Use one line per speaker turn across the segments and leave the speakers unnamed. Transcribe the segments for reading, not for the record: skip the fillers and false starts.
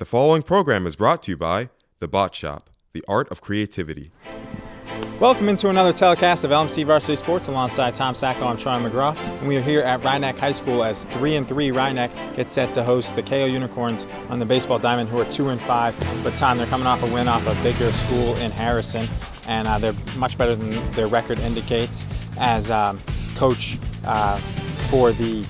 The following program is brought to you by The Bot Shop, the art of creativity.
Welcome into another telecast of LMC Varsity Sports alongside Tom Sacco. I'm Sean McGraw, and we are here at Rye Neck High School as 3-3 Rye Neck gets set to host the Keio Unicorns on the baseball diamond, who are 2-5. But Tom, they're coming off a win off a bigger school in Harrison, and they're much better than their record indicates. As coach for the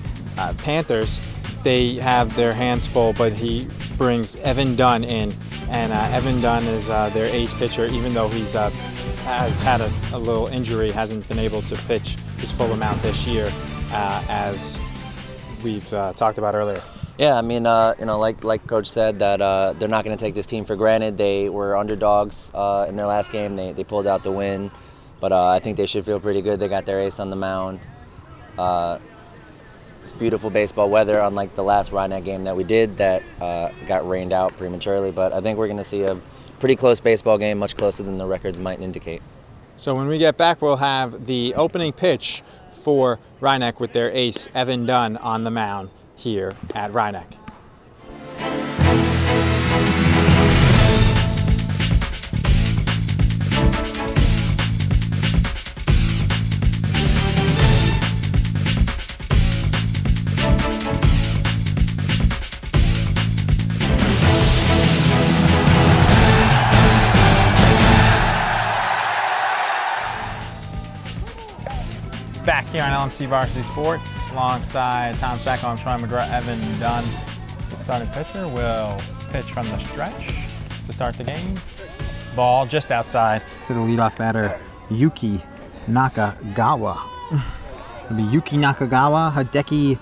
Panthers, they have their hands full, but he brings Evan Dunn in, and Evan Dunn is their ace pitcher, even though he's has had a little injury, hasn't been able to pitch his full amount this year, as we've talked about earlier.
Yeah, I mean, like Coach said, that they're not going to take this team for granted. They were underdogs in their last game. They pulled out the win, but I think they should feel pretty good. They got their ace on the mound. It's beautiful baseball weather, unlike the last Rye Neck game that we did that got rained out prematurely. But I think we're going to see a pretty close baseball game, much closer than the records might indicate.
So when we get back, we'll have the opening pitch for Rye Neck with their ace, Evan Dunn, on the mound here at Rye Neck. Back here on LMC Varsity Sports alongside Tom Sacco, I'm Sean McGraw. Evan Dunn, the starting pitcher, will pitch from the stretch to start the game. Ball just outside to the leadoff batter, Yuki Nakagawa. It'll be Yuki Nakagawa, Hideki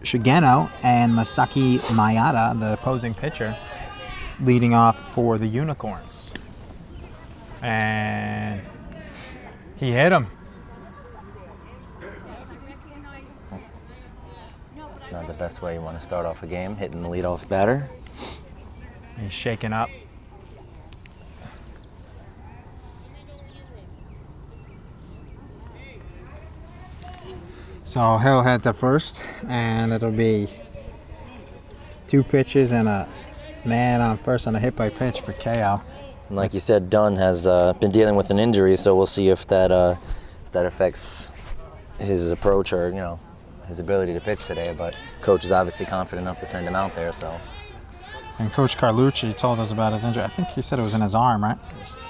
Shigeno, and Masaki Mayada, the opposing pitcher, leading off for the Unicorns. And he hit him.
Not the best way you want to start off a game, hitting the leadoff batter.
He's shaking up. So he'll head to first, and it'll be 2 pitches and a man on first on a hit by pitch for Keio.
And like you said, Dunn has been dealing with an injury, so we'll see if that affects his approach or his ability to pitch today. But coach is obviously confident enough to send him out there. So.
And Coach Carlucci told us about his injury. I think he said it was in his arm, right?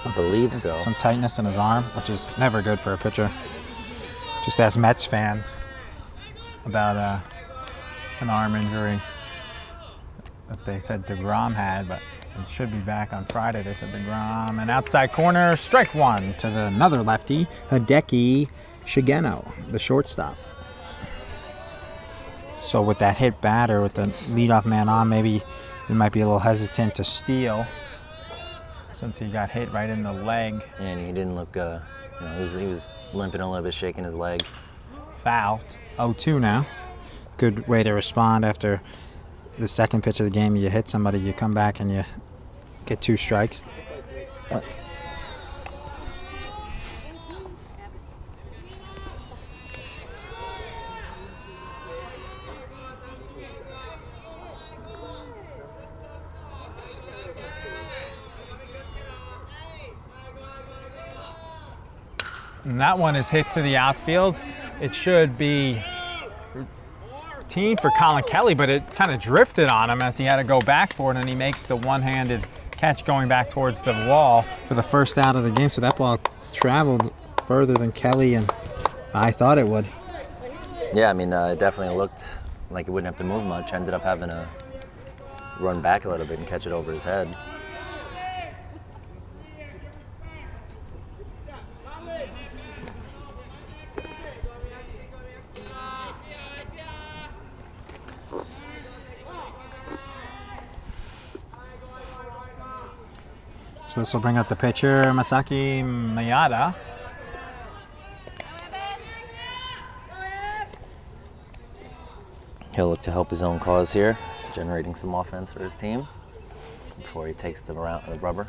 I believe so.
Some tightness in his arm, which is never good for a pitcher. Just ask Mets fans about an arm injury that they said DeGrom had, but he should be back on Friday. They said DeGrom. And outside corner, strike one to another lefty, Hideki Shigeno, the shortstop. So with that hit batter, with the leadoff man on, maybe he might be a little hesitant to steal since he got hit right in the leg.
And he didn't look, he was limping a little bit, shaking his leg.
Foul. It's 0-2 now. Good way to respond after the second pitch of the game. You hit somebody, you come back and you get 2 strikes. And that one is hit to the outfield. It should be routine for Colin Kelly, but it kind of drifted on him as he had to go back for it, and he makes the one-handed catch going back towards the wall for the first out of the game. So that ball traveled further than Kelly and I thought it would.
Yeah, I mean, it definitely looked like it wouldn't have to move much. Ended up having to run back a little bit and catch it over his head.
So this will bring up the pitcher, Masaki Mayada.
He'll look to help his own cause here, generating some offense for his team before he takes the rubber.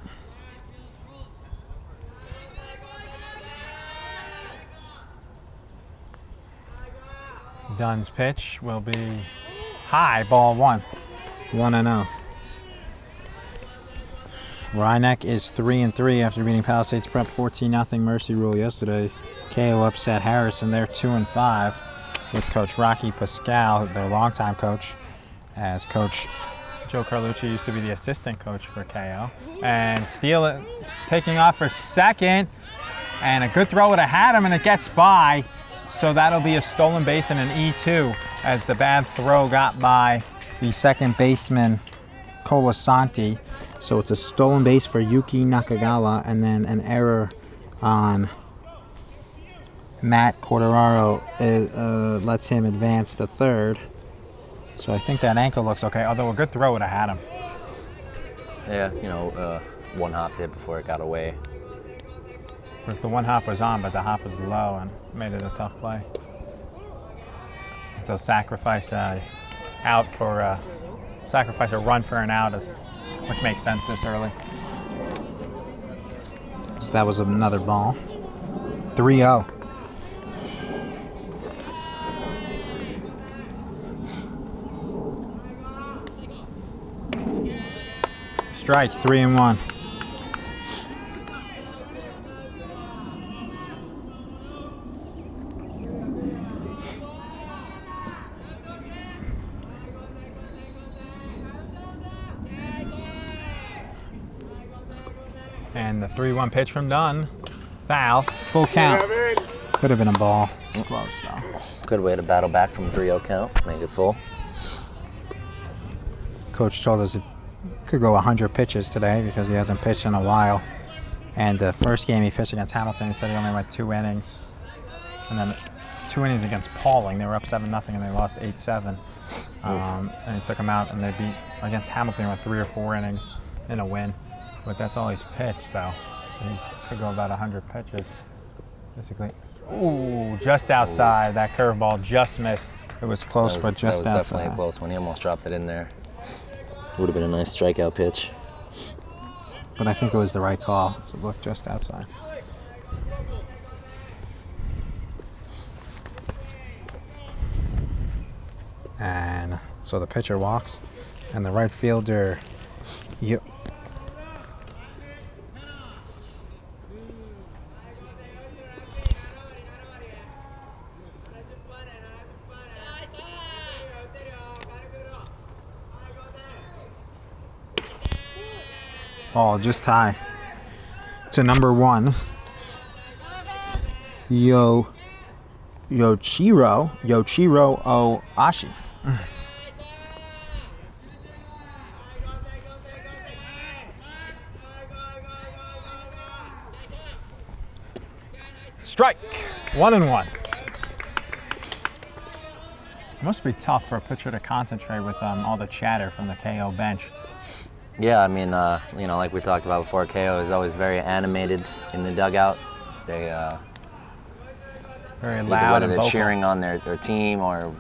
Dunn's pitch will be high, ball one. 1-0. Rye Neck is 3-3 after beating Palisades Prep 14-0 Mercy Rule yesterday. Keio upset Harrison. They're 2-5 with Coach Rocky Pascal, their longtime coach, as Coach Joe Carlucci used to be the assistant coach for Keio. And Steele taking off for second, and a good throw would have had him, and it gets by. So that'll be a stolen base and an E2 as the bad throw got by the second baseman, Colasanti. So it's a stolen base for Yuki Nakagawa, and then an error on Matt Corderaro lets him advance to third. So I think that ankle looks okay, although a good throw would have had him.
Yeah, one hop did before it got away.
If the one hop was on, but the hop was low and made it a tough play. They'll sacrifice a run for an out, which makes sense this early. So that was another ball. 3-0. Strike, 3-1. And the 3-1 pitch from Dunn. Foul. Full count. Could have been a ball. Close though.
Good way to battle back from 3-0 count. Make it full.
Coach told us it could go 100 pitches today because he hasn't pitched in a while. And the first game he pitched against Hamilton, he said he only went 2 innings. And then 2 innings against Pauling. They were up 7-0 and they lost 8-7. And he took them out, and they beat against Hamilton with 3 or 4 innings in a win. But that's all he's pitched, so he could go about 100 pitches, basically. Ooh, just outside. That curveball just missed. It was close, but just outside.
That was definitely a close one. He almost dropped it in there. Would have been a nice strikeout pitch.
But I think it was the right call. So look, just outside. And so the pitcher walks, and the right fielder, ball just high to number 1. Yoichiro Oashi. Strike. 1-1. It must be tough for a pitcher to concentrate with all the chatter from the Keio bench.
Yeah, I mean, like we talked about before, Keio is always very animated in the dugout. They
very loud
whether
and
they're
vocal.
cheering on their team or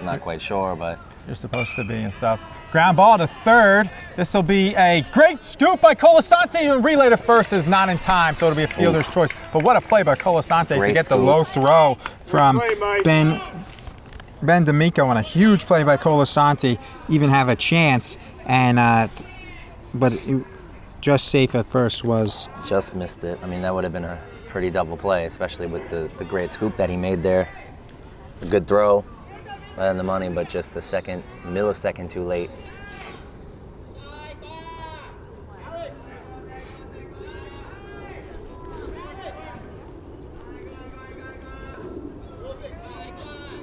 I'm not quite sure, but
You're supposed to be and stuff. Ground ball to third. This will be a great scoop by Colasanti, and relay to first is not in time, so it'll be a fielder's choice. But what a play by Colasanti to get the low throw from Ben D'Amico, and a huge play by Colasanti, even have a chance. And but just safe at first was.
Just missed it. I mean, that would have been a pretty double play, especially with the great scoop that he made there. A good throw, right on the money, but just a millisecond too late.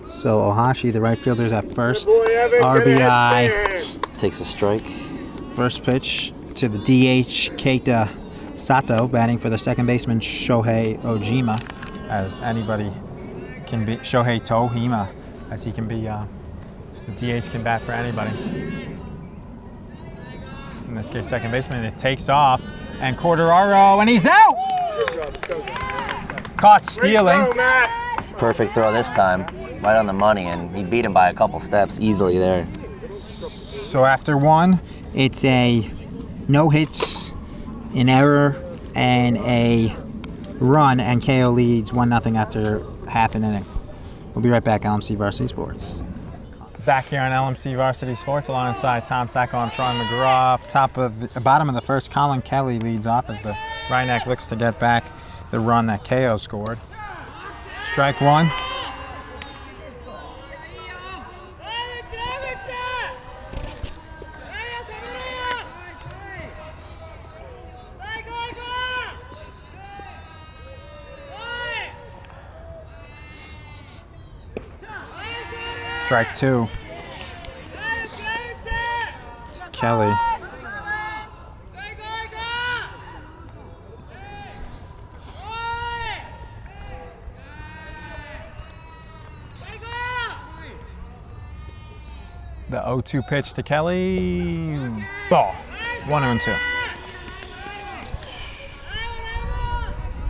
So Ohashi, the right fielder, is at first. RBI.
Takes a strike.
First pitch to the DH, Keita Sato, batting for the second baseman, Shohei Ojima, as anybody can be. Shohei Tohima, as he can be. The DH can bat for anybody. In this case, second baseman. It takes off, and Corderaro, and he's out! Caught stealing.
Perfect throw this time, right on the money, and he beat him by a couple steps easily there.
So after one, it's a no hits, an error, and a run, and Keio leads 1-0 after half an inning. We'll be right back on LMC Varsity Sports. Back here on LMC Varsity Sports alongside Tom Sacco, I'm Troy McGraw. Bottom of the first, Colin Kelly leads off as the Rye Neck looks to get back the run that Keio scored. Strike one. Strike two. Kelly. The 0-2 pitch to Kelly. Ball. 1-2.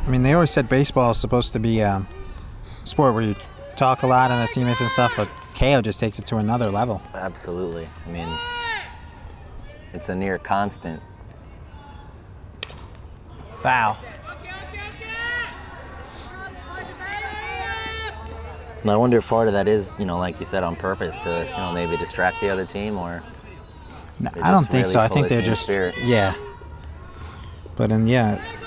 I mean, they always said baseball is supposed to be a sport where you talk a lot and the teammates and stuff, but Keio just takes it to another level.
Absolutely. I mean, it's a near constant.
Foul.
And I wonder if part of that is, like you said, on purpose to, maybe distract the other team, or.
No, I don't think so. I think they're just
spirit.
Yeah. But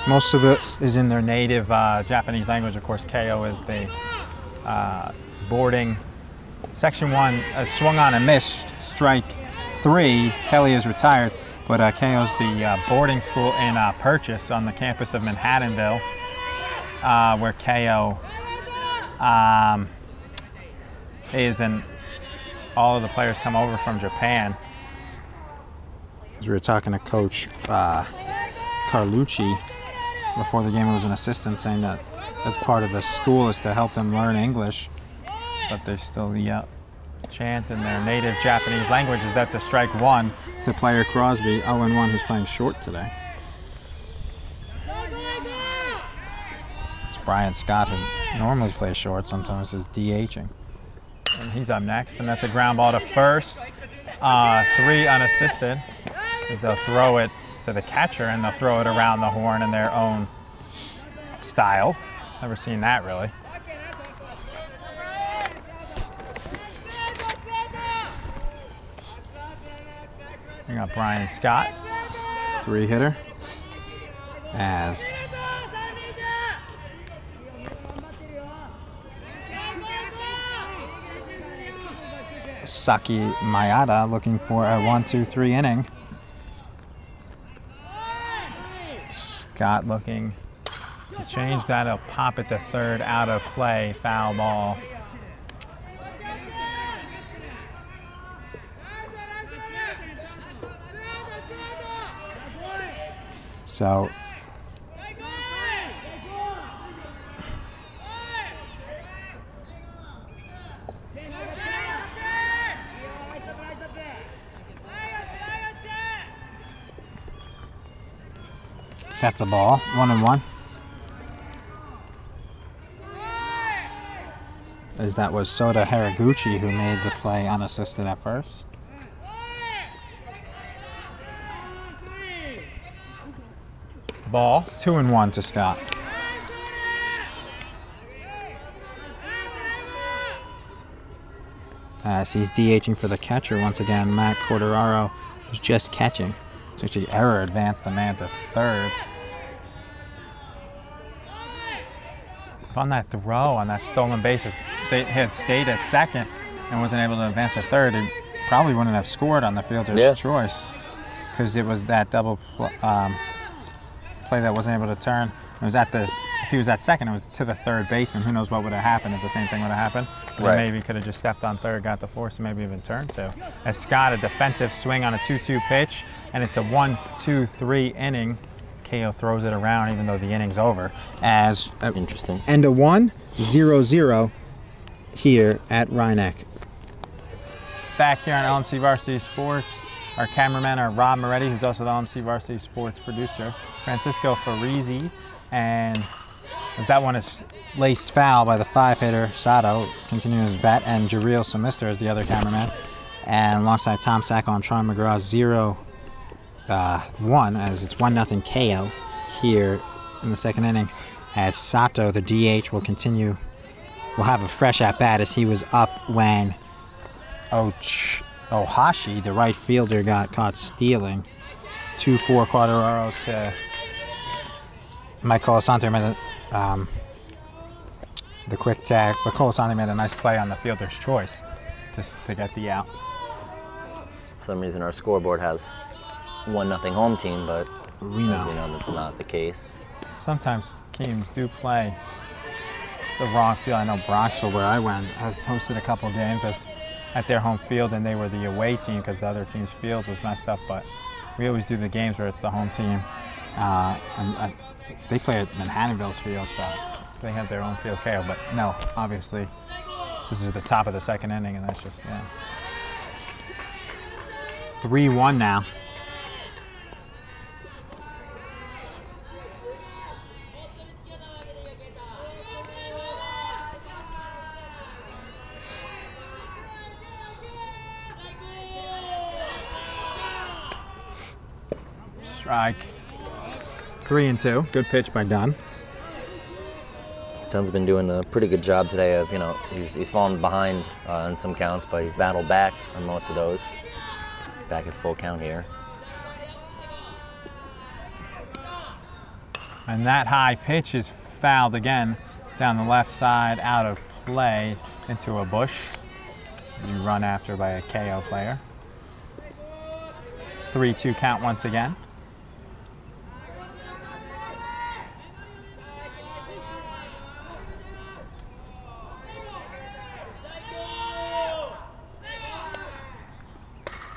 most of it is in their native Japanese language. Of course, Keio is the boarding. Section 1 swung on and missed. Strike 3. Kelly is retired, but Keio's the boarding school in Purchase on the campus of Manhattanville, where Keio is, and all of the players come over from Japan. As we were talking to Coach Carlucci before the game, who was an assistant, saying that that's part of the school is to help them learn English, but they still chant in their native Japanese languages. That's a strike one to player Crosby, 0-1, who's playing short today. It's Brian Scott, who normally plays short, sometimes is DHing. And he's up next, and that's a ground ball to first. 3 unassisted, as they'll throw it to the catcher, and they'll throw it around the horn in their own style. Never seen that, really. We got Brian Scott, 3-hitter, as Saki Mayada looking for a 1-2-3 inning. Scott looking to change that. He'll pop it to third, out of play, foul ball. So that's a ball, 1-1. As that was Sota Haraguchi who made the play unassisted at first. Ball, 2-1 to Scott. As he's DHing for the catcher once again, Matt Corderaro was just catching. So actually error advanced the man to third. If on that throw, on that stolen base, if they had stayed at second and wasn't able to advance to third, they probably wouldn't have scored on the fielder's choice, because it was that double play that wasn't able to turn. It was if he was at second, it was to the third baseman. Who knows what would have happened if the same thing would have happened. Right. Maybe he could have just stepped on third, got the force, and maybe even turned to. As Scott, a defensive swing on a 2-2 pitch, and it's a 1-2-3 inning. Keio throws it around even though the inning's over. As
interesting.
End of 1-0-0 here at Rye Neck. Back here on LMC Varsity Sports, our cameramen are Rob Moretti, who's also the LMC Varsity Sports producer, Francisco Farizzi, and as that one is laced foul by the 5-hitter, Sato, continuing his bat, and Jareel Semister is the other cameraman. And alongside Tom Sacco, I'm Troy McGraw, 0-1, as it's 1-0 Keio here in the second inning, as Sato, the DH, will have a fresh at-bat, as he was up when Ohashi, the right fielder, got caught stealing. 2-4 Quartararo to Mike Colasanto made the quick tag, but Colasanto made a nice play on the fielder's choice to get the out.
For some reason, our scoreboard has 1-0 home team, but
We know.
that's not the case.
Sometimes teams do play the wrong field. I know Bronxville, where I went, has hosted a couple of games at their home field, and they were the away team because the other team's field was messed up. But we always do the games where it's the home team, and they play at Manhattanville's field, so they have their own field, Keio. But no, obviously, this is the top of the second inning, and that's just 3-1 now. Strike. 3-2. Good pitch by Dunn.
Dunn's been doing a pretty good job today of, he's fallen behind in some counts, but he's battled back on most of those. Back at full count here.
And that high pitch is fouled again down the left side, out of play into a bush. You run after by a Keio player. 3-2 count once again.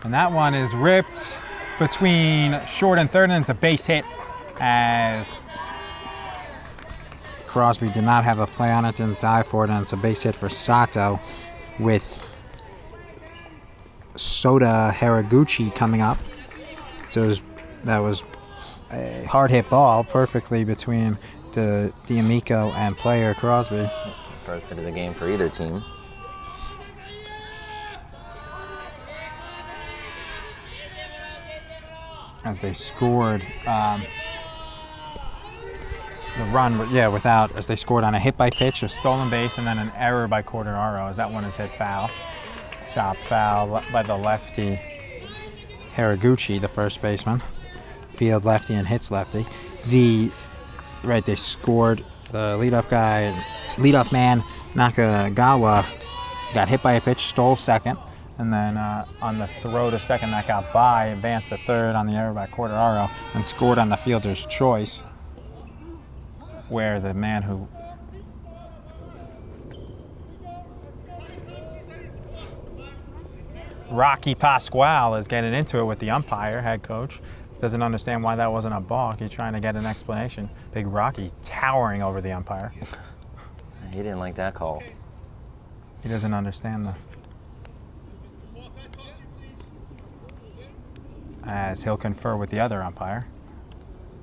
And that one is ripped between short and third, and it's a base hit as Crosby did not have a play on it, didn't die for it, and it's a base hit for Sato with Sota Haraguchi coming up. So that was a hard hit ball perfectly between the D'Amico and player Crosby.
First hit of the game for either team.
As they scored the run, as they scored on a hit by pitch, a stolen base, and then an error by Quartararo, as that one is hit foul. Chop foul by the lefty Haraguchi, the first baseman. Field lefty and hits lefty. They scored the leadoff man Nakagawa got hit by a pitch, stole second. And then on the throw to second that got by, advanced to third on the error by Quartararo, and scored on the fielder's choice, where the man who Rocky Pasquale is getting into it with the umpire, head coach. Doesn't understand why that wasn't a balk. He's trying to get an explanation. Big Rocky towering over the umpire.
He didn't like that call.
He doesn't understand as he'll confer with the other umpire.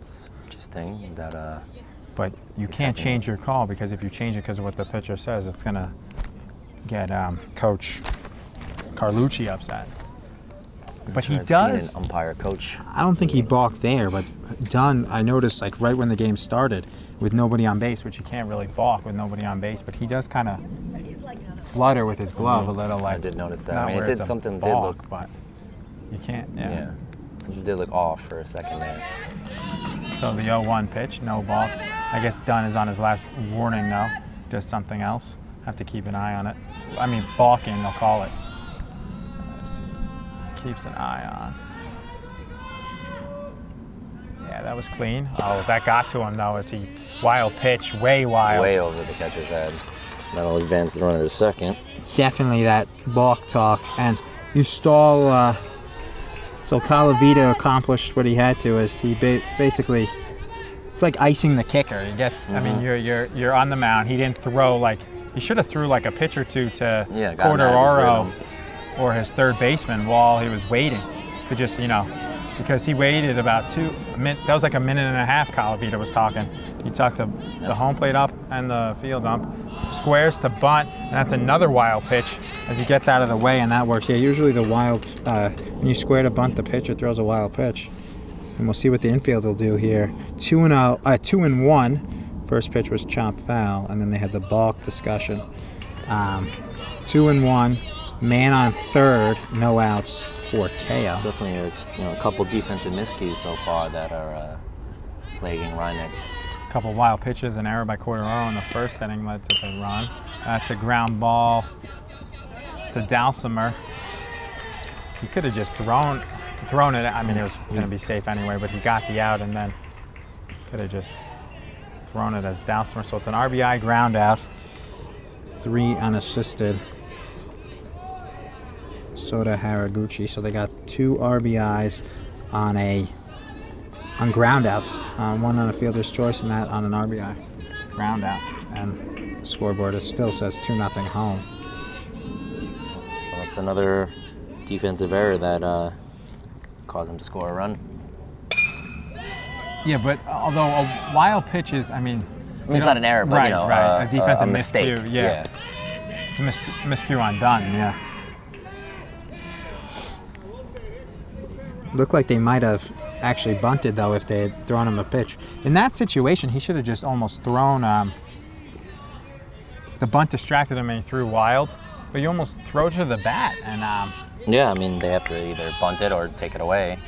It's interesting that
but you can't change your call, because if you change it because of what the pitcher says, it's going to get Coach Carlucci upset. But he does.
Seen an umpire coach.
I don't think he balked there, but Dunn, I noticed right when the game started with nobody on base, which you can't really balk with nobody on base, but he does kind of flutter with his glove a little.
I did notice that. I mean, it did something
balk,
did look,
but you can't. Yeah.
Something did look off for a second there.
So the 0-1 pitch, no ball. I guess Dunn is on his last warning though. Does something else. Have to keep an eye on it. I mean, balking, they'll call it. Let's see. Keeps an eye on. Yeah, that was clean. Oh, that got to him though, as he wild pitch, way wild.
Way over the catcher's head. That'll advance the runner to second.
Definitely that balk talk, and you stall. So Calavita accomplished what he had to, as he basically, it's like icing the kicker. He gets. I mean, you're on the mound. He didn't throw he should have threw a pitch or two to Quartararo or his third baseman while he was waiting to just because he waited about that was like a minute and a half. Calavita was talking. He talked to the home plate up and the field ump. Squares to bunt, and that's another wild pitch as he gets out of the way, and that works. Yeah, usually the wild, when you square to bunt, the pitcher throws a wild pitch. And we'll see what the infield will do here. 2-1. First pitch was chop foul, and then they had the balk discussion. 2-1. Man on third, no outs for Keio.
Definitely a couple defensive miscues so far that are plaguing Rye Neck.
A couple wild pitches, an error by Corderaro in the first inning led to the run. That's a ground ball to Dalsimer. He could have just thrown it. I mean, it was going to be safe anyway, but he got the out and then could have just thrown it as Dalsimer. So it's an RBI ground out. 3 unassisted. Soda Haraguchi. So they got 2 RBIs on ground outs. One on a fielder's choice and that on an RBI ground out. And the scoreboard still says 2-0 home.
So it's another defensive error that caused him to score a run.
Yeah, but although a wild pitch is, I mean
it's not an error, but
a defensive
mistake.
miscue. Yeah. It's a miscue on Dunn. Yeah. Looked like they might have actually bunted though if they had thrown him a pitch. In that situation, he should have just almost thrown. The bunt distracted him and he threw wild, but you almost throw to the bat and.
Yeah, I mean they have to either bunt it or take it away,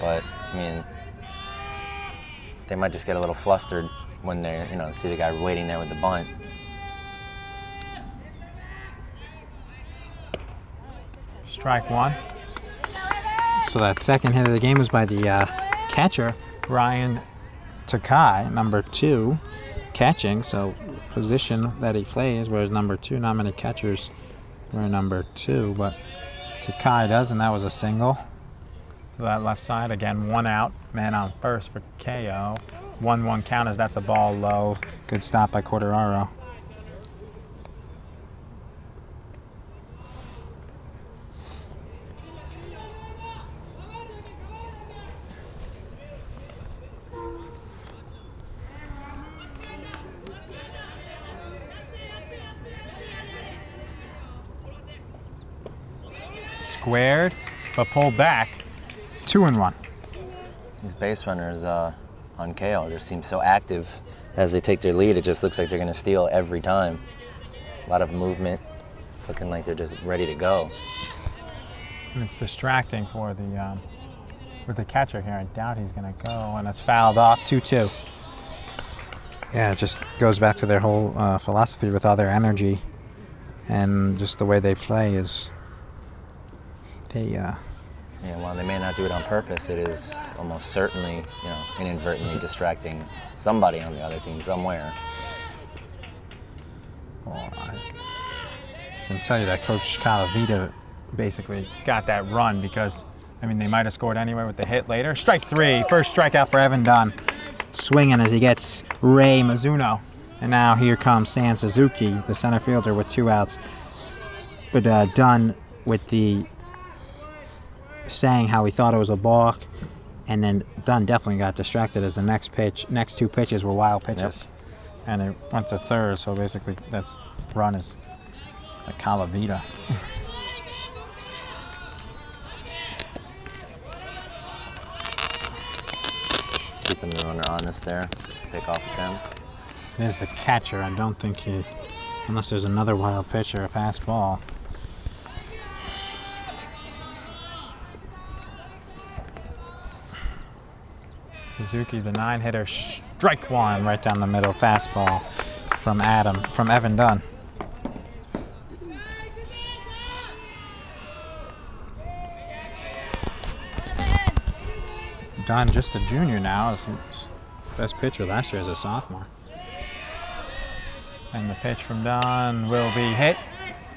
but I mean they might just get a little flustered when they see the guy waiting there with the bunt.
Strike one. So that second hit of the game was by the catcher, Ryan Takai, number 2, catching. So position that he plays, whereas number 2, not many catchers were number 2, but Takai does, and that was a single. To that left side, again, 1 out, man on first for Keio. 1-1 count as that's a ball low. Good stop by Corderaro. Squared, but pulled back. 2-1.
These base runners on Keio just seem so active as they take their lead. It just looks like they're going to steal every time. A lot of movement, looking like they're just ready to go.
And it's distracting for the catcher here. I doubt he's going to go, and it's fouled off. 2-2. Yeah, it just goes back to their whole philosophy with all their energy and just the way they play is.
While they may not do it on purpose, it is almost certainly, inadvertently distracting somebody on the other team somewhere.
Well, I can tell you that Coach Calavita basically got that run because, they might have scored anyway with the hit later. Strike 3, first strikeout for Evan Dunn. Swinging as he gets Ray Mizuno. And now here comes San Suzuki, the center fielder, with 2 outs. But Dunn with the saying how he thought it was a balk, and then Dunn definitely got distracted as the next 2 pitches were wild pitches. Yep. And it went to third, so basically that's run is a Calavita.
Keeping the runner honest there, pickoff attempt.
It is the catcher. I don't think unless there's another wild pitch or a pass ball. Suzuki, the 9-hitter, strike 1 right down the middle, fastball from Evan Dunn. Dunn, just a junior now, is best pitcher last year as a sophomore. And the pitch from Dunn will be hit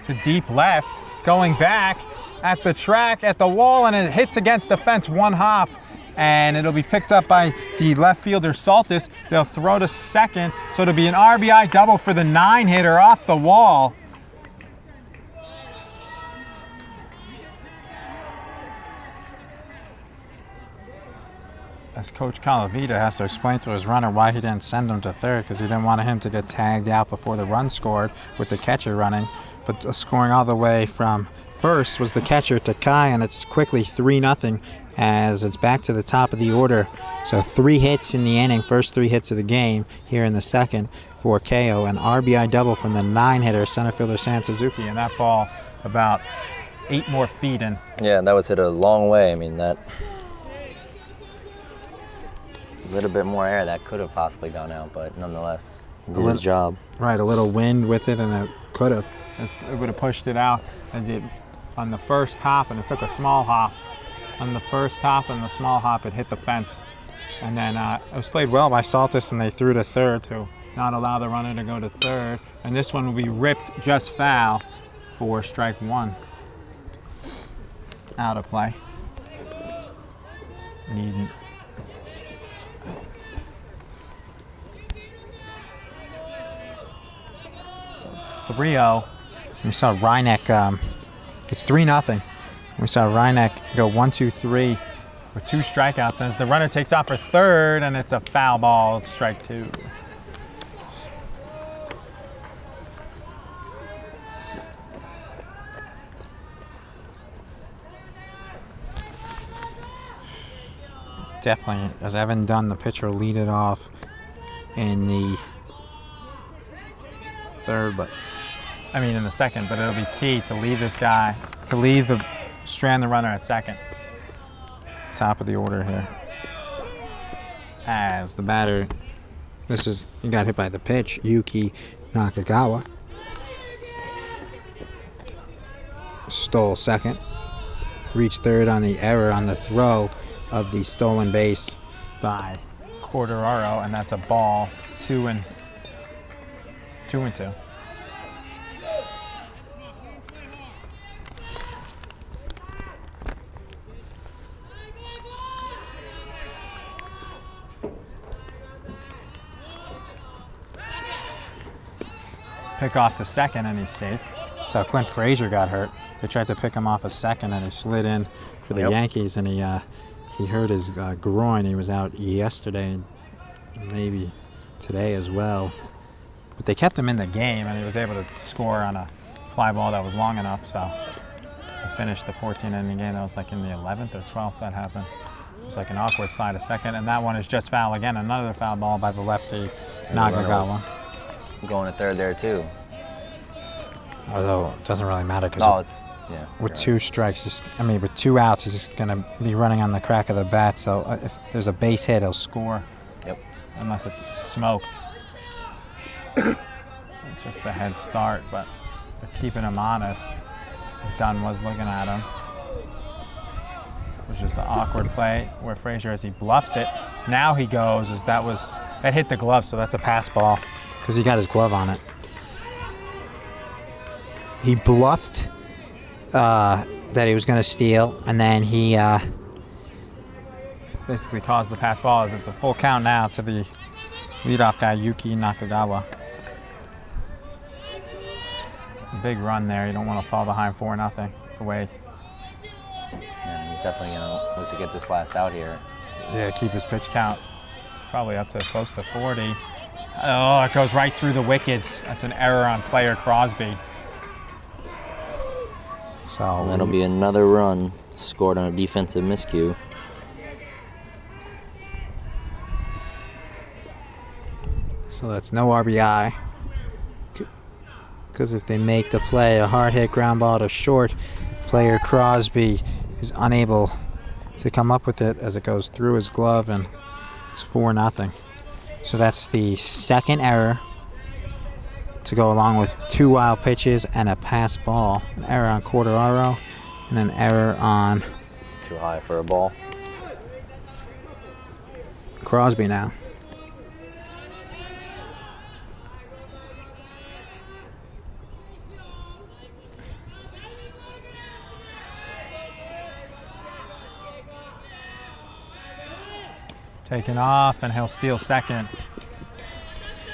to deep left, going back at the track, at the wall, and it hits against the fence, 1 hop. And it'll be picked up by the left fielder, Saltis. They'll throw to second, so it'll be an RBI double for the 9-hitter off the wall. As Coach Calavita has to explain to his runner why he didn't send him to third, because he didn't want him to get tagged out before the run scored with the catcher running, but scoring all the way from first was the catcher to Kai, and it's quickly 3-0 as it's back to the top of the order. So 3 hits in the inning, first 3 hits of the game here in the second for Keio. An RBI double from the 9-hitter, center fielder San Suzuki, and that ball about 8 more feet in.
Yeah, that was hit a long way. I mean, that a little bit more air that could have possibly gone out, but nonetheless, he did his job.
Right, a little wind with it, and it could have. It would have pushed it out as it on the first hop, and it took a small hop. On the first hop and the small hop, it hit the fence. And then it was played well by Saltis, and they threw to third to not allow the runner to go to third. And this one will be ripped just foul for strike 1. Out of play. Needn't. So it's 3-0. We saw Rye Neck, it's 3-0. We saw Rye Neck go 1-2-3 with 2 strikeouts as the runner takes off for third, and it's a foul ball, strike 2. Definitely, as Evan Dunn, the pitcher, lead it off in the third, in the second, but it'll be key to leave this guy, strand the runner at second. Top of the order here. As the batter, he got hit by the pitch, Yuki Nakagawa. Stole second. Reached third on the error on the throw of the stolen base by Quartararo, and that's a ball, 2-2. Pick off to second, and he's safe. So Clint Frazier got hurt. They tried to pick him off a second, and he slid in for the Yankees, and he hurt his groin. He was out yesterday, maybe today as well. But they kept him in the game, and he was able to score on a fly ball that was long enough. So he finished the 14-inning game. That was like in the 11th or 12th that happened. It was like an awkward slide to second, and that one is just foul again. Another foul ball by the lefty Nakagawa.
Going to third there too.
Although it doesn't really matter because with 2 strikes, with 2 outs, he's going to be running on the crack of the bat. So if there's a base hit, he'll score.
Yep.
Unless it's smoked. Just a head start, but they're keeping him honest. As Dunn was looking at him. It was just an awkward play where Frazier, as he bluffs it, now he goes, that hit the glove, so that's a pass ball because he got his glove on it. He bluffed that he was going to steal, and then he basically caused the pass ball as it's a full count now to the leadoff guy, Yuki Nakagawa. Big run there. You don't want to fall behind 4-0 the way.
Yeah, he's definitely going to look to get this last out here.
Yeah, keep his pitch count. It's probably up to close to 40. Oh, it goes right through the wickets. That's an error on player Crosby. So
that'll be another run scored on a defensive miscue.
So that's no RBI. Because if they make the play, a hard hit ground ball to short, player Crosby is unable to come up with it as it goes through his glove, and it's 4-0. So that's the second error to go along with 2 wild pitches and a pass ball. An error on Quartararo and an error on...
It's too high for a ball.
Crosby now. Taken off, and he'll steal second.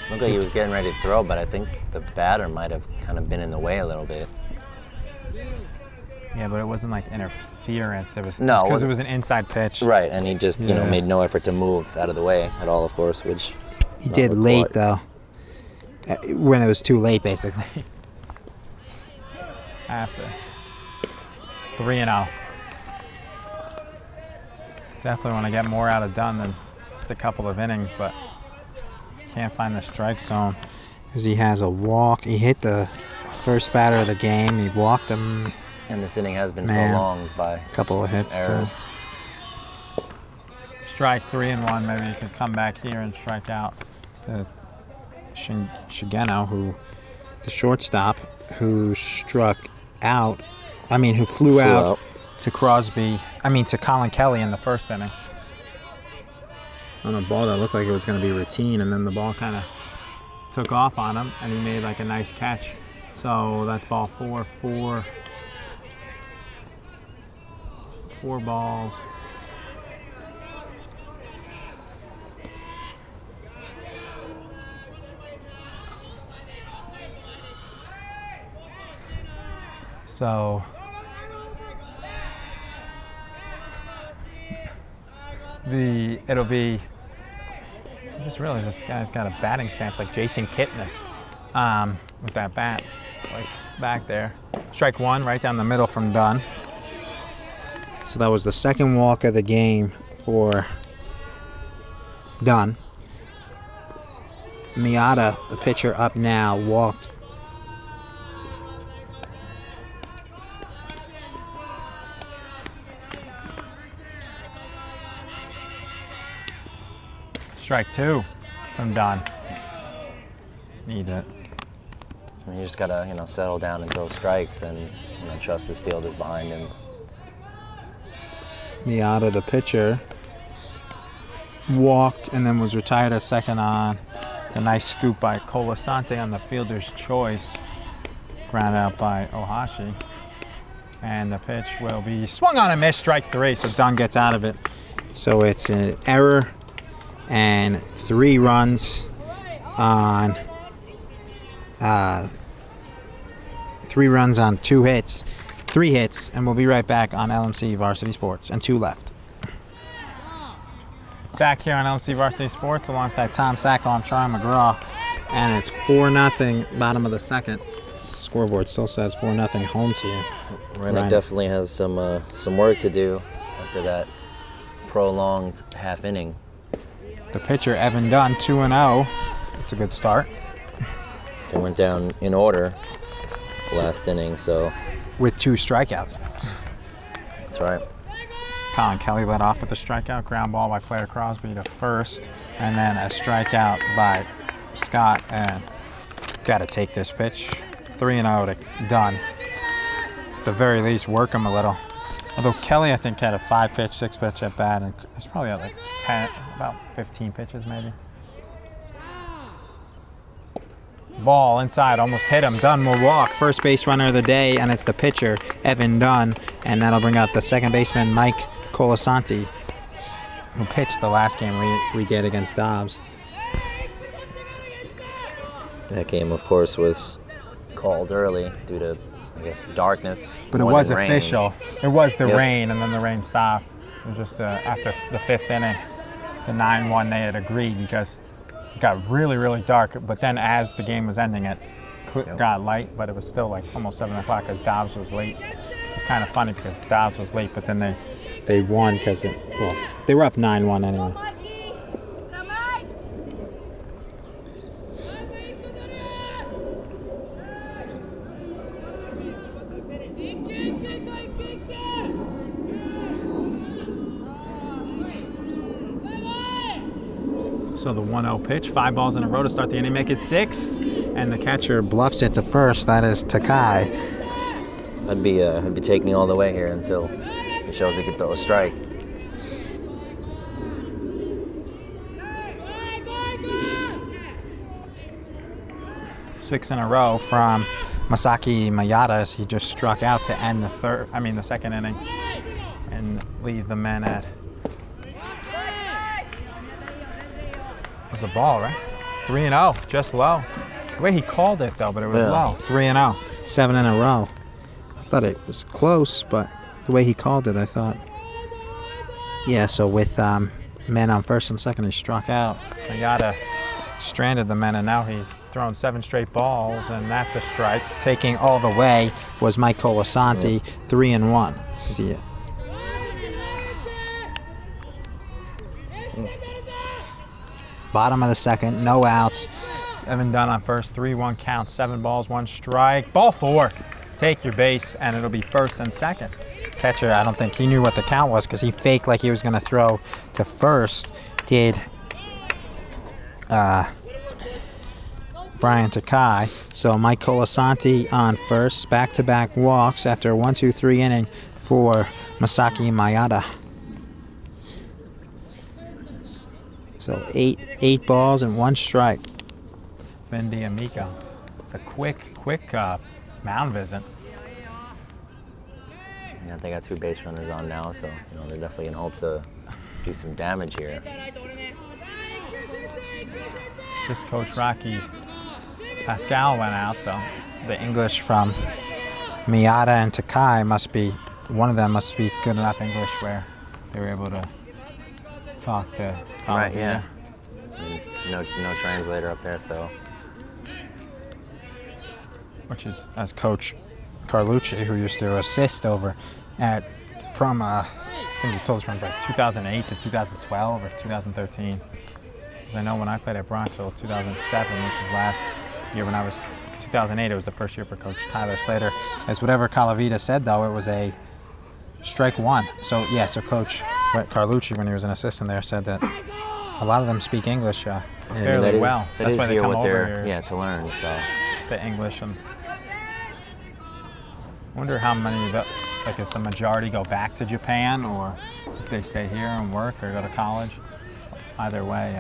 Looked like he was getting ready to throw, but I think the batter might have kind of been in the way a little bit.
Yeah, but it wasn't like interference. It was
because
it was an inside pitch.
Right, and he just made no effort to move out of the way at all, of course, which
he did late though. When it was too late, basically. After. 3-0. Definitely want to get more out of Dunn than just a couple of innings, but can't find the strike zone because he has a walk. He hit the first batter of the game. He walked him.
And this inning has been prolonged by
a couple of hits
errors.
too. Strike 3-1. Maybe he could come back here and strike out the Shigeno, who the shortstop, who struck out. Who flew out to to Colin Kelly in the first inning on a ball that looked like it was going to be routine, and then the ball kind of took off on him, and he made like a nice catch. So that's ball 4. Four balls. So it'll be, I just realized this guy's got a batting stance like Jason Kipnis with that bat, like back there. Strike 1 right down the middle from Dunn. So that was the second walk of the game for Dunn. Miata, the pitcher up now, walked. Strike 2 from Dunn. Need it.
You just gotta, settle down and throw strikes, and trust his field is behind him.
Miata, the pitcher, walked and then was retired at second on the nice scoop by Colasante on the fielder's choice, grounded out by Ohashi. And the pitch will be swung on and missed, strike 3, so Dunn gets out of it. So it's an error and 3 runs on 2 hits. 3 hits, and we'll be right back on LMC Varsity Sports, and 2 left. Back here on LMC Varsity Sports alongside Tom Sacco, I'm Troy McGraw, and it's 4-0, bottom of the second. Scoreboard still says 4-0 home team.
Rye Neck definitely has some work to do after that prolonged half inning.
The pitcher, Evan Dunn, 2-0. It's a good start.
They went down in order last inning, so.
With 2 strikeouts.
That's right.
Colin Kelly led off with a strikeout, ground ball by Flair Crosby to first, and then a strikeout by Scott. And got to take this pitch. 3-0 to Dunn. At the very least, work him a little. Although Kelly, I think, had a 5-pitch, 6-pitch at bat, and it's probably at like 10, about 15 pitches maybe. Ball inside, almost hit him. Dunn will walk. First base runner of the day, and it's the pitcher, Evan Dunn, and that'll bring out the second baseman, Mike Colasanti, who pitched the last game we did against Dobbs.
That game, of course, was called early due to, I guess, darkness.
But it was official. It was the rain, and then the rain stopped. It was just after the 5th inning, the 9-1, they had agreed because it got really, really dark. But then as the game was ending, it got light, but it was still like almost 7 o'clock because Dobbs was late. Which was kind of funny because Dobbs was late, but then they won because they were up 9-1 anyway. So the 1-0 pitch, 5 balls in a row to start the inning, make it 6, and the catcher bluffs it to first. That is Takai.
I'd be taking all the way here until he shows he could throw a strike.
Six in a row from Masaki Mayata as he just struck out to end the second inning, and leave the men at. It was a ball, right? 3-0, just low. The way he called it, though, but it was low. 3-0, 7 in a row. I thought it was close, but the way he called it, I thought. Yeah, so with men on first and second, he struck out. Mayata stranded the men, and now he's thrown 7 straight balls, and that's a strike. Taking all the way was Mike Colasanti, 3-1. Is he it? Bottom of the second, no outs. Evan Dunn on first, 3-1 count, 7 balls, 1 strike. Ball 4. Take your base, and it'll be first and second. Catcher, I don't think he knew what the count was because he faked like he was going to throw to first. Did Brian Takai. So Mike Colasanti on first, back-to-back walks after a 1-2-3 inning for Masaki Mayada. So eight balls and 1 strike. Ben D'Amico. It's a quick mound visit.
Yeah, they got 2 base runners on now, so they're definitely gonna hope to do some damage here.
Just Coach Rocky Pascal went out, so the English from Miyata and Takai one of them must speak good enough English where they were able to talk to Calavita.
Right, yeah. No translator up there, so.
Which is, as Coach Carlucci, who used to assist over I think he told us from like 2008 to 2012 or 2013. Because I know when I played at Bronxville, 2007 was his last year. When I was 2008, it was the first year for Coach Tyler Slater. As whatever Calavita said, though, it was a strike 1. So yeah, so Coach Carlucci, when he was an assistant there, said that a lot of them speak English fairly well.
That's why they come over here to learn. So
the English, and I wonder how many if the majority go back to Japan or if they stay here and work or go to college. Either way.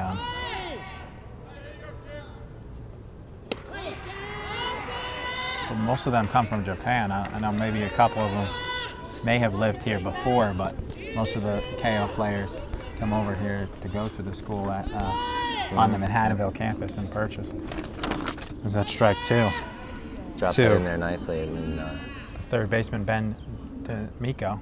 But most of them come from Japan. I know maybe a couple of them may have lived here before, but most of the Keio players come over here to go to the school on the Manhattanville campus and purchase. Is that strike 2?
Dropped it in there nicely. And then,
the third baseman, Ben D'Amico,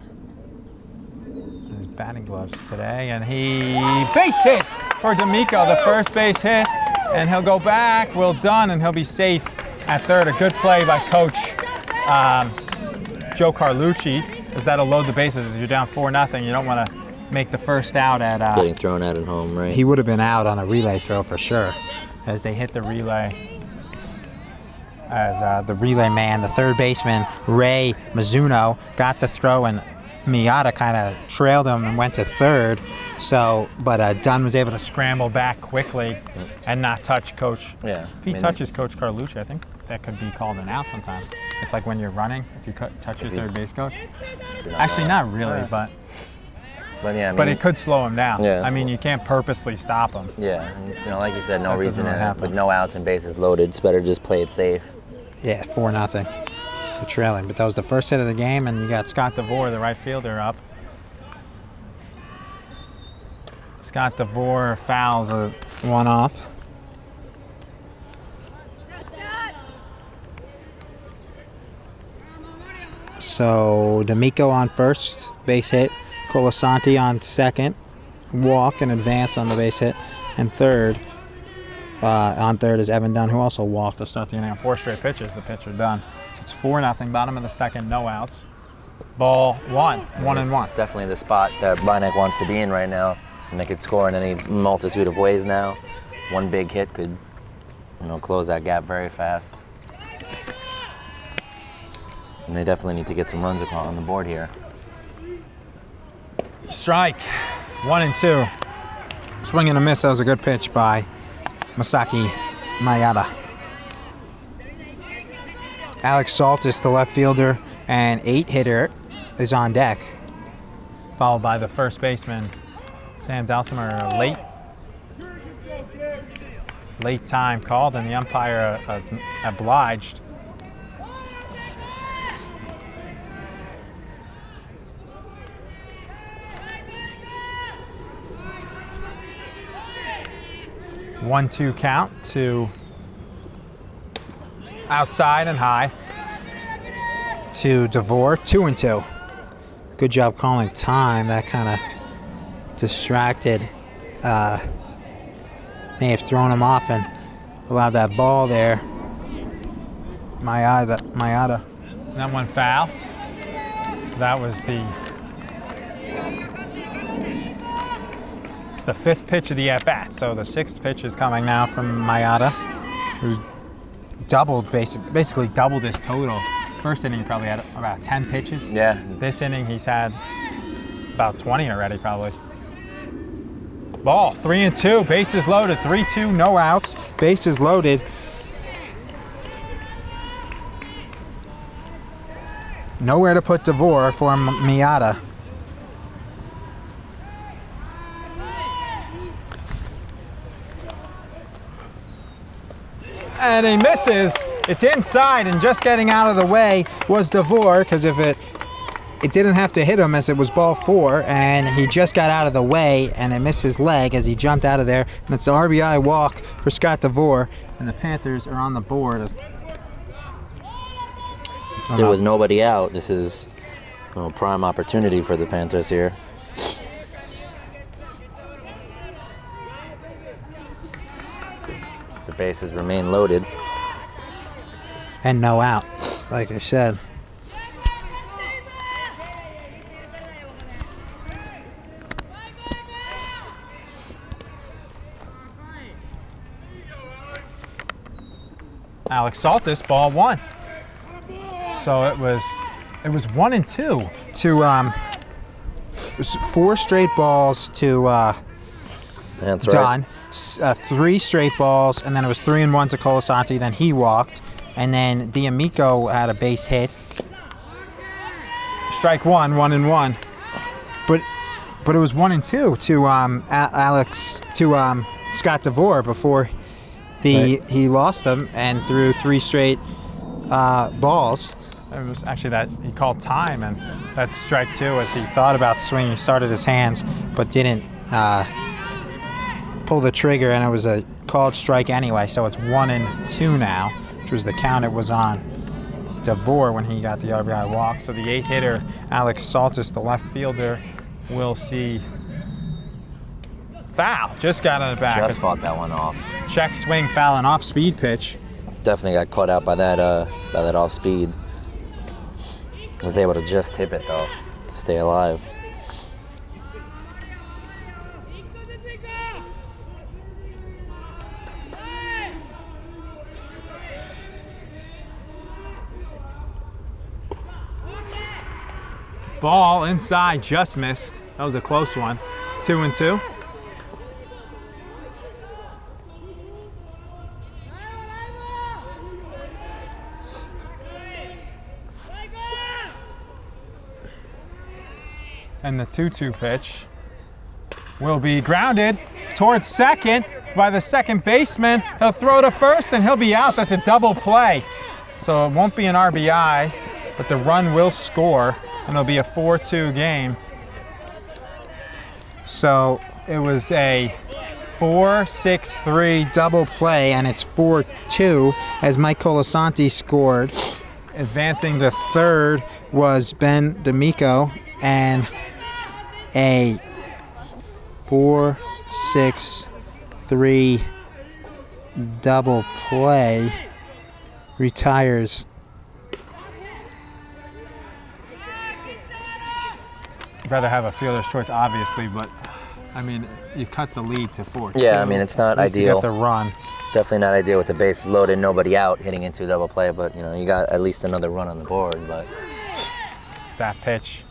his batting gloves today, and he base hit for D'Amico, the first base hit, and he'll go back. Well done, and he'll be safe at third. A good play by Coach Joe Carlucci, because that'll load the bases. As you're down 4-0, you don't want to make the first out at
getting thrown out at home, right?
He would have been out on a relay throw for sure, as they hit the relay. As the relay man, the third baseman, Ray Mizuno, got the throw, and Miyata kind of trailed him and went to third. So, but Dunn was able to scramble back quickly and not touch Coach.
Yeah.
If he touches Coach Carlucci, I think that could be called an out sometimes. If like when you're running, if you touch your third base coach. Actually, not really, but
yeah,
but it could slow him down.
Yeah.
I mean, you can't purposely stop him.
Yeah, and, like you said, no
That
reason
doesn't happen.
with no outs and bases loaded. It's better to just play it safe.
Yeah, 4-0. You're trailing, but that was the first hit of the game, and you got Scott DeVore, the right fielder, up. Scott DeVore fouls one off. So D'Amico on first, base hit. Colasanti on second, walk and advance on the base hit. And on third is Evan Dunn, who also walked to start the inning on 4 straight pitches. The pitcher done. So it's 4-0, bottom of the second, no outs. Ball 1, 1-1.
Definitely the spot that Rye Neck wants to be in right now, and they could score in any multitude of ways now. One big hit could, close that gap very fast. And they definitely need to get some runs on the board here.
Strike, 1-2. Swing and a miss. That was a good pitch by Masaki Mayada. Alex Salt is the left fielder, and 8-hitter is on deck. Followed by the first baseman, Sam Dalsimer. Late time called, and the umpire obliged. One-two count to outside and high to DeVore, 2-2. Good job calling time. That kind of distracted. May have thrown him off and allowed that ball there. Mayada. That one foul. So So that was it's the 5th pitch of the at-bat. So the 6th pitch is coming now from Mayata, who's basically doubled his total. First inning, he probably had about 10 pitches.
Yeah.
This inning, he's had about 20 already, probably. Ball, 3-2, bases loaded, 3-2, no outs, bases loaded. Nowhere to put DeVore for Miata. And he misses. It's inside, and just getting out of the way was DeVore, because if it didn't have to hit him, as it was ball 4, and he just got out of the way, and it missed his leg as he jumped out of there. And it's an RBI walk for Scott DeVore, and the Panthers are on the board.
Still with nobody out, this is a prime opportunity for the Panthers here. The bases remain loaded.
And no out, like I said. Alex Saltis, ball 1. So it was 1-2 to it was 4 straight balls to
That's
Dunn,
right.
3 straight balls, and then it was 3-1 to Colasanti. Then he walked, and then D'Amico had a base hit. Strike 1, 1-1. But it was 1-2 to Scott DeVore before he lost them and threw 3 straight balls. It was actually that he called time, and that's strike 2 as he thought about swinging. He started his hands, but didn't pull the trigger, and it was a called strike anyway. So it's 1-2 now, which was the count it was on DeVore when he got the RBI walk. So the 8th hitter, Alex Saltis, the left fielder, will see foul. Just got on the back.
Just fought that one off.
Check swing, foul, and off-speed pitch.
Definitely got caught out by that off speed. Was able to just tip it though, to stay alive.
Ball inside, just missed. That was a close one. 2-2. And the 2-2 pitch will be grounded towards second by the second baseman. He'll throw to first and he'll be out. That's a double play. So it won't be an RBI, but the run will score, and it'll be a 4-2 game. So it was a 4-6-3 double play, and it's 4-2 as Mike Colasanti scored. Advancing to third was Ben D'Amico, and a 4-6-3 double play retires I'd rather have a fielder's choice, obviously, but I mean, you cut the lead to 4-2.
Yeah, I mean, it's not ideal.
You get the run.
Definitely not ideal with the bases loaded, nobody out, hitting into a double play, but you got at least another run on the board. But
it's that pitch.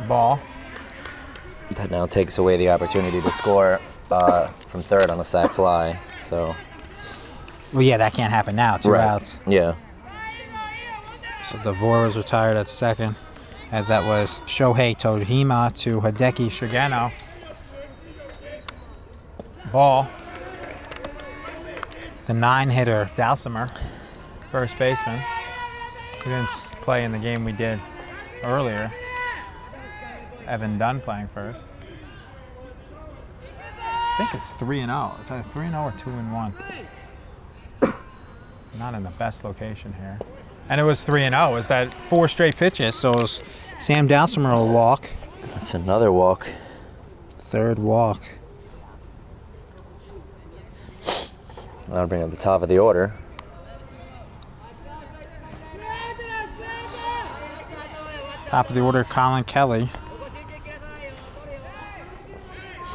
Ball.
That now takes away the opportunity to score from third on a sac fly. So.
Well, yeah, that can't happen now. 2 outs.
Yeah.
So DeVore was retired at second, as that was Shohei Tohima to Hideki Shigeno. Ball. The 9-hitter, Dalsimer, first baseman. He didn't play in the game we did earlier. Evan Dunn playing first. I think it's 3-0. It's either 3-0 or 2-1. Not in the best location here. And it was 3-0. It was that 4 straight pitches, so it was Sam Dalsimer will walk.
That's another walk.
Third walk.
That'll bring up the top of the order.
Top of the order, Colin Kelly.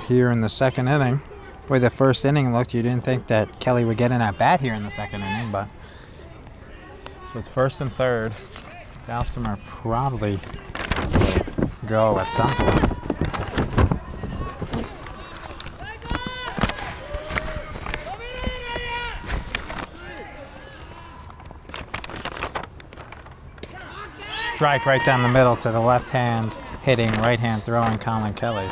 Here in the second inning. The way the first inning looked, you didn't think that Kelly would get in at bat here in the second inning, but so it's first and third. Dalsimer probably go at some point. Strike right down the middle to the left hand hitting, right hand throwing Colin Kelly.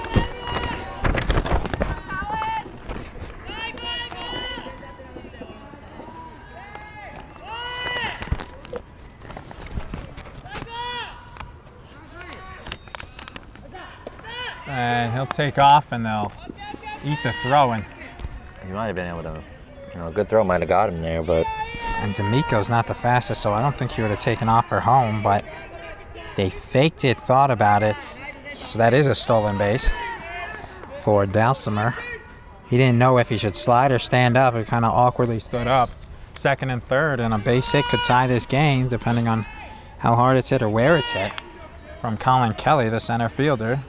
And he'll take off and they'll eat the throwing.
He might have been able to, a good throw might have got him there, but.
And D'Amico's not the fastest, so I don't think he would have taken off for home, but they faked it, thought about it. So that is a stolen base for Dalsimer. He didn't know if he should slide or stand up. He kind of awkwardly stood up. Second and third, and a base hit could tie this game, depending on how hard it's hit or where it's hit. From Colin Kelly, the center fielder.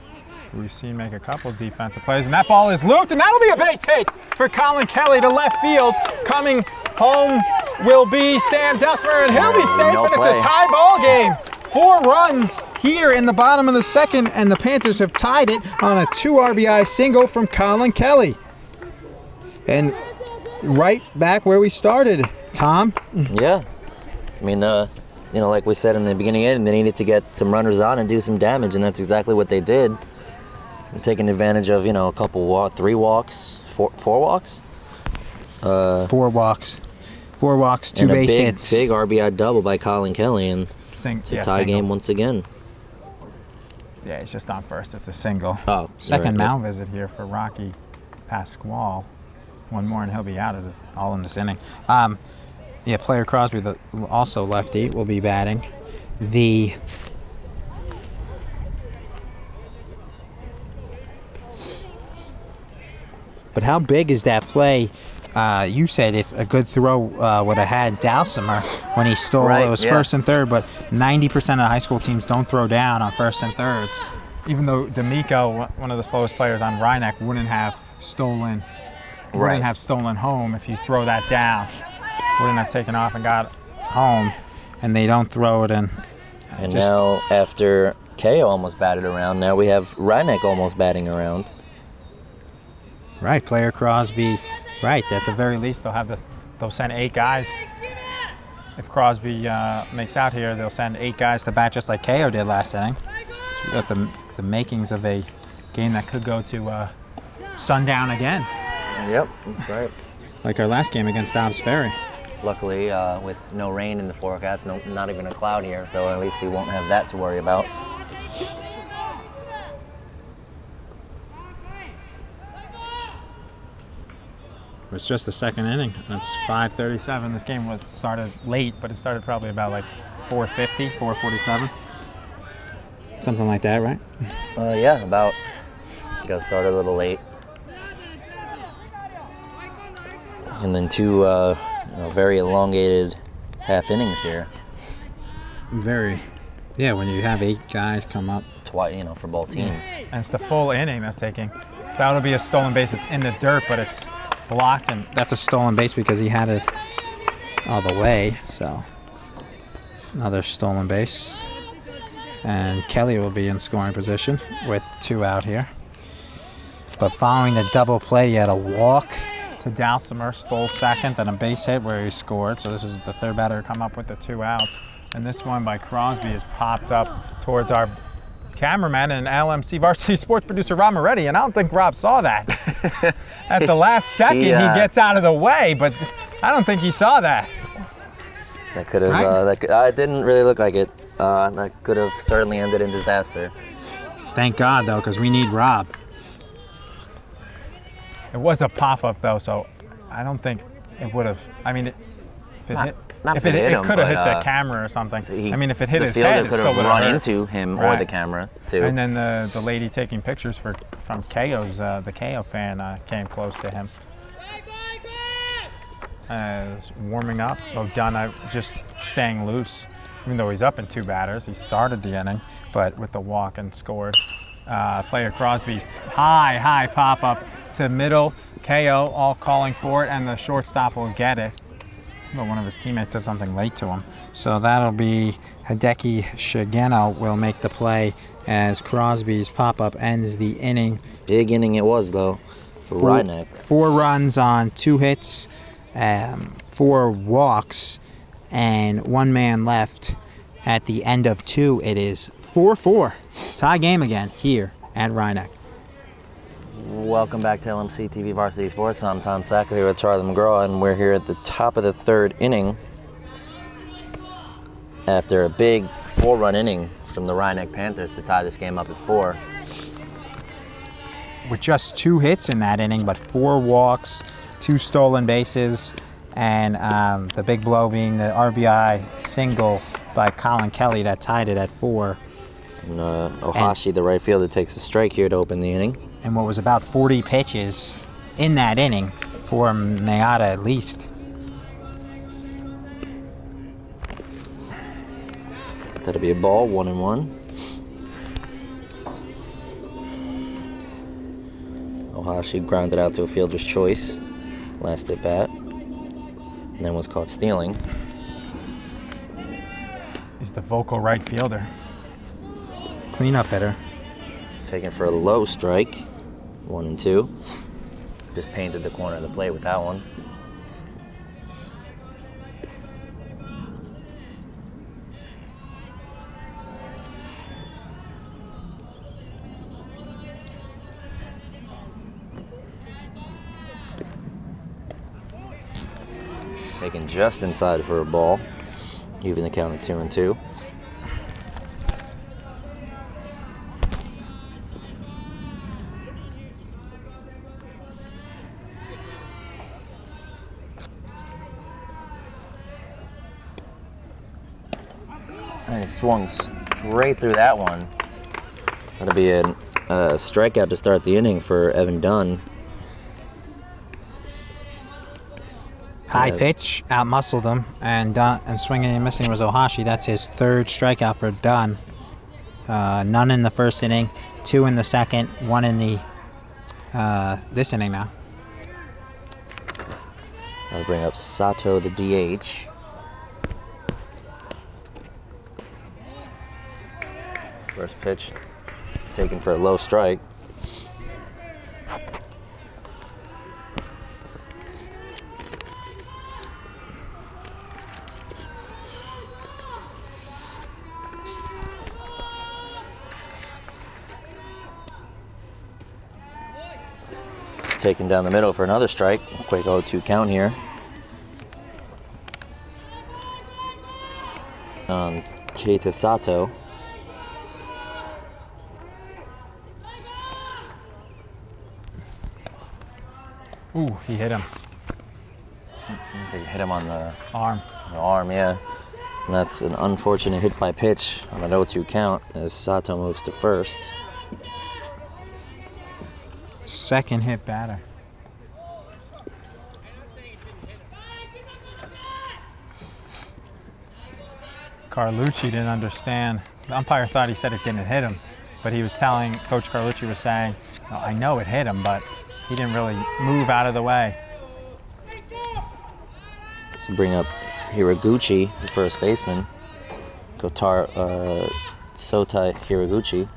We've seen make a couple defensive plays, and that ball is looped, and that'll be a base hit for Colin Kelly to left field. Coming home will be Sam Dalsimer, and he'll be safe, and it's a tie ball game. 4 runs here in the bottom of the second, and the Panthers have tied it on a 2 RBI single from Colin Kelly. And right back where we started, Tom.
Yeah. I mean, like we said in the beginning, they needed to get some runners on and do some damage, and that's exactly what they did. Taking advantage of, a couple 3 walks, 4 walks?
4 walks. 4 walks, 2 base hits.
Big RBI double by Colin Kelly, and it's a tie game once again.
Yeah, he's just on first. It's a single.
Oh,
second mound visit here for Rocky Pasquale. 1 more and he'll be out. It's all in this inning. Player Crosby, also lefty, will be batting. But how big is that play? You said if a good throw would have had Dalsimer when he stole, it was first and third, but 90% of high school teams don't throw down on first and thirds. Even though D'Amico, one of the slowest players on Rye Neck, wouldn't have stolen home if you throw that down. Wouldn't have taken off and got home, and they don't throw it in.
And now after Keio almost batted around, now we have Rye Neck almost batting around.
Right, player Crosby. Right, at the very least, they'll send 8 guys. If Crosby makes out here, they'll send 8 guys to bat just like Keio did last inning. So we got the makings of a game that could go to sundown again.
Yep, that's right.
Like our last game against Dobbs Ferry.
Luckily, with no rain in the forecast, not even a cloud here, so at least we won't have that to worry about.
It's just the second inning. It's 5:37. This game started late, but it started probably about like 4:50, 4:47. Something like that, right?
Yeah, about. Got started a little late. And then 2 very elongated half innings here.
Very. Yeah, when you have 8 guys come up.
Twice, for both teams.
And it's the full inning that's taking. That'll be a stolen base. It's in the dirt, but it's blocked, and that's a stolen base because he had it all the way. So another stolen base, and Kelly will be in scoring position with 2 out here. But following the double play, you had a walk to Dalsimer, stole second, and a base hit where he scored. So this is the third batter to come up with the 2 outs, and this one by Crosby is popped up towards our cameraman and LMC Varsity sports producer Rob Moretti, and I don't think Rob saw that. At the last second, he gets out of the way, but I don't think he saw that.
That could have. It didn't really look like it. That could have certainly ended in disaster.
Thank God, though, because we need Rob. It was a pop-up, though, so I don't think it would have. I mean, if it could have hit the camera or something. So if it hit his head, it still would have
run into him or the camera too.
And then the lady taking pictures from Keio's, the Keio fan came close to him. Warming up. Done just staying loose. even though he's up in 2 batters. He started the inning, but with the walk and scored. Player Crosby's high pop-up to middle. Keio all calling for it, and the shortstop will get it. But one of his teammates said something late to him. So that'll be Hideki Shigeno will make the play as Crosby's pop-up ends the inning.
Big inning it was, though, for Rye Neck.
4 runs on 2 hits, 4 walks, and 1 man left at the end of 2. It is 4-4. Tie game again here at Rye Neck.
Welcome back to LMC TV Varsity Sports. I'm Tom Sacco here with Charlie McGraw, and we're here at the top of the 3rd inning after a big 4-run inning from the Rye Neck Panthers to tie this game up at 4.
With just 2 hits in that inning, but 4 walks, 2 stolen bases, and the big blow being the RBI single by Colin Kelly that tied it at 4.
And Ohashi, the right fielder, takes a strike here to open the inning.
And what was about 40 pitches in that inning for Mayada at least.
That'll be a ball, 1-1. Ohashi grounded out to a fielder's choice last at bat, and then was caught stealing.
He's the vocal right fielder. Cleanup hitter.
Taken for a low strike, 1-2. Just painted the corner of the plate with that one. Taken just inside for a ball, even the count at 2-2. And he swung straight through that one. That'll be a strikeout to start the inning for Evan Dunn.
High pitch, out-muscled him, and swinging and missing was Ohashi. That's his 3rd strikeout for Dunn. None in the 1st inning, 2 in the 2nd, 1 in the this inning now.
That'll bring up Sato, the DH. First pitch taken for a low strike. Taken down the middle for another strike. Quick 0-2 count here on Keita Sato.
Ooh, he hit him.
He hit him on the
Arm.
arm, yeah. And that's an unfortunate hit by pitch on an 0-2 count as Sato moves to first.
2nd hit batter. Carlucci didn't understand. The umpire thought he said it didn't hit him, but he was telling, Coach Carlucci was saying, "No, I know it hit him, but he didn't really move out of the way."
So bring up Hiraguchi, the first baseman. Sota Hiraguchi.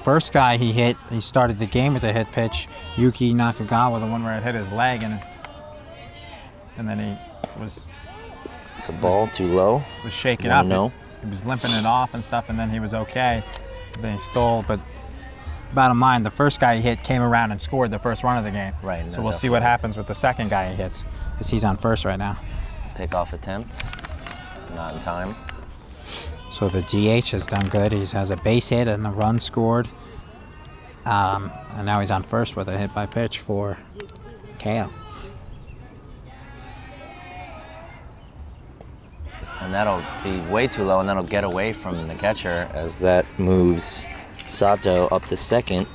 First guy he hit, he started the game with a hit pitch. Yuki Nakagawa, the one where it hit his leg, and then he was
It's a ball, too low.
shaken up.
No.
He was limping it off and stuff, and then he was okay. Then he stole, but bottom line, the first guy he hit came around and scored the first run of the game.
Right.
So we'll see what happens with the second guy he hits, as he's on first right now.
Pickoff attempt. Not in time.
So the DH has done good. He has a base hit and a run scored. And now he's on first with a hit by pitch for Keio.
And that'll be way too low, and that'll get away from the catcher as that moves Sato up to second.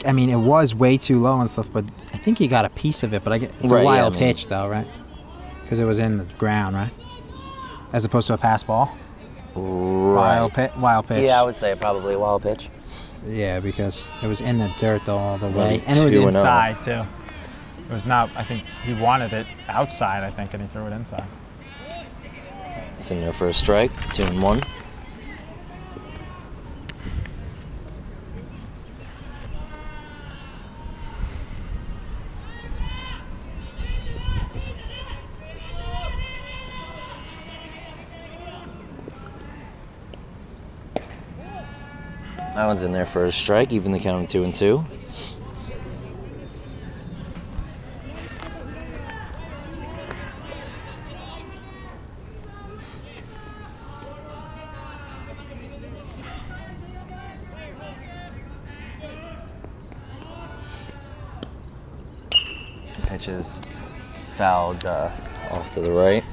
I mean, it was way too low and stuff, but I think he got a piece of it. But it's a wild pitch, though, right? because it was in the ground, right? As opposed to a pass ball.
Right.
Wild pitch.
Yeah, I would say probably a wild pitch.
Yeah, because it was in the dirt all the way,
Maybe
and it was
2-0.
inside too. It was not. I think he wanted it outside. I think, and he threw it inside.
It's in there for a strike. 2-1. That one's in there for a strike, even the count of 2-2. Pitch is fouled off to the right.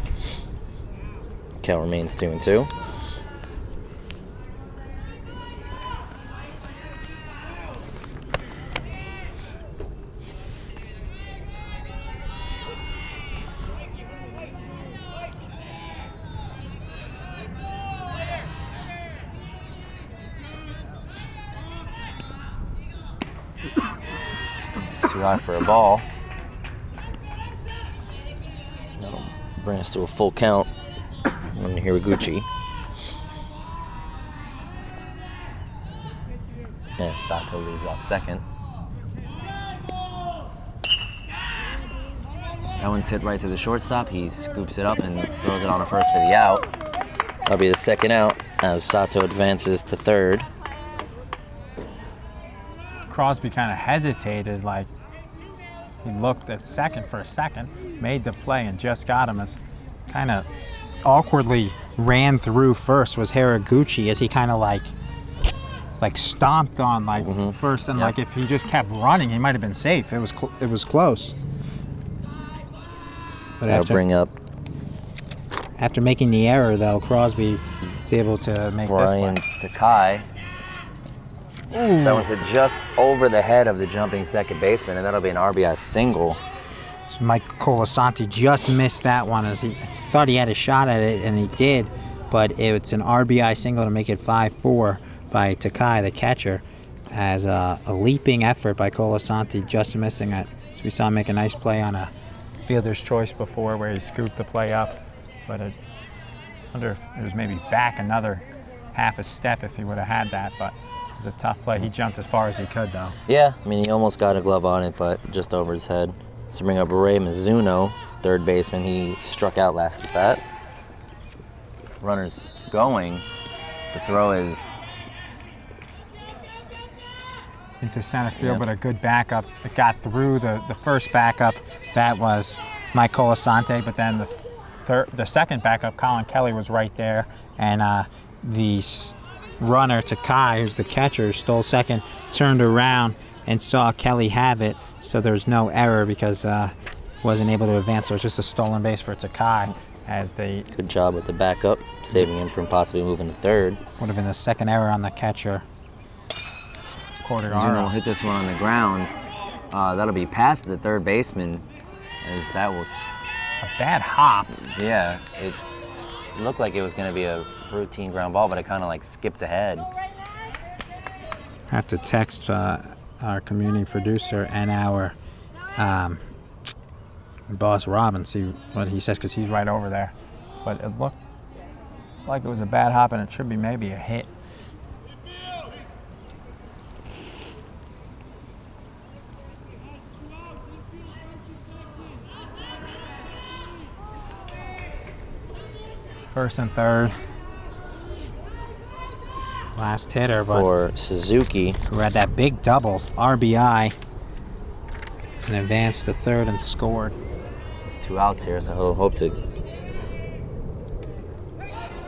Count remains 2-2. It's too high for a ball. That'll bring us to a full count on Hiraguchi. And Sato leads off second. That one's hit right to the shortstop. He scoops it up and throws it on to first for the out. That'll be the second out as Sato advances to third.
Crosby kind of hesitated, like he looked at second for a second, made the play, and just got him. As kind of awkwardly ran through first was Hiraguchi, as he kind of like stomped on first, and like if he just kept running, he might have been safe. It was close. But
That'll bring up
after making the error, though, Crosby is able to make this
Brian
play.
Takai. That one's hit just over the head of the jumping second baseman, and that'll be an RBI single.
So Mike Colasanti just missed that one, as he thought he had a shot at it, and he did, but it's an RBI single to make it 5-4 by Takai, the catcher, as a leaping effort by Colasanti, just missing it. So we saw him make a nice play on a fielder's choice before, where he scooped the play up, but I wonder if it was maybe back another half a step if he would have had that, but it was a tough play. He jumped as far as he could, though.
Yeah, I mean, he almost got a glove on it, but just over his head. So bring up Ray Mizuno, third baseman. He struck out last at bat. Runner's going. The throw is
into center field, but a good backup. It got through the first backup. That was Mike Colasanti, but then the second backup, Colin Kelly, was right there, and the runner, Takai, who's the catcher, stole second, turned around and saw Kelly have it, so there's no error because wasn't able to advance, so it's just a stolen base for Takai. As they
good job with the backup, saving him from possibly moving to third.
Would have been the second error on the catcher.
Mizuno hit this one on the ground. That'll be past the third baseman, as that was
a bad hop.
Yeah, it looked like it was going to be a routine ground ball, but it kind of like skipped ahead.
I have to text our community producer and our boss Rob and see what he says, because he's right over there. But it looked like it was a bad hop, and it should be maybe a hit. First and third. Last hitter, but
for Suzuki,
who had that big double RBI and advanced to third and scored.
There's 2 outs here, so he'll hope to.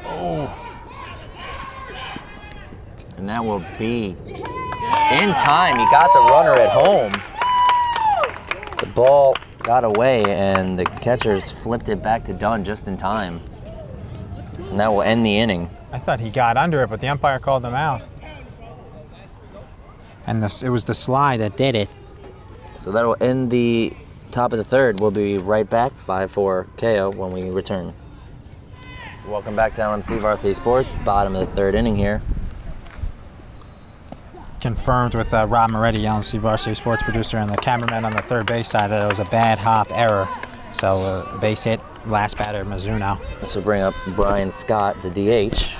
Oh.
And that will be in time. He got the runner at home. The ball got away, and the catchers flipped it back to Dunn just in time. And that will end the inning.
I thought he got under it, but the umpire called him out. And it was the slide that did it.
So that will end the top of the third. We'll be right back, 5-4 Keio, when we return. Welcome back to LMC Varsity Sports. Bottom of the third inning here.
Confirmed with Rob Moretti, LMC Varsity Sports producer, and the cameraman on the third base side that it was a bad hop error. So base hit, last batter, Mizuno.
This will bring up Brian Scott, the DH,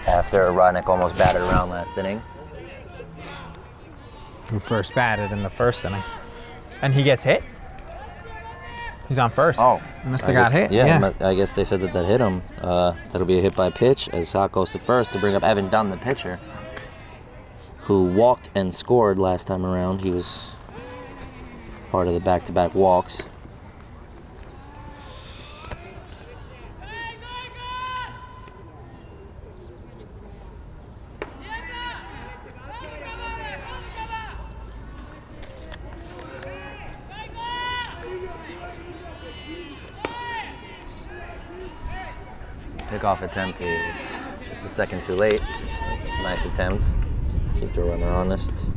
after Rye Neck almost batted around last inning.
Who first batted in the first inning. And he gets hit? He's on first.
Oh.
Must have got hit.
Yeah, I guess they said that hit him. That'll be a hit by pitch as Scott goes to first to bring up Evan Dunn, the pitcher, who walked and scored last time around. He was part of the back-to-back walks. Pickoff attempt is just a second too late. Nice attempt. Keep the runner honest.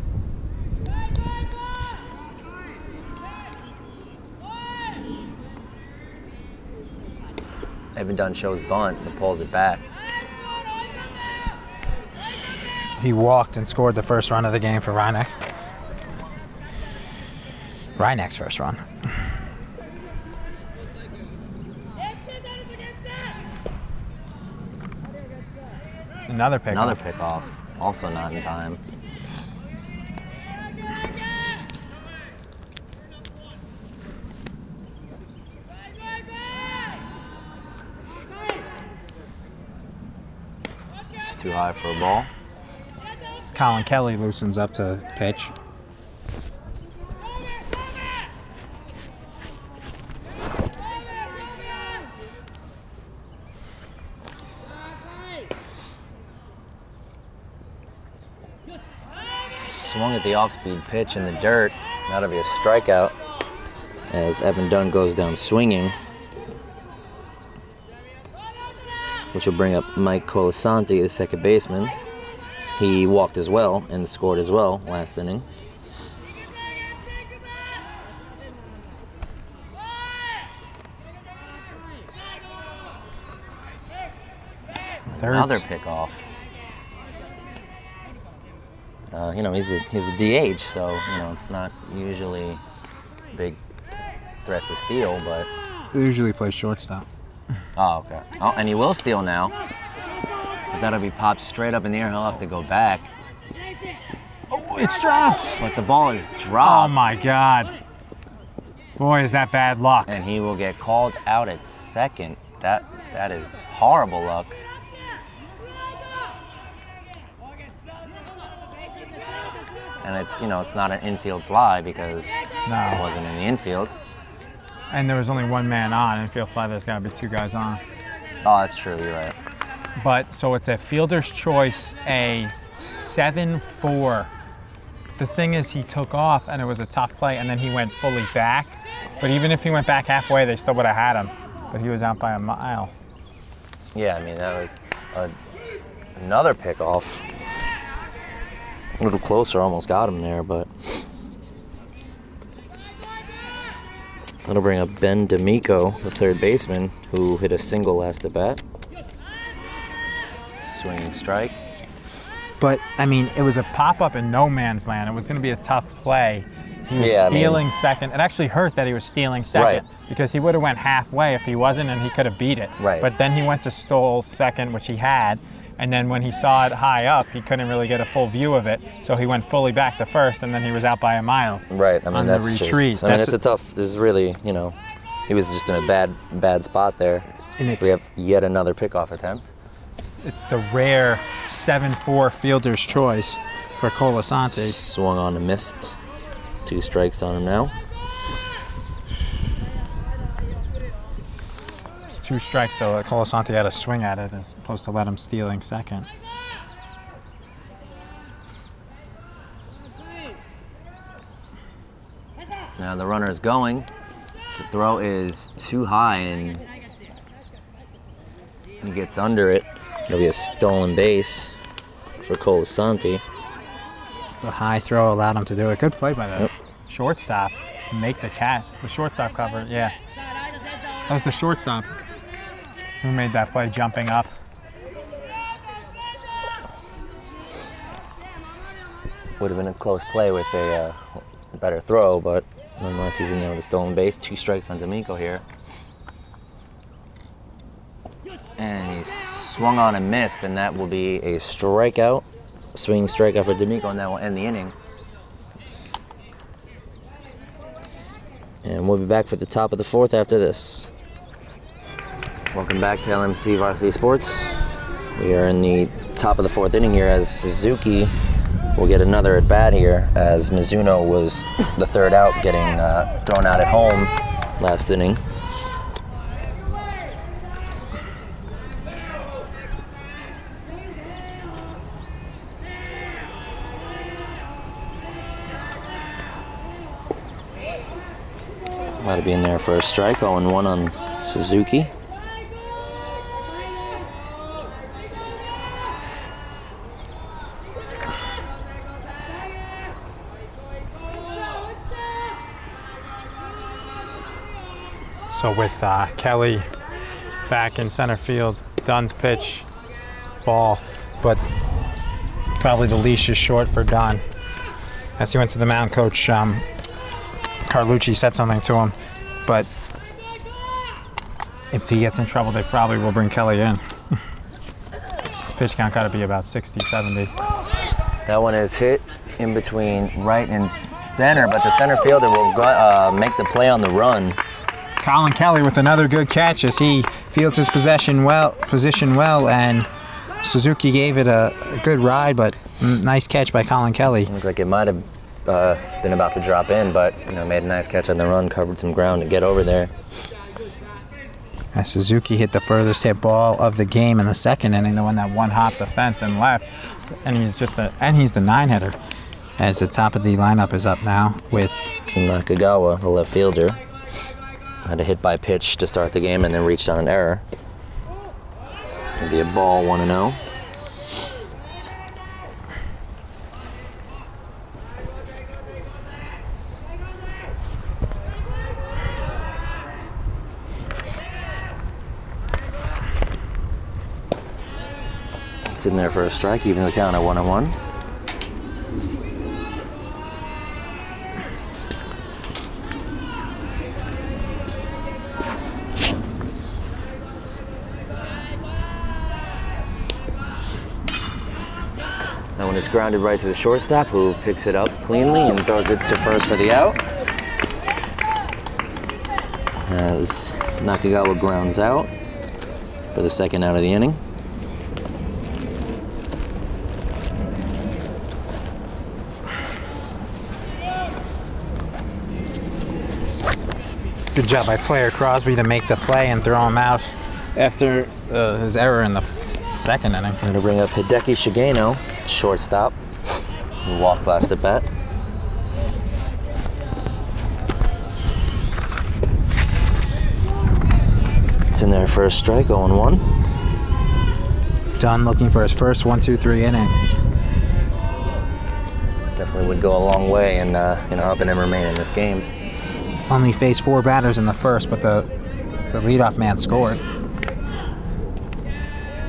Evan Dunn shows bunt, but pulls it back.
He walked and scored the first run of the game for Rye Neck. Rye Neck's first run. Another pick.
Another pickoff, also not in time. It's too high for a ball.
Colin Kelly loosens up to pitch.
Swung at the off-speed pitch in the dirt. That'll be a strikeout as Evan Dunn goes down swinging, which will bring up Mike Colasanti, the second baseman. He walked as well and scored as well last inning. Another pickoff. He's the DH, so it's not usually a big threat to steal, but
He usually plays shortstop.
oh, okay. Oh, and he will steal now. But that'll be popped straight up in the air. He'll have to go back.
Oh, it's dropped.
But the ball is
Oh
dropped,
my God. Boy, is that bad luck.
and he will get called out at second. That is horrible luck. And it's not an infield fly because it
No.
wasn't in the infield.
And there was only one man on. Infield fly, there's got to be two guys on.
Oh, that's true. You're right.
But so it's a fielder's choice, a 7-4. The thing is, he took off and it was a tough play, and then he went fully back. But even if he went back halfway, they still would have had him. But he was out by a mile.
Yeah, I mean, that was another pickoff. A little closer, almost got him there, but that'll bring up Ben D'Amico, the third baseman, who hit a single last at bat. Swinging strike.
But, I mean, it was a pop-up in no man's land. It was going to be a tough play. He was
Yeah,
stealing second. It actually hurt that he was stealing second because he would have went halfway if he wasn't, and he could have beat it.
Right.
But then he went to stole second, which he had, and then when he saw it high up, he couldn't really get a full view of it, so he went fully back to first, and then he was out by a mile.
Right. I mean,
on the
that's
retreat.
just. I mean, it's a tough. This is really, he was just in a bad spot there.
And
We have yet another pickoff attempt.
it's the rare 7-4 fielder's choice for Colasanti.
Swung on and missed. 2 strikes on him now.
It's 2 strikes, so Colasanti had a swing at it as opposed to let him stealing second.
Now the runner is going. The throw is too high and he gets under it. It'll be a stolen base for Colasanti.
The high throw allowed him to do it. Good play by the shortstop. make the catch. The shortstop cover, yeah. That was the shortstop who made that play jumping up.
Would have been a close play with a better throw, but nonetheless he's in there with a stolen base. 2 strikes on D'Amico here. And he swung on and missed, and that will be a strikeout. Swinging strikeout for D'Amico, and that will end the inning. And we'll be back for the top of the 4th after this. Welcome back to LMC Varsity Sports. We are in the top of the 4th inning here as Suzuki will get another at bat here, as Mizuno was the 3rd out, getting thrown out at home last inning. About to be in there for a strike, 0-1 on Suzuki.
So with Kelly back in center field, Dunn's pitch, ball, but probably the leash is short for Dunn. As he went to the mound, Coach Carlucci said something to him, but if he gets in trouble, they probably will bring Kelly in. His pitch count got to be about 60, 70.
That one is hit in between right and center, but the center fielder will make the play on the run.
Colin Kelly with another good catch as he fields his position well, and Suzuki gave it a good ride, but nice catch by Colin Kelly.
Looked like it might have been about to drop in, but made a nice catch on the run, covered some ground to get over there.
As Suzuki hit the furthest hit ball of the game in the 2nd inning, the one that one-hopped the fence and left, and he's the 9-hitter. As the top of the lineup is up now with
Nakagawa, the left fielder. Had a hit by pitch to start the game and then reached on an error. It'll be a ball, 1-0. Sitting there for a strike, even the count at 1-1. That one is grounded right to the shortstop, who picks it up cleanly and throws it to first for the out. As Nakagawa grounds out for the 2nd out of the inning.
good job by player Crosby to make the play and throw him out after his error in the 2nd inning.
Going to bring up Hideki Shigeno, shortstop, who walked last at bat. It's in there for a strike, 0-1.
Dunn looking for his first 1-2-3 inning.
Definitely would go a long way in helping him remain in this game.
Only faced 4 batters in the first, but the leadoff man scored.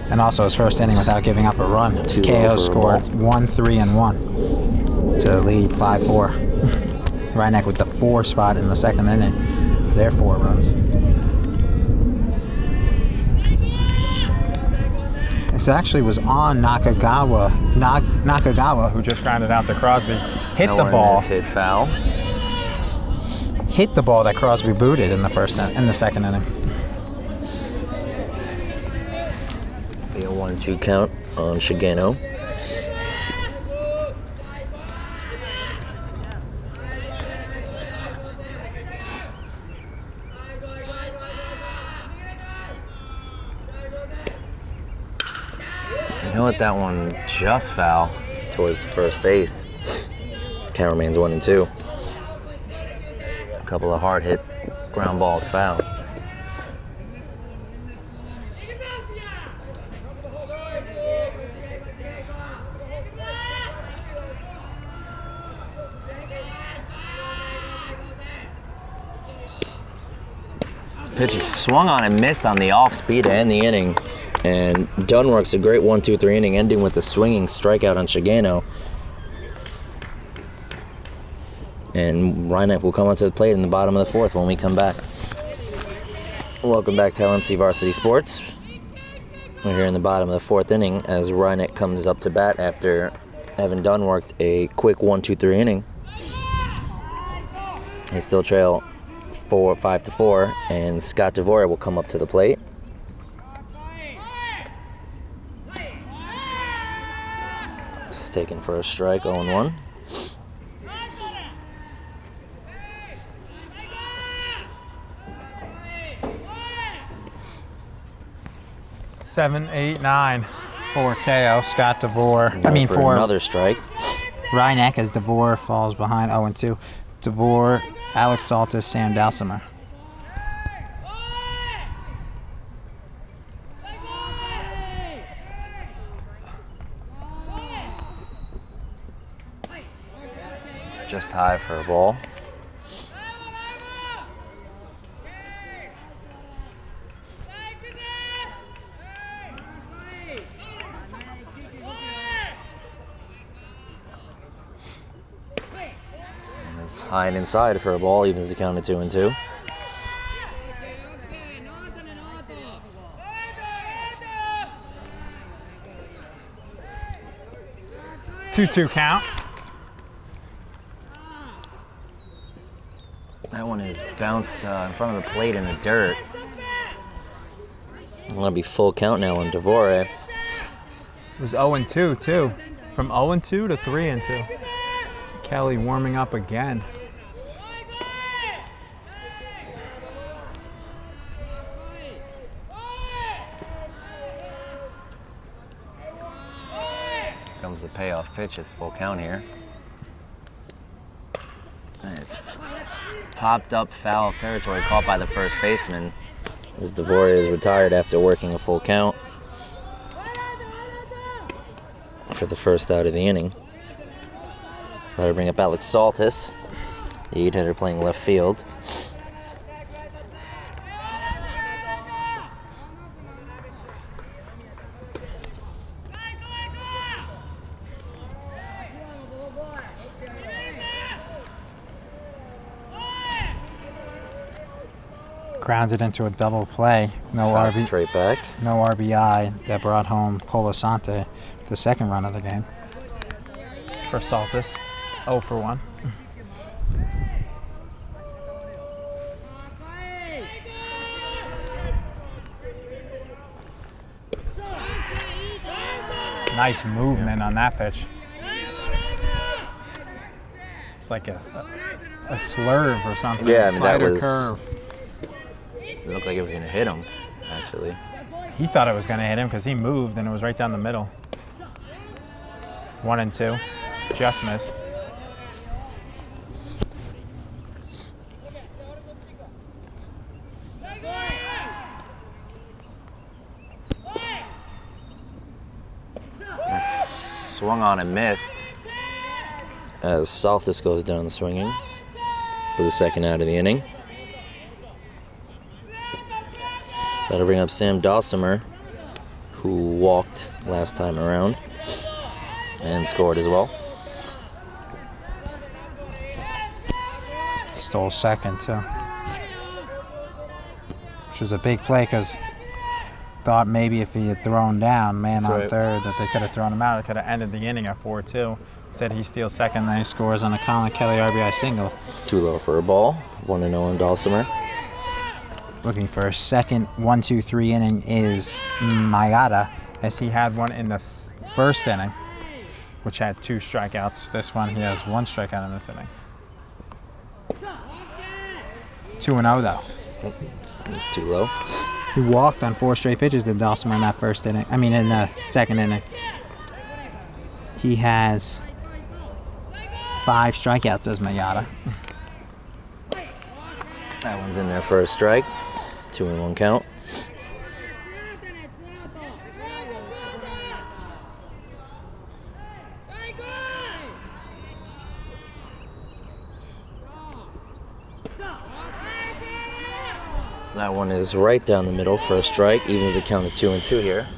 And also his first inning without giving up a run. Keio scored 1-3-1 to lead 5-4. Rye Neck with the 4 spot in the 2nd inning. Their 4 runs. This actually was on Nakagawa. Nakagawa, who just grounded out to Crosby, hit the ball.
Hit foul.
Hit the ball that Crosby booted in the 2nd inning.
Be a 1-2 count on Shigeno. You know what? That one just foul towards first base. Count remains 1-2. A couple of hard hit ground balls foul. pitch is swung on and missed on the off-speed to end the inning. And Dunn works a great 1-2-3 inning, ending with a swinging strikeout on Shigeno. And Rye Neck will come onto the plate in the bottom of the fourth when we come back. Welcome back to LMC Varsity Sports. We're here in the bottom of the fourth inning as Rye Neck comes up to bat after Evan Dunn worked a quick 1-2-3 inning. They still trail 5-4, and Scott DeVore will come up to the plate. This is taken for a strike, 0-1.
7, 8, 9 for Keio. Scott DeVore.
For another strike.
Rye Neck as DeVore falls behind 0-2. DeVore, Alex Saltis, Sam Dalsimer.
It's just high for a ball. High and inside for a ball, evens the count at 2-2.
Two count.
That one is bounced in front of the plate in the dirt. Gonna be full count now on DeVore.
It was 0-2 too. From 0-2 to 3-2. Kelly warming up again.
Comes the payoff pitch at full count here. It's popped up foul territory, caught by the first baseman as DeVore is retired after working a full count for the first out of the inning. That'll bring up Alex Saltis, the 8-hitter playing left field.
Grounded into a double play. No
Foul
RB,
straight back.
no RBI that brought home Colasante, the second run of the game. For Saltis, 0 for 1. Nice movement on that pitch. It's like a slurve or something.
Yeah, I mean, that
Slider
was-
curve.
It looked like it was going to hit him, actually.
He thought it was going to hit him because he moved and it was right down the middle. 1-2, just missed.
That's swung on and missed as Saltis goes down swinging for the second out of the inning. That'll bring up Sam Dalsimer, who walked last time around and scored as well.
Stole second, too. Which was a big play because thought maybe if he had thrown down, man
That's
on
right.
third, that they could have thrown him out. It could have ended the inning at 4-2. Said he steals second, then he scores on the Colin Kelly RBI single.
It's too low for a ball. 1-0 on Dalsimer.
Looking for a second 1-2-3 inning is Mayada, as he had one in the first inning, which had 2 strikeouts. This one, he has 1 strikeout in this inning. 2-0 though.
It's too low.
He walked on 4 straight pitches to Dalsimer in that first inning. I mean, in the second inning. He has 5 strikeouts as Mayada.
That one's in there for a strike. 2-1 count. That one is right down the middle for a strike. Evens the count of 2-2 here.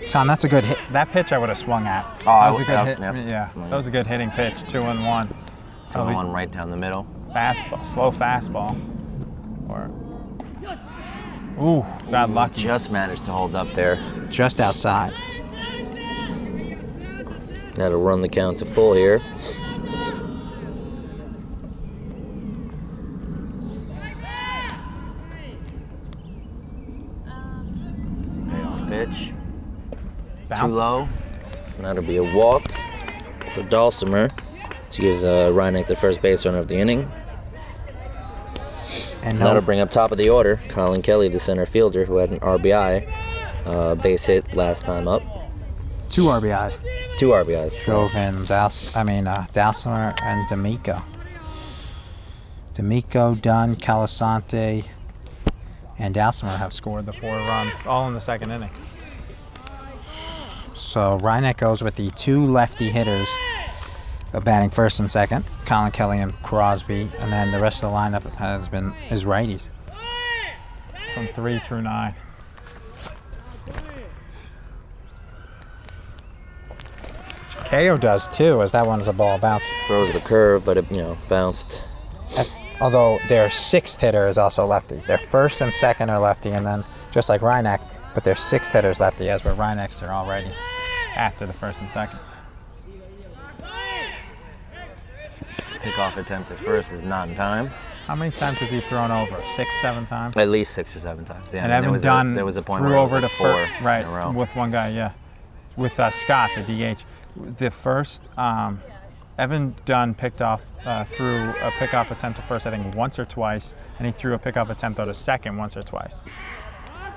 Tom, that's a good hit. That pitch I would have swung at.
Oh,
that was a good hit.
Yep.
Yeah, that was a good hitting pitch. 2-1.
2-1 right down the middle.
Fastball, slow fastball. Ooh, got lucky.
Just managed to hold up there.
Just outside.
That'll run the count to full here. Payoff pitch.
Bounce.
Too low. And that'll be a walk for Dulcimer. She gives Rye Neck the first base runner of the inning.
And
that'll bring up top of the order Colin Kelly, the center fielder, who had an RBI base hit last time up.
2 RBI.
2 RBIs.
Drove in Dulcimer and D'Amico. D'Amico, Dunn, Calisante, and Dulcimer have scored the 4 runs, all in the second inning. So Rye Neck goes with the 2 lefty hitters batting first and second, Colin Kelly and Crosby, and then the rest of the lineup is righties from 3 through 9. Keio does too, as that one's a ball bounce.
Throws the curve, but it bounced.
Although their 6th hitter is also lefty. Their first and second are lefty, and then just like Rye Neck, but their 6th hitter's lefty, as where Rye Neck's are already after the first and second.
Pickoff attempt at first is not in time.
How many times has he thrown over? 6, 7 times?
At least 6 or 7 times. Yeah,
and Evan Dunn
there was a point
threw
where it was
over
like
to
4
first, right,
in a row.
with one guy, yeah. With Scott, the DH. The first, Evan Dunn picked off, threw a pickoff attempt to first, I think, once or twice, and he threw a pickoff attempt to second once or twice.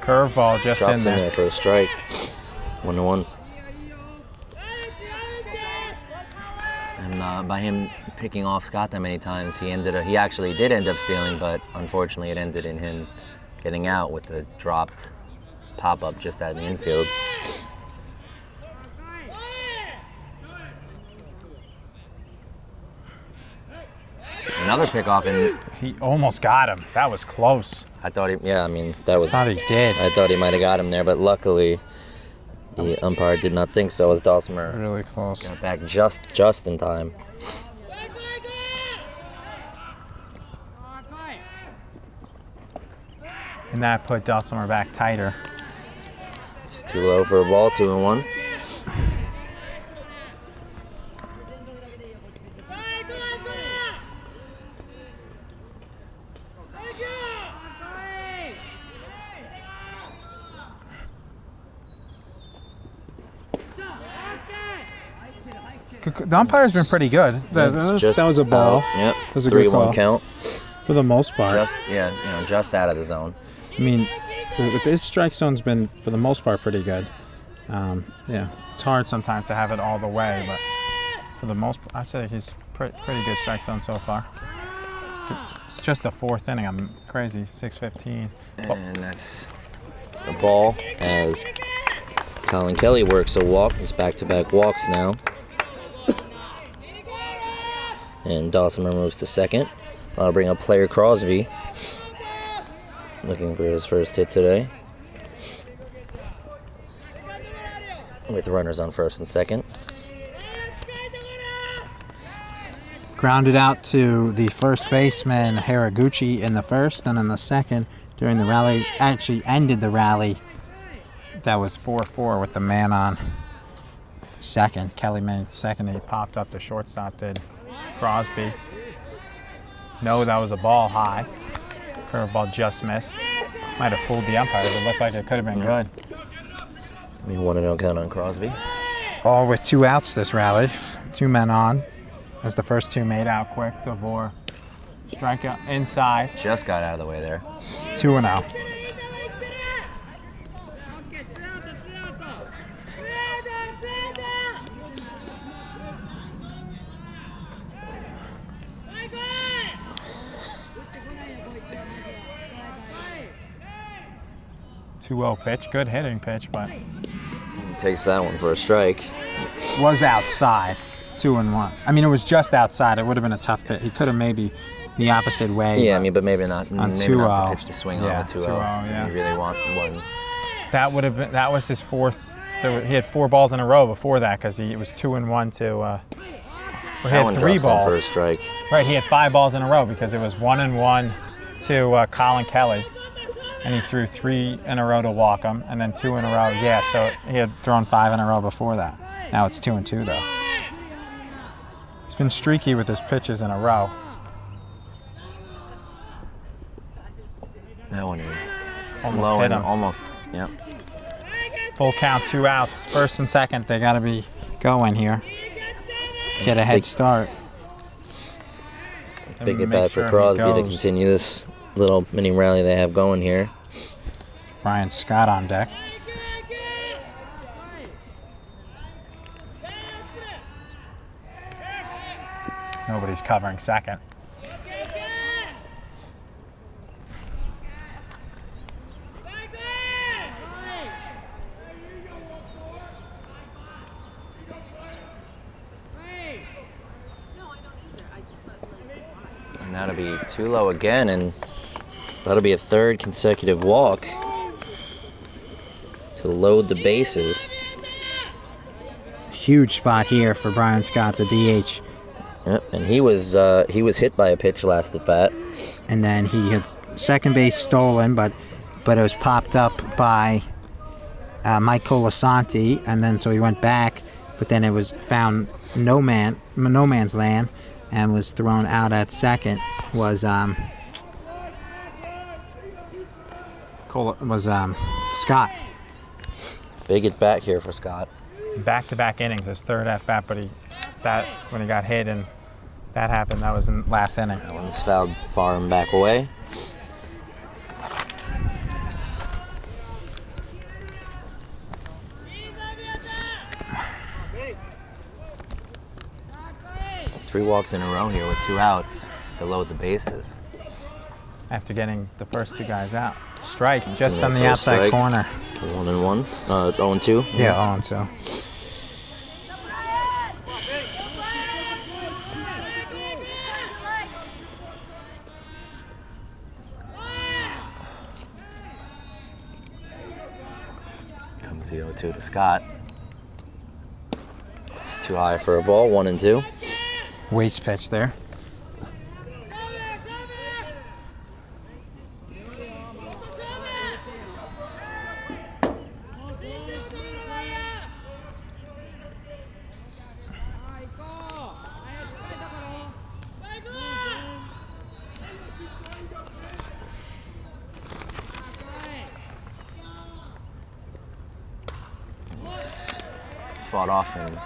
Curveball just
Drops
in there.
for a strike. 1-1. And by him picking off Scott that many times, he actually did end up stealing, but unfortunately it ended in him getting out with the dropped pop-up just out in the infield. Another pickoff, and
He almost got him. That was close.
I thought that was.
I thought he did.
I thought he might have got him there, but luckily the umpire did not think so, as Dulcimer
Really close.
got back just in time.
And that put Dulcimer back tighter.
It's too low for a ball, 2-1.
The umpire's been pretty good. That was a ball.
Yep.
That was a good call.
3-1 count.
For the most part.
Just out of the zone.
I mean, this strike zone's been, for the most part, pretty good. It's hard sometimes to have it all the way, but for the most part, I say he's pretty good strike zone so far. It's just the 4th inning. I'm crazy. 6:15.
And that's the ball as Colin Kelly works a walk. He's back-to-back walks now. And Dulcimer moves to second. I'll bring up player Crosby, looking for his first hit today, with runners on first and second.
Grounded out to the first baseman Haraguchi in the first, and in the second, during the rally, actually ended the rally. That was 4-4 with the man on second. Kelly made second. He popped up. The shortstop did. Crosby. No, that was a ball high. Curveball just missed. Might have fooled the umpires. It looked like it could have been good.
1-0 count on Crosby.
All with 2 outs this rally. 2 men on. As the first 2 made out quick. Devore. Strikeout inside.
Just got out of the way there.
2-0. Pitch, good hitting pitch, but
He takes that one for a strike.
was outside. 2-1. I mean, it was just outside. It would have been a tough pitch. He could have maybe the opposite way.
Yeah, I mean, but maybe not.
On
Maybe not
2-0.
the pitch to swing
Yeah,
on the 2-0.
2-0, yeah.
You really want one.
That was his fourth. He had 4 balls in a row before that because it was 2-1 to. He
That one
had 3
drops in
balls
for a strike.
Right, he had 5 balls in a row because it was 1-1 to Colin Kelly, and he threw 3 in a row to walk him, and then 2 in a row. Yeah, so he had thrown 5 in a row before that. Now it's 2-2 though. He's been streaky with his pitches in a row.
That one is
Almost
low
hit
and
him.
almost, yep.
Full count, 2 outs. First and second, they got to be going here. Get a head start.
Big
And
at
make
bat for
sure he
Crosby to
goes.
continue this little mini rally they have going here.
Brian Scott on deck. Nobody's covering second.
And that'll be too low again, and that'll be a 3rd consecutive walk to load the bases.
Huge spot here for Brian Scott, the DH.
Yep, and he was hit by a pitch last at bat.
And then he had second base stolen, but it was popped up by Mike Colasanti, and then so he went back, but then it was found no man's land, and was thrown out at second. Scott.
Big at bat here for Scott.
Back-to-back innings, his 3rd at bat, but when he got hit and that happened, that was in last inning.
That one's fouled far and back away. Three walks in a row here with 2 outs to load the bases.
After getting the first 2 guys out. Strike,
That's
just
in
on
their
the
first
outside
strike.
corner.
1-1. 0-2.
Yeah, 0-2.
Comes the 0-2 to Scott. It's too high for a ball. 1-2.
Waits pitch there.
Fought off and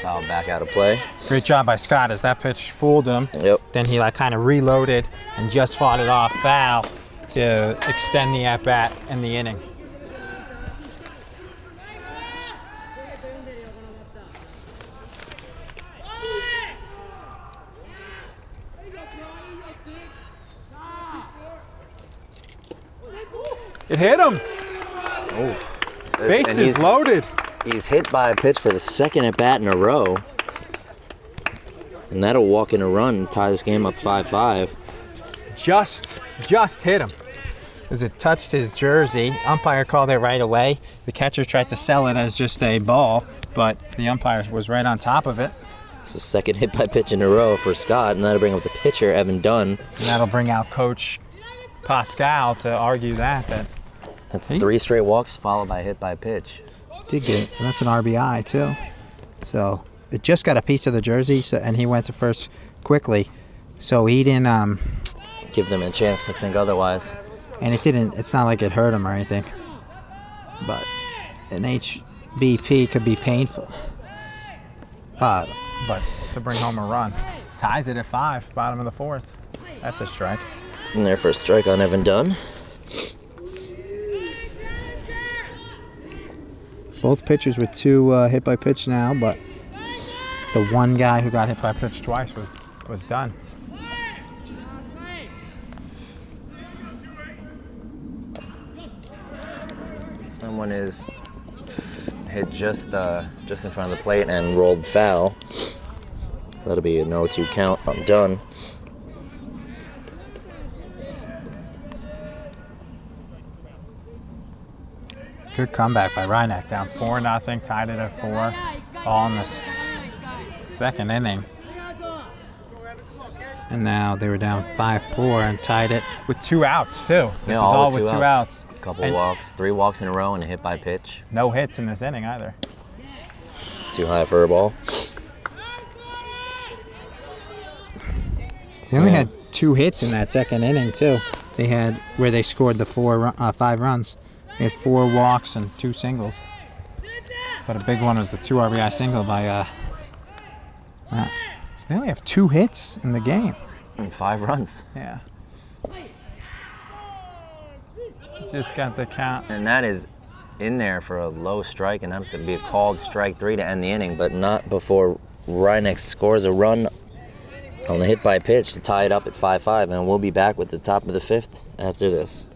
fouled back out of play.
Great job by Scott as that pitch fooled him.
Yep.
Then he kind of reloaded and just fought it off foul to extend the at-bat in the inning. It hit him. Bases loaded.
He's hit by a pitch for the 2nd at bat in a row. And that'll walk in a run and tie this game up 5-5.
Just hit him. As it touched his jersey, umpire called it right away. The catcher tried to sell it as just a ball, but the umpire was right on top of it.
It's the 2nd hit by pitch in a row for Scott, and that'll bring up the pitcher, Evan Dunn.
And that'll bring out Coach Pascal to argue that
That's 3 straight walks followed by a hit by pitch.
did get, and that's an RBI too. So it just got a piece of the jersey, and he went to first quickly. So he didn't.
Give them a chance to think otherwise.
And it didn't. It's not like it hurt him or anything. But an HBP could be painful. But to bring home a run, ties it at 5, bottom of the 4th. That's a strike.
It's in their first strike on Evan Dunn.
Both pitchers with 2 hit by pitch now, but the one guy who got hit by pitch twice was done.
That one is hit just in front of the plate and rolled foul. So that'll be a 0-2 count on Dunn.
Good comeback by Rye Neck, down 4-0, tied it at 4, all in the second inning. And now they were down 5-4 and tied it with 2 outs too. This is all with 2 outs.
A couple walks, 3 walks in a row and a hit by pitch.
No hits in this inning either.
It's too high for a ball.
They only had 2 hits in that second inning too. They had where they scored the 5 runs. They had 4 walks and 2 singles. But a big one was the 2 RBI single by Matt. So they only have 2 hits in the game.
And 5 runs.
Yeah. Just got the count.
And that is in there for a low strike, and that's to be a called strike 3 to end the inning, but not before Rye Neck scores a run on the hit by pitch to tie it up at 5-5, and we'll be back with the top of the 5th after this.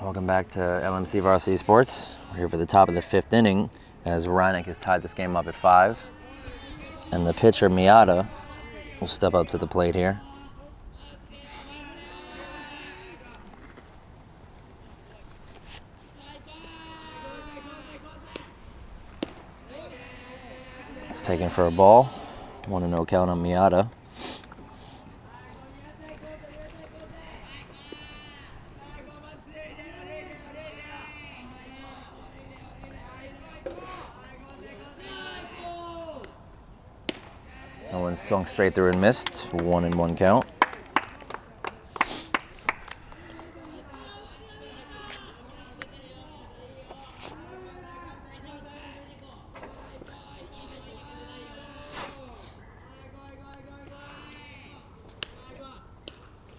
Welcome back to LMC Varsity Sports. We're here for the top of the 5th inning as Rye Neck has tied this game up at 5. And the pitcher, Miata, will step up to the plate here. It's taken for a ball. 1-0 count on Miata. That one swung straight through and missed. 1-1 count.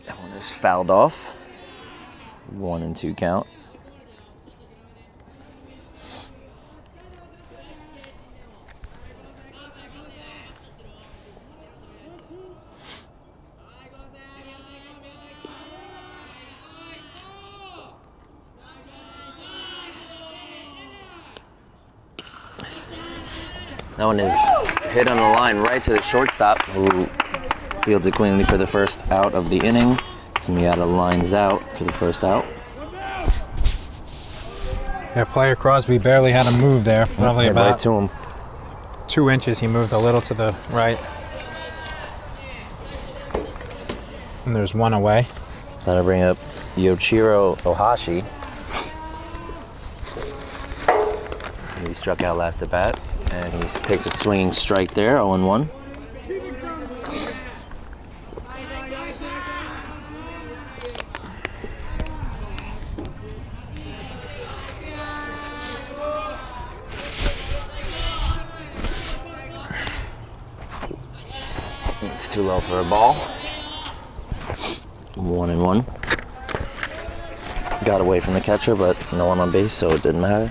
That one is fouled off. 1-2 count. That one is hit on the line right to the shortstop, who fields it cleanly for the first out of the inning. So Miata lines out for the first out.
Yeah, player Crosby barely had a move there. Probably about
right to him.
2 inches. He moved a little to the right. And there's 1 away.
That'll bring up Yoichiro Ohashi. He struck out last at bat, and he takes a swinging strike there, 0-1. It's too low for a ball. 1-1. Got away from the catcher, but no one on base, so it didn't matter.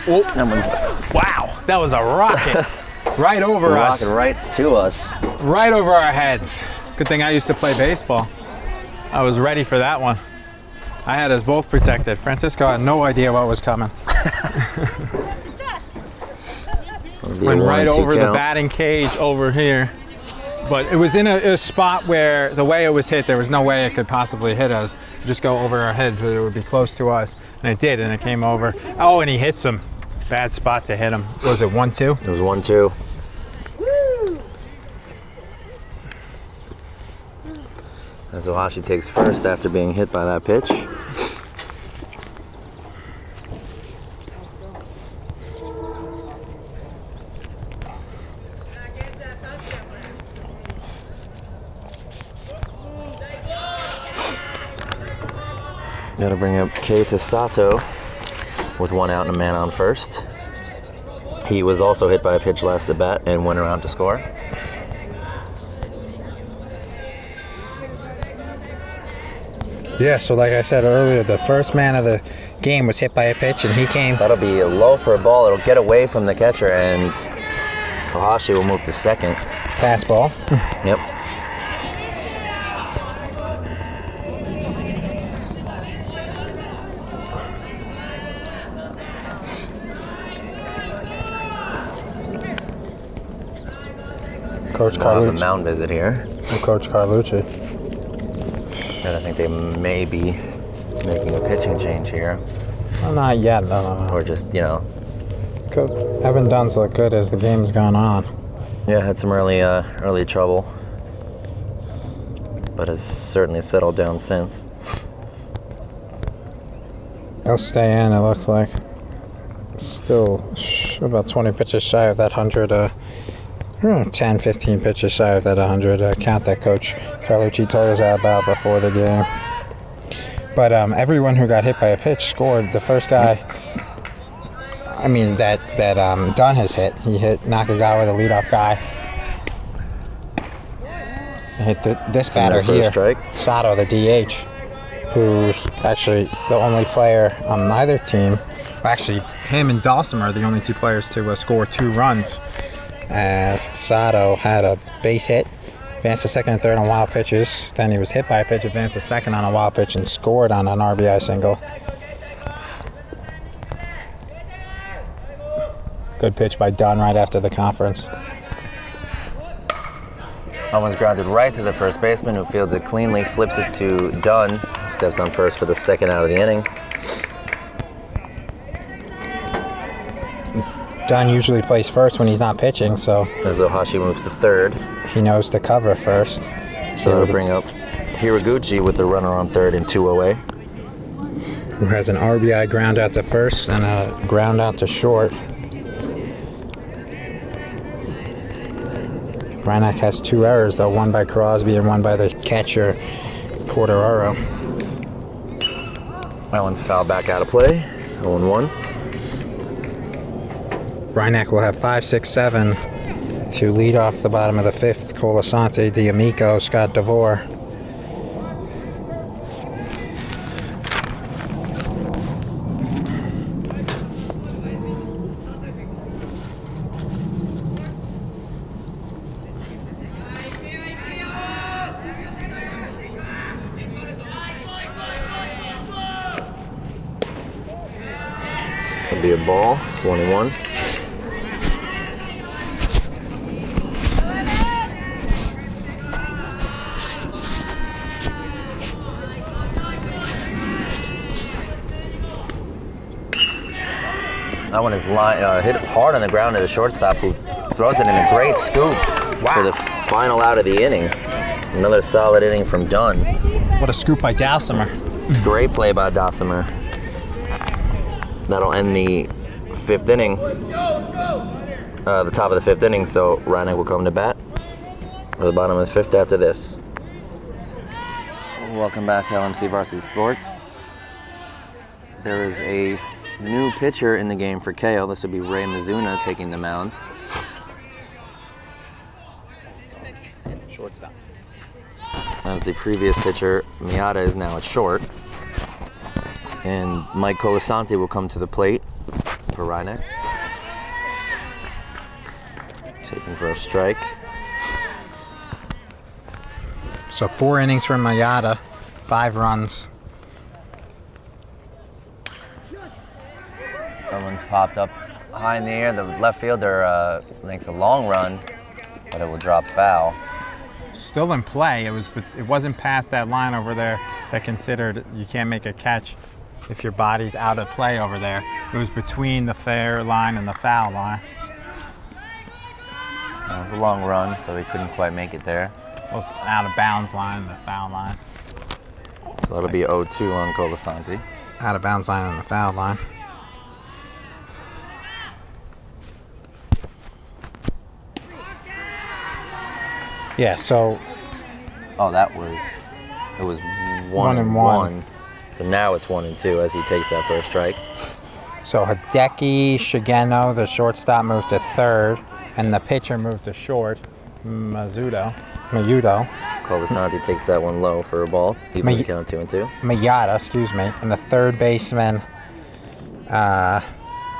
Oh, wow, that was a rocket. Right over us.
Rocket right to us.
Right over our heads. Good thing I used to play baseball. I was ready for that one. I had us both protected. Francisco had no idea what was coming. Went right over the batting cage over here. But it was in a spot where the way it was hit, there was no way it could possibly hit us. Just go over our head, but it would be close to us. And it did, and it came over. Oh, and he hits him. Bad spot to hit him. Was it 1-2?
It was 1-2. As Ohashi takes first after being hit by that pitch. That'll bring up Keita Sato with 1 out and a man on first. He was also hit by a pitch last at bat and went around to score.
Yeah, so like I said earlier, the first man of the game was hit by a pitch, and he came.
That'll be a low for a ball. It'll get away from the catcher, and Ohashi will move to second.
Fastball.
Yep.
Coach
We'll have a
Carlucci.
mound visit here.
Coach Carlucci.
And I think they may be making a pitching change here.
Well, not yet. No.
Or just,
Evan Dunn's looked good as the game's gone on.
yeah, had some early trouble. But has certainly settled down since.
He'll stay in, it looks like. Still about 20 pitches shy of that 100. 10, 15 pitches shy of that 100 count that Coach Carlucci told us about before the game. But everyone who got hit by a pitch scored. The first guy, that Dunn has hit. He hit Nakagawa, the leadoff guy. He hit this batter here,
strike.
Sato, the DH, who's actually the only player on neither team. Actually, him and Dawson are the only two players to score 2 runs. As Sato had a base hit, advanced to second and third on wild pitches. Then he was hit by a pitch, advanced to second on a wild pitch, and scored on an RBI single. Good pitch by Dunn right after the conference.
That one's grounded right to the first baseman, who fields it cleanly, flips it to Dunn, who steps on first for the second out of the inning.
Dunn usually plays first when he's not pitching, so
As Ohashi moves to third.
he knows to cover first.
So that'll bring up Hiraguchi with the runner on third and 2 away.
Who has an RBI ground out to first and a ground out to short. Rye Neck has 2 errors, though, one by Crosby and one by the catcher, Porteraro.
That one's fouled back out of play. 0-1.
Rye Neck will have 5, 6, 7 to lead off the bottom of the 5th. Colasante, D'Amico, Scott DeVore.
It'll be a ball. 1-1. That one is hit hard on the ground to the shortstop, who throws it in a great scoop for the final out of the inning. Another solid inning from Dunn.
What a scoop by Dowsimer.
Great play by Dossamer. That'll end the 5th inning, the top of the 5th inning, so Rye Neck will come to bat for the bottom of the 5th after this. Welcome back to LMC Varsity Sports. There is a new pitcher in the game for Keio. This would be Ray Mizuna taking the mound.
Shortstop.
As the previous pitcher, Miyata, is now at short. And Mike Colasanti will come to the plate for Rye Neck. Taking for a strike.
So 4 innings from Mayada, 5 runs.
That one's popped up high in the air. The left fielder makes a long run, but it will drop foul.
Still in play. It wasn't past that line over there that considered you can't make a catch if your body's out of play over there. It was between the fair line and the foul line.
It was a long run, so he couldn't quite make it there.
It was out of bounds line and the foul line.
So that'll be 0-2 on Colasanti.
Out of bounds line and the foul line. Yeah, so
Oh, it was 1-1. So now it's 1-2 as he takes that first strike.
So Hideki Shigeno, the shortstop, moved to third, and the pitcher moved to short, Mayudo.
Colasanti takes that one low for a ball. Even the count 2-2.
Mayada, and the third baseman,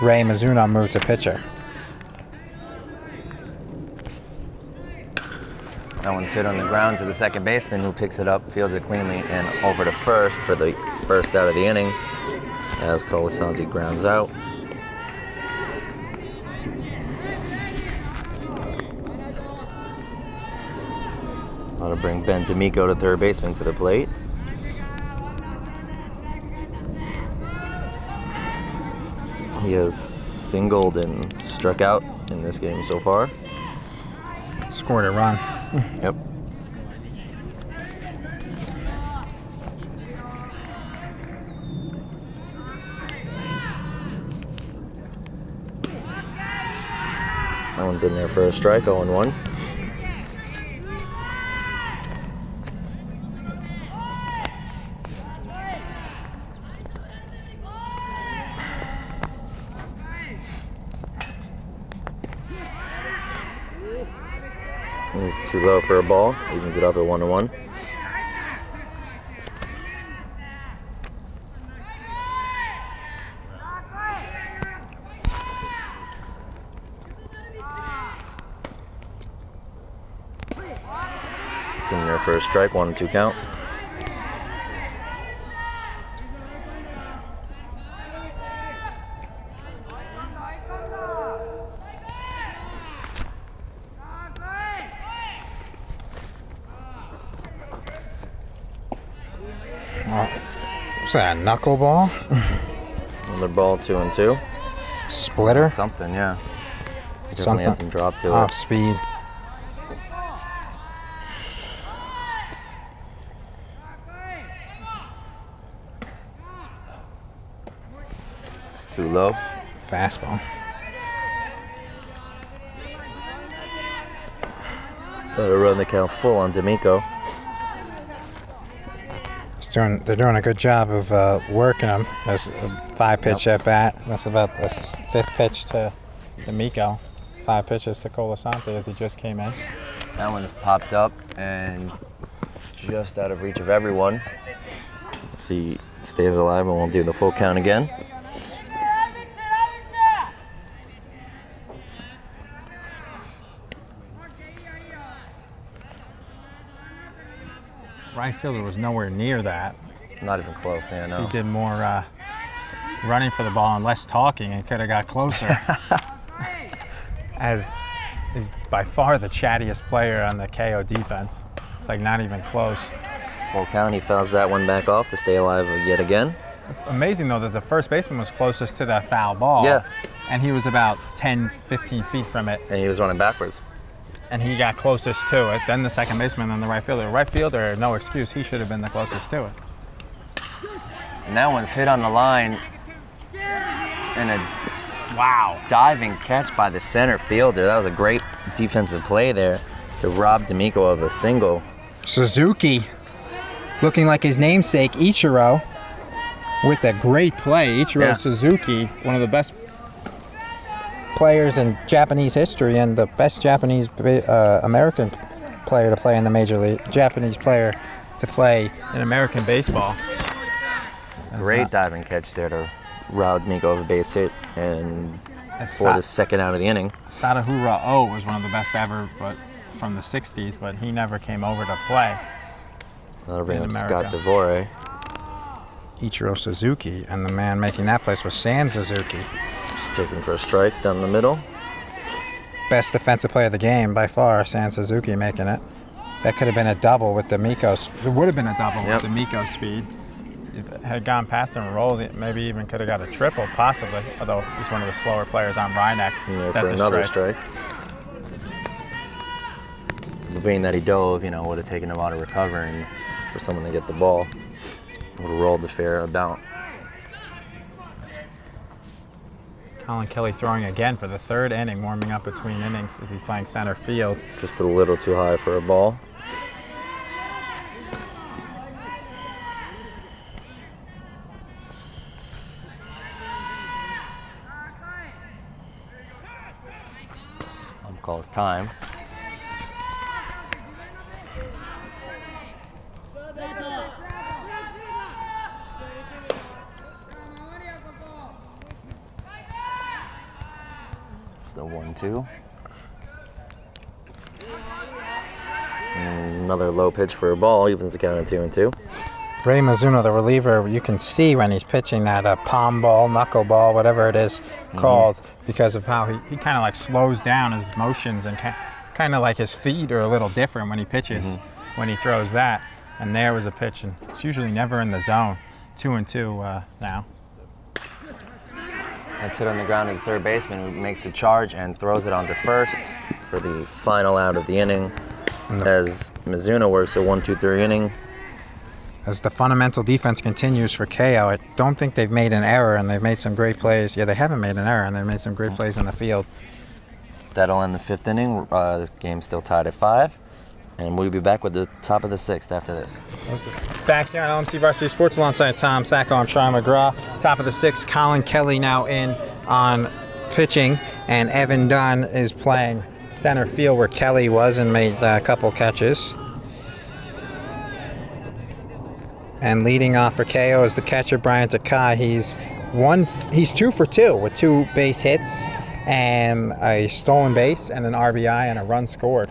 Ray Mizuno, moved to pitcher.
That one's hit on the ground to the second baseman, who picks it up, fields it cleanly, and over to first for the first out of the inning as Colasanti grounds out. That'll bring Ben D'Amico, the third baseman, to the plate. He has singled and struck out in this game so far.
Scored a run.
Yep. That one's in there for a strike, 0-1. It's too low for a ball. Evens it up at 1-1. It's in there for a strike, 1-2 count.
What's that, a knuckleball?
Another ball, 2-2.
Splitter?
Something, yeah. Definitely had some drop to
Off
it.
speed.
It's too low.
Fastball.
Better run the count full on D'Amico.
They're doing a good job of working him. There's a 5-pitch at bat. That's about the 5th pitch to D'Amico. 5 pitches to Colasante as he just came in.
That one's popped up and just out of reach of everyone. If he stays alive, and we'll do the full count again.
Right fielder was nowhere near that.
Not even close, yeah, no.
He did more running for the ball and less talking and could have got closer. As is by far the chattiest player on the Keio defense. It's like not even close.
Full count, he fouls that one back off to stay alive yet again.
It's amazing though that the first baseman was closest to that foul ball.
Yeah.
And he was about 10, 15 feet from it.
And he was running backwards.
And he got closest to it. Then the second baseman, then the right fielder. Right fielder, no excuse, he should have been the closest to it.
And that one's hit on the line. And a
Wow.
diving catch by the center fielder. That was a great defensive play there to rob D'Amico of a single.
Suzuki, looking like his namesake, Ichiro, with a great play. Ichiro Suzuki, one of the best players in Japanese history and the best Japanese American player to play in the major league. Japanese player to play in American baseball.
Great diving catch there to rob D'Amico of a base hit and
That's
for the second out of the inning.
Sadahura O was one of the best ever, but from the 60s, but he never came over to play.
That'll bring
in
up
America.
Scott DeVore.
Ichiro Suzuki, and the man making that place was San Suzuki.
Just taken for a strike down the middle.
Best defensive player of the game by far, San Suzuki making it. That could have been a double with D'Amico's. It would have been a double with D'Amico's speed. If it had gone past him and rolled, it maybe even could have got a triple, possibly. Although he's one of the slower players on Rye Neck.
Yeah,
That's
for
a
another strike. But being that he dove, would have taken a while to recover, and for someone to get the ball, would have rolled the fair about.
Colin Kelly throwing again for the 3rd inning, warming up between innings as he's playing center field.
Just a little too high for a ball. Calls time. Still 1-2. Another low pitch for a ball, evens the count at 2-2.
Ray Mizuno, the reliever, you can see when he's pitching that palm ball, knuckle ball, whatever it is called, because of how he kind of like slows down his motions and kind of like his feet are a little different when he pitches. when he throws that. And there was a pitch, and it's usually never in the zone. 2-2 now.
That's hit on the ground to the third baseman, who makes a charge and throws it onto first for the final out of the inning. As Mizuno works a 1-2-3 inning.
As the fundamental defense continues for Keio, I don't think they've made an error, and they've made some great plays. Yeah, they haven't made an error, and they've made some great plays in the field.
That'll end the fifth inning. The game's still tied at 5. And we'll be back with the top of the 6th after this.
Back here on LMC Varsity Sports alongside Tom Sacco, I'm Troy McGraw. Top of the 6th, Colin Kelly now in on pitching, and Evan Dunn is playing center field where Kelly was and made a couple catches. And leading off for Keio is the catcher Brian Takai. He's 2 for 2 with 2 base hits and a stolen base and an RBI and a run scored.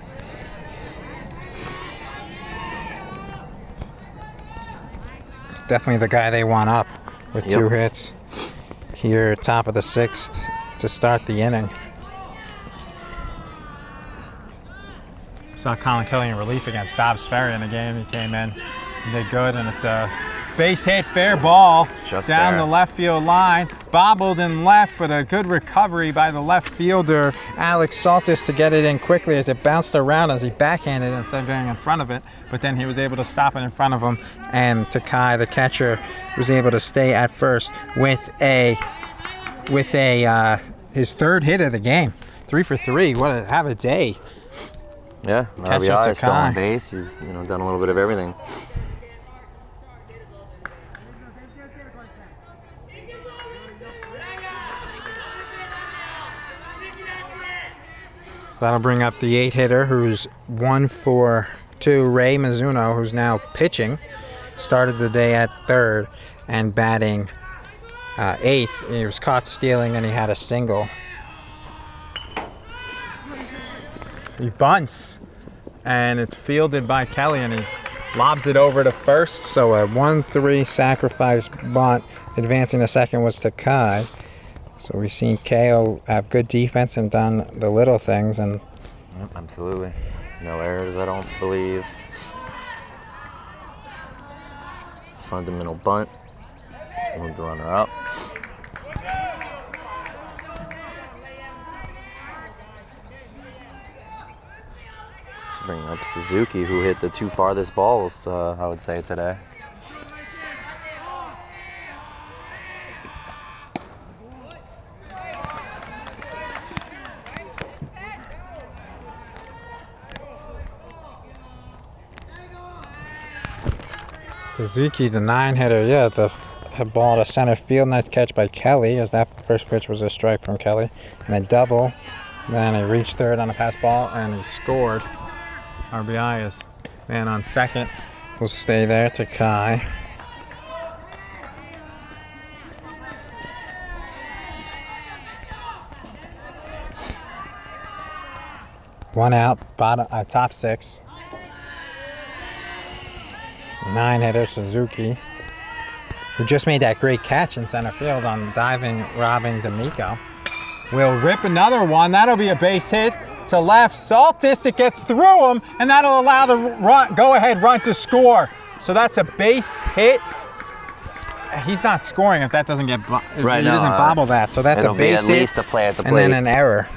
Definitely the guy they want up with 2 hits here, top of the 6th to start the inning. Saw Colin Kelly in relief against Dobbs Ferry in the game. He came in and did good, and it's a base hit, fair ball down the left field line. Bobbled in left, but a good recovery by the left fielder, Alex Saltis, to get it in quickly as it bounced around as he backhanded it instead of going in front of it. But then he was able to stop it in front of him, and Takai, the catcher, was able to stay at first with his 3rd hit of the game. 3 for 3. Have a day.
Yeah, RBI is still on base. He's done a little bit of everything.
So that'll bring up the 8-hitter, who's 1 for 2, Ray Mizuno, who's now pitching. Started the day at 3rd and batting 8th. He was caught stealing and he had a single. He bunts, and it's fielded by Kelly, and he lobs it over to first. So a 1-3 sacrifice bunt. Advancing to second was Takai. So we've seen Keio have good defense and done the little things. And
yep, absolutely. No errors, I don't believe. Fundamental bunt. Let's move the runner up. Let's bring up Suzuki, who hit the 2 farthest balls, I would say, today.
Suzuki, the 9-hitter, the ball to center field. Nice catch by Kelly, as that first pitch was a strike from Kelly. And a double. Then he reached 3rd on a pass ball, and he scored. RBI is man on second. Will stay there. Takai. One out, top 6. 9-hitter Suzuki, who just made that great catch in center field on diving Robin D'Amico. Will rip another one. That'll be a base hit to left. Saltis, it gets through him, and that'll allow the go-ahead run to score. So that's a base hit. He's not scoring if that doesn't get he doesn't bobble that. So that's a base hit.
At least a play at the plate.
And then an error.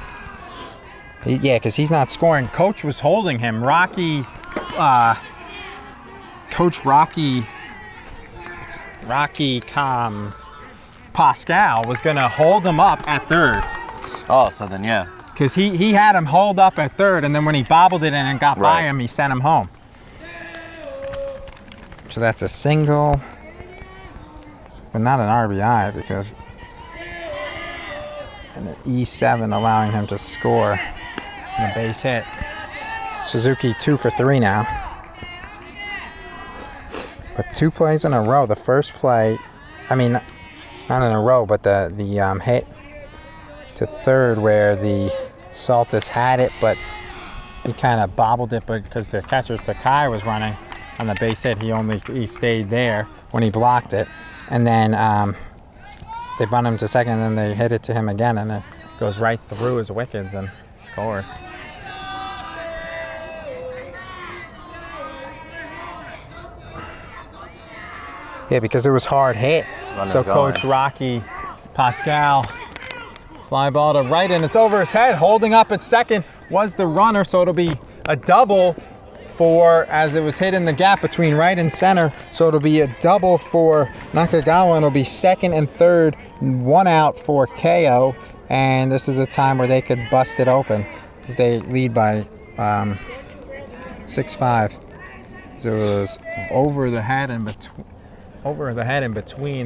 Because he's not scoring. Coach was holding him. Coach Rocky Pascal was going to hold him up at 3rd.
Oh, so then yeah.
Because he had him hold up at 3rd, and then when he bobbled it in and got by him, he sent him home. So that's a single, but not an RBI, because an E7 allowing him to score and a base hit. Suzuki 2 for 3 now. But 2 plays in a row. The first play, not in a row, but the hit to 3rd where the Saltis had it, but he kind of bobbled it, but because the catcher Takai was running on the base hit, he stayed there when he blocked it. And then they bunt him to second, and then they hit it to him again, and it goes right through his wickets and scores. Yeah, because it was hard hit.
Runner's
So
going.
Coach Rocky Pascal, fly ball to right, and it's over his head. Holding up at second was the runner, so it'll be a double for, as it was hit in the gap between right and center. So it'll be a double for Nakagawa, and it'll be second and third, 1 out for Keio. And this is a time where they could bust it open because they lead by 6-5. So it was over the head and between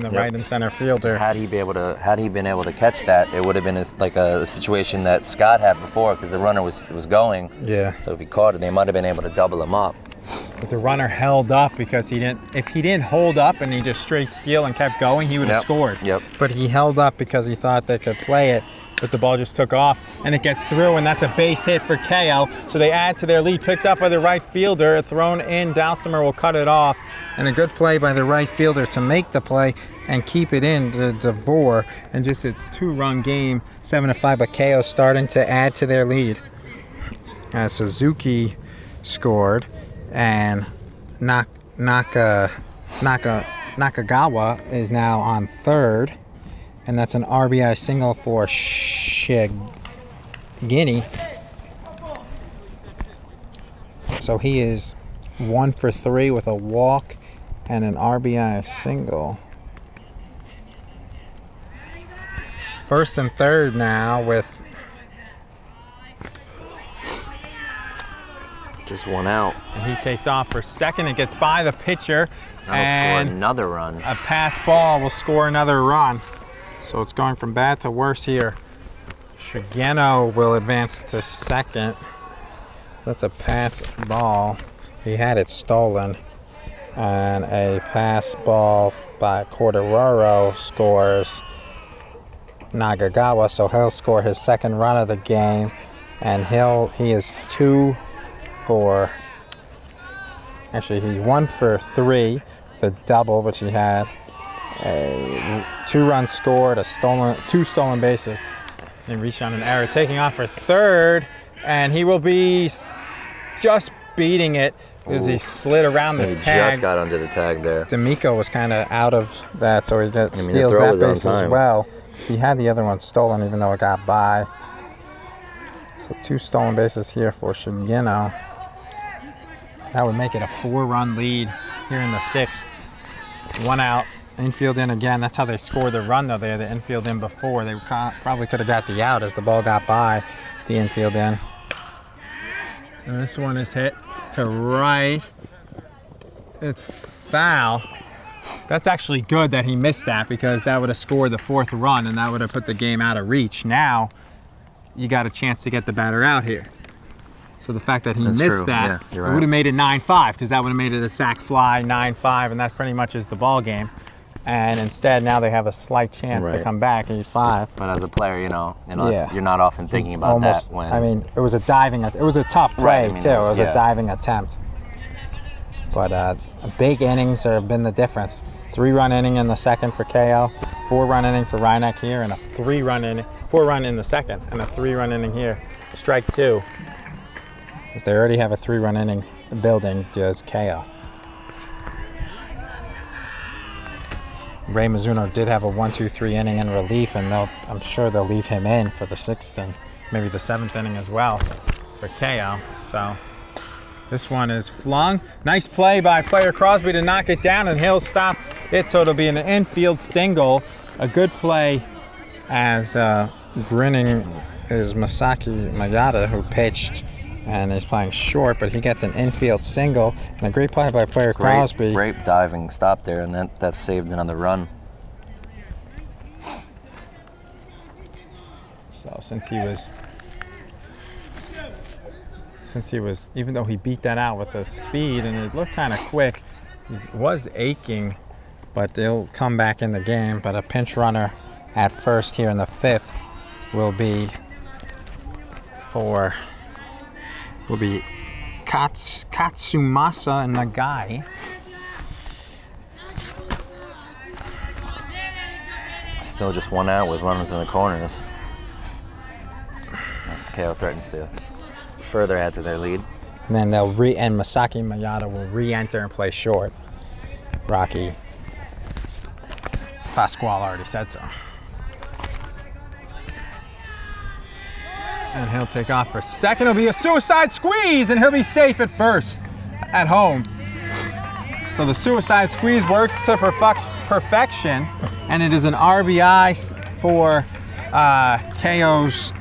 the right and center fielder.
Had he been able to catch that, it would have been like a situation that Scott had before because the runner was going.
Yeah.
So if he caught it, they might have been able to double him up.
But the runner held up because if he didn't hold up and he just straight steal and kept going, he would have scored.
Yep.
But he held up because he thought they could play it, but the ball just took off and it gets through, and that's a base hit for Keio. So they add to their lead, picked up by the right fielder, thrown in. Dalsimer will cut it off, and a good play by the right fielder to make the play and keep it in to DeVore, and just a 2-run game, 7-5. But Keio starting to add to their lead. Suzuki scored, and Nakagawa is now on third, and that's an RBI single for Shigini. So he is 1 for 3 with a walk and an RBI single. First and third now with
Just 1 out.
and he takes off for second and gets by the pitcher.
That'll
and
score another run.
a pass ball will score another run. So it's going from bad to worse here. Shigeno will advance to second. So that's a pass ball. He had it stolen. And a pass ball by Corderaro scores Nakagawa, so he'll score his second run of the game. And he is 2 for, actually he's 1 for 3 with a double, which he had a 2-run scored, two stolen bases, and reached on an error. Taking off for third, and he will be just beating it because he slid around the
He
tag.
just got under the tag there.
D'Amico was kind of out of that, so he steals
throw
that
was on
base as
time.
well. He had the other one stolen, even though it got by. So 2 stolen bases here for Shigeno. That would make it a 4-run lead here in the 6th. 1 out, infield in again. That's how they scored the run, though. They had the infield in before. They probably could have got the out as the ball got by the infield in. And this one is hit to right. It's foul. That's actually good that he missed that, because that would have scored the 4th run and that would have put the game out of reach. Now you got a chance to get the batter out here. So the fact that he
That's
missed
true.
that,
Yeah, you're
it
right.
would have made it 9-5, because that would have made it a sac fly, 9-5, and that pretty much is the ball game. And instead, now they have a slight chance to
Right.
come back 8-5.
But as a player,
Yeah.
you're not often thinking about
Almost,
that. When
I mean, it was a tough play
Right, I mean,
too. It was
yeah.
a diving attempt. But big innings have been the difference. 3-run inning in the second for Keio, 4-run inning for Rye Neck here, and a 4-run in the second, and a 3-run inning here. Strike 2. Because they already have a 3-run inning building, just Keio. Ray Mizuno did have a 1-2-3 inning in relief, and I'm sure they'll leave him in for the 6th and maybe the 7th inning as well for Keio. So this one is flung. Nice play by player Crosby to knock it down, and he'll stop it, so it'll be an infield single. A good play as grinning is Masaki Mayata, who pitched and is playing short, but he gets an infield single, and a great play by player Crosby.
Great diving stop there, and that saved another run.
So since he was, even though he beat that out with the speed and it looked kind of quick, he was aching, but they'll come back in the game. But a pinch runner at first here in the 5th will be Katsumasa Nagai.
Still just 1 out with runners in the corners. As Keio threatens to further add to their lead.
And then and Masaki Mayata will re-enter and play short. Rocky Pasquale already said so. And he'll take off for second. It'll be a suicide squeeze, and he'll be safe at first at home. So the suicide squeeze works to perfection, and it is an RBI for Keio's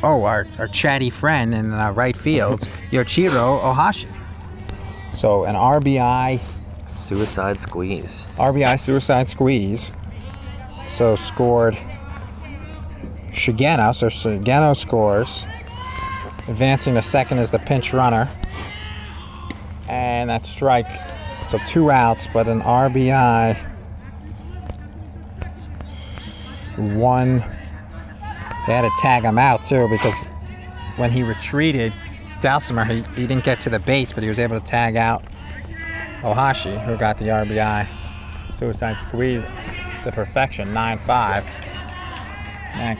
our chatty friend in right field, Yoichiro Ohashi. So an RBI
Suicide squeeze.
RBI suicide squeeze. So scored Shigeno. So Shigeno scores. Advancing to second is the pinch runner. And that's strike. So 2 outs, but an RBI. 1. They had to tag him out too because when he retreated, Dalsimer, he didn't get to the base, but he was able to tag out Ohashi, who got the RBI. Suicide squeeze to perfection, 9-5. That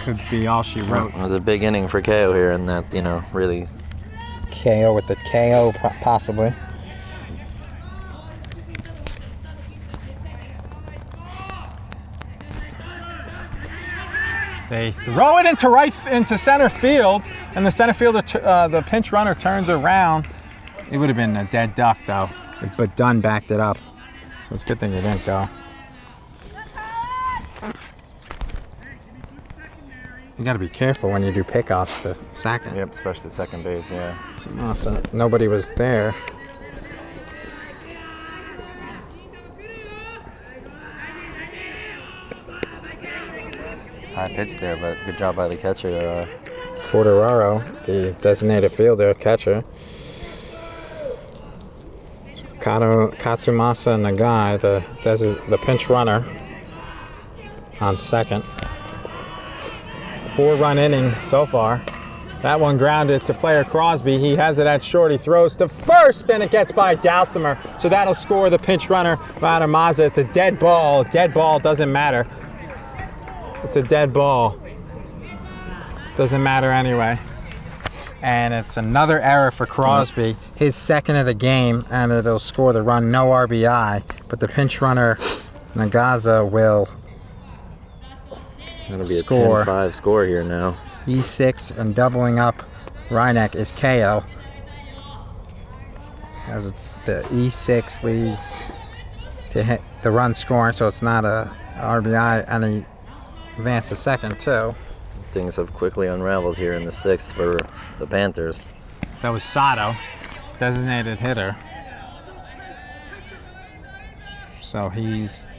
could be all she wrote.
It was a big inning for Keio here, and that, really.
Keio with the KO, possibly. They throw it into center field, and the center fielder, the pinch runner, turns around. It would have been a dead duck, though, but Dunn backed it up. So it's a good thing he didn't go. You got to be careful when you do pickoffs to second.
Yep, especially second base, yeah.
So nobody was there.
High pitch there, but good job by the catcher.
Quartararo, the designated fielder, catcher. Katsumasa Nagai, the pinch runner, on second. 4-run inning so far. That one grounded to player Crosby. He has it at short. He throws to first, and it gets by Dalsimer. So that'll score the pinch runner, Maza. It's a dead ball. Dead ball doesn't matter. It's a dead ball. Doesn't matter anyway. And it's another error for Crosby, his second of the game, and it'll score the run, no RBI. But the pinch runner, Nagaza, will
It'll be
score.
A 10-5 score here now.
E6, and doubling up Rye Neck is Keio. As it's the E6 leads to hit the run scoring, so it's not a RBI, and he advanced to second too.
Things have quickly unraveled here in the 6th for the Panthers.
That was Sato, designated hitter. So he's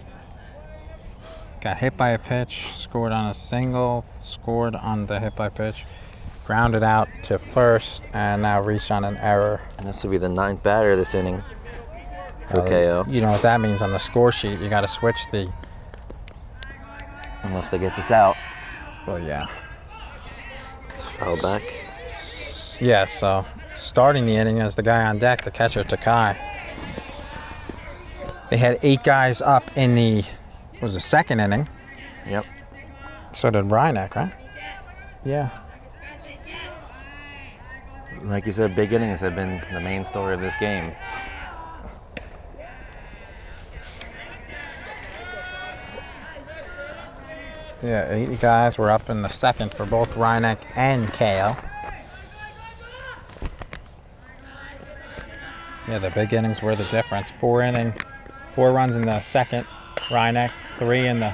got hit by a pitch, scored on a single, scored on the hit by pitch, grounded out to first, and now reached on an error.
And this will be the 9th batter this inning for Keio.
You know what that means on the score sheet. You got to switch the.
Unless they get this out.
Well, yeah.
It's foul back.
Yeah, so starting the inning as the guy on deck, the catcher Takai. They had 8 guys up in the second inning.
Yep.
So did Rye Neck, right? Yeah.
Like you said, big innings have been the main story of this game.
Yeah, 8 guys were up in the second for both Rye Neck and Keio. Yeah, the big innings were the difference. 4 runs in the second, Rye Neck, 3 in the,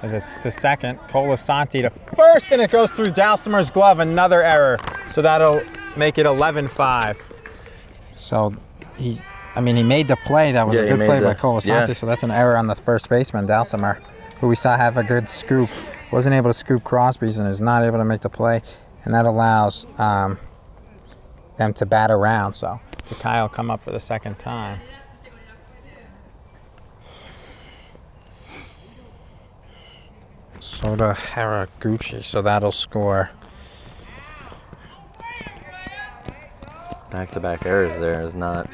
as it's to second, Colasanti to first, and it goes through Dalsimer's glove, another error. So that'll make it 11-5. So he made the play. That was a good play by Colasanti,
yeah.
So that's an error on the first baseman, Dalsimer, who we saw have a good scoop. Wasn't able to scoop Crosby's and is not able to make the play, and that allows them to bat around. So Keio will come up for the second time. Sota Haraguchi, so that'll score.
Back-to-back errors there is not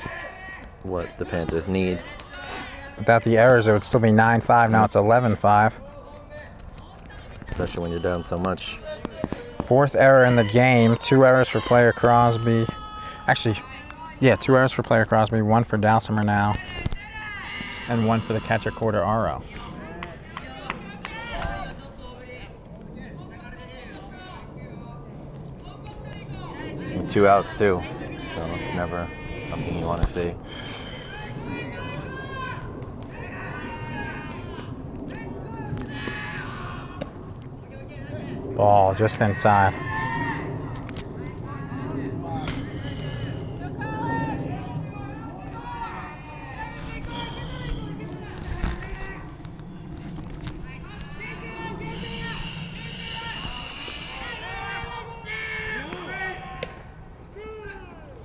what the Panthers need.
Without the errors, it would still be 9-5. Now it's 11-5.
Especially when you're down so much.
4th error in the game. 2 errors for player Crosby. Actually, Yeah, 2 errors for player Crosby, 1 for Dowsimer now, and 1 for the catcher Cordero.
With 2 outs too, so it's never something you want to see.
Ball just inside.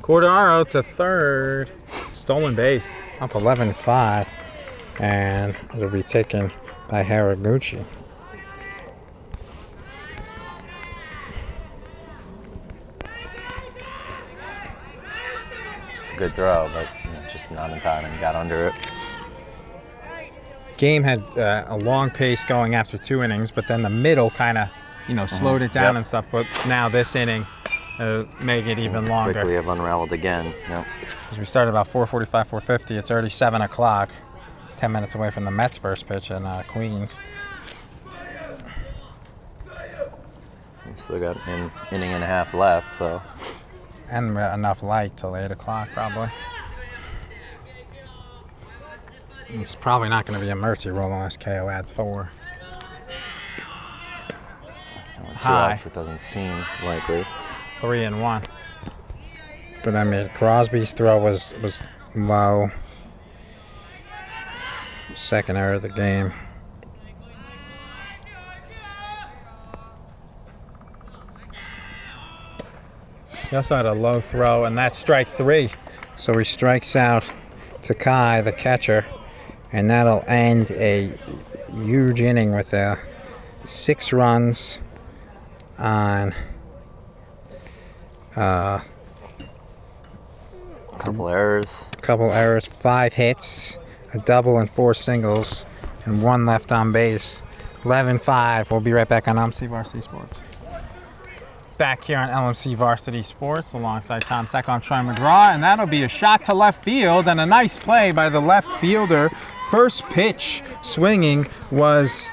Cordero to third, stolen base, up 11-5, and it'll be taken by Haraguchi.
It's a good throw, but just not in time, and got under it.
Game had a long pace going after 2 innings, but then the middle kind of, slowed it down and stuff. But now this inning, make it even longer.
Quickly have unraveled again. Yep.
As we started about 4:45, 4:50. It's already 7 o'clock. 10 minutes away from the Mets' first pitch in Queens.
We still got an inning and a half left, so.
And enough light till 8 o'clock, probably. It's probably not going to be a mercy roll unless Keio adds 4.
And with 2 outs, it doesn't seem likely.
3-1. But I mean, Crosby's throw was low. Second error of the game. He also had a low throw, and that's strike 3. So he strikes out Takai, the catcher, and that'll end a huge inning with 6 runs on
Couple errors,
5 hits, a double and 4 singles, and 1 left on base. 11-5. We'll be right back on LMC Varsity Sports. Back here on LMC Varsity Sports alongside Tom Sacco. I'm Troy McGraw, and that'll be a shot to left field and a nice play by the left fielder. First pitch swinging was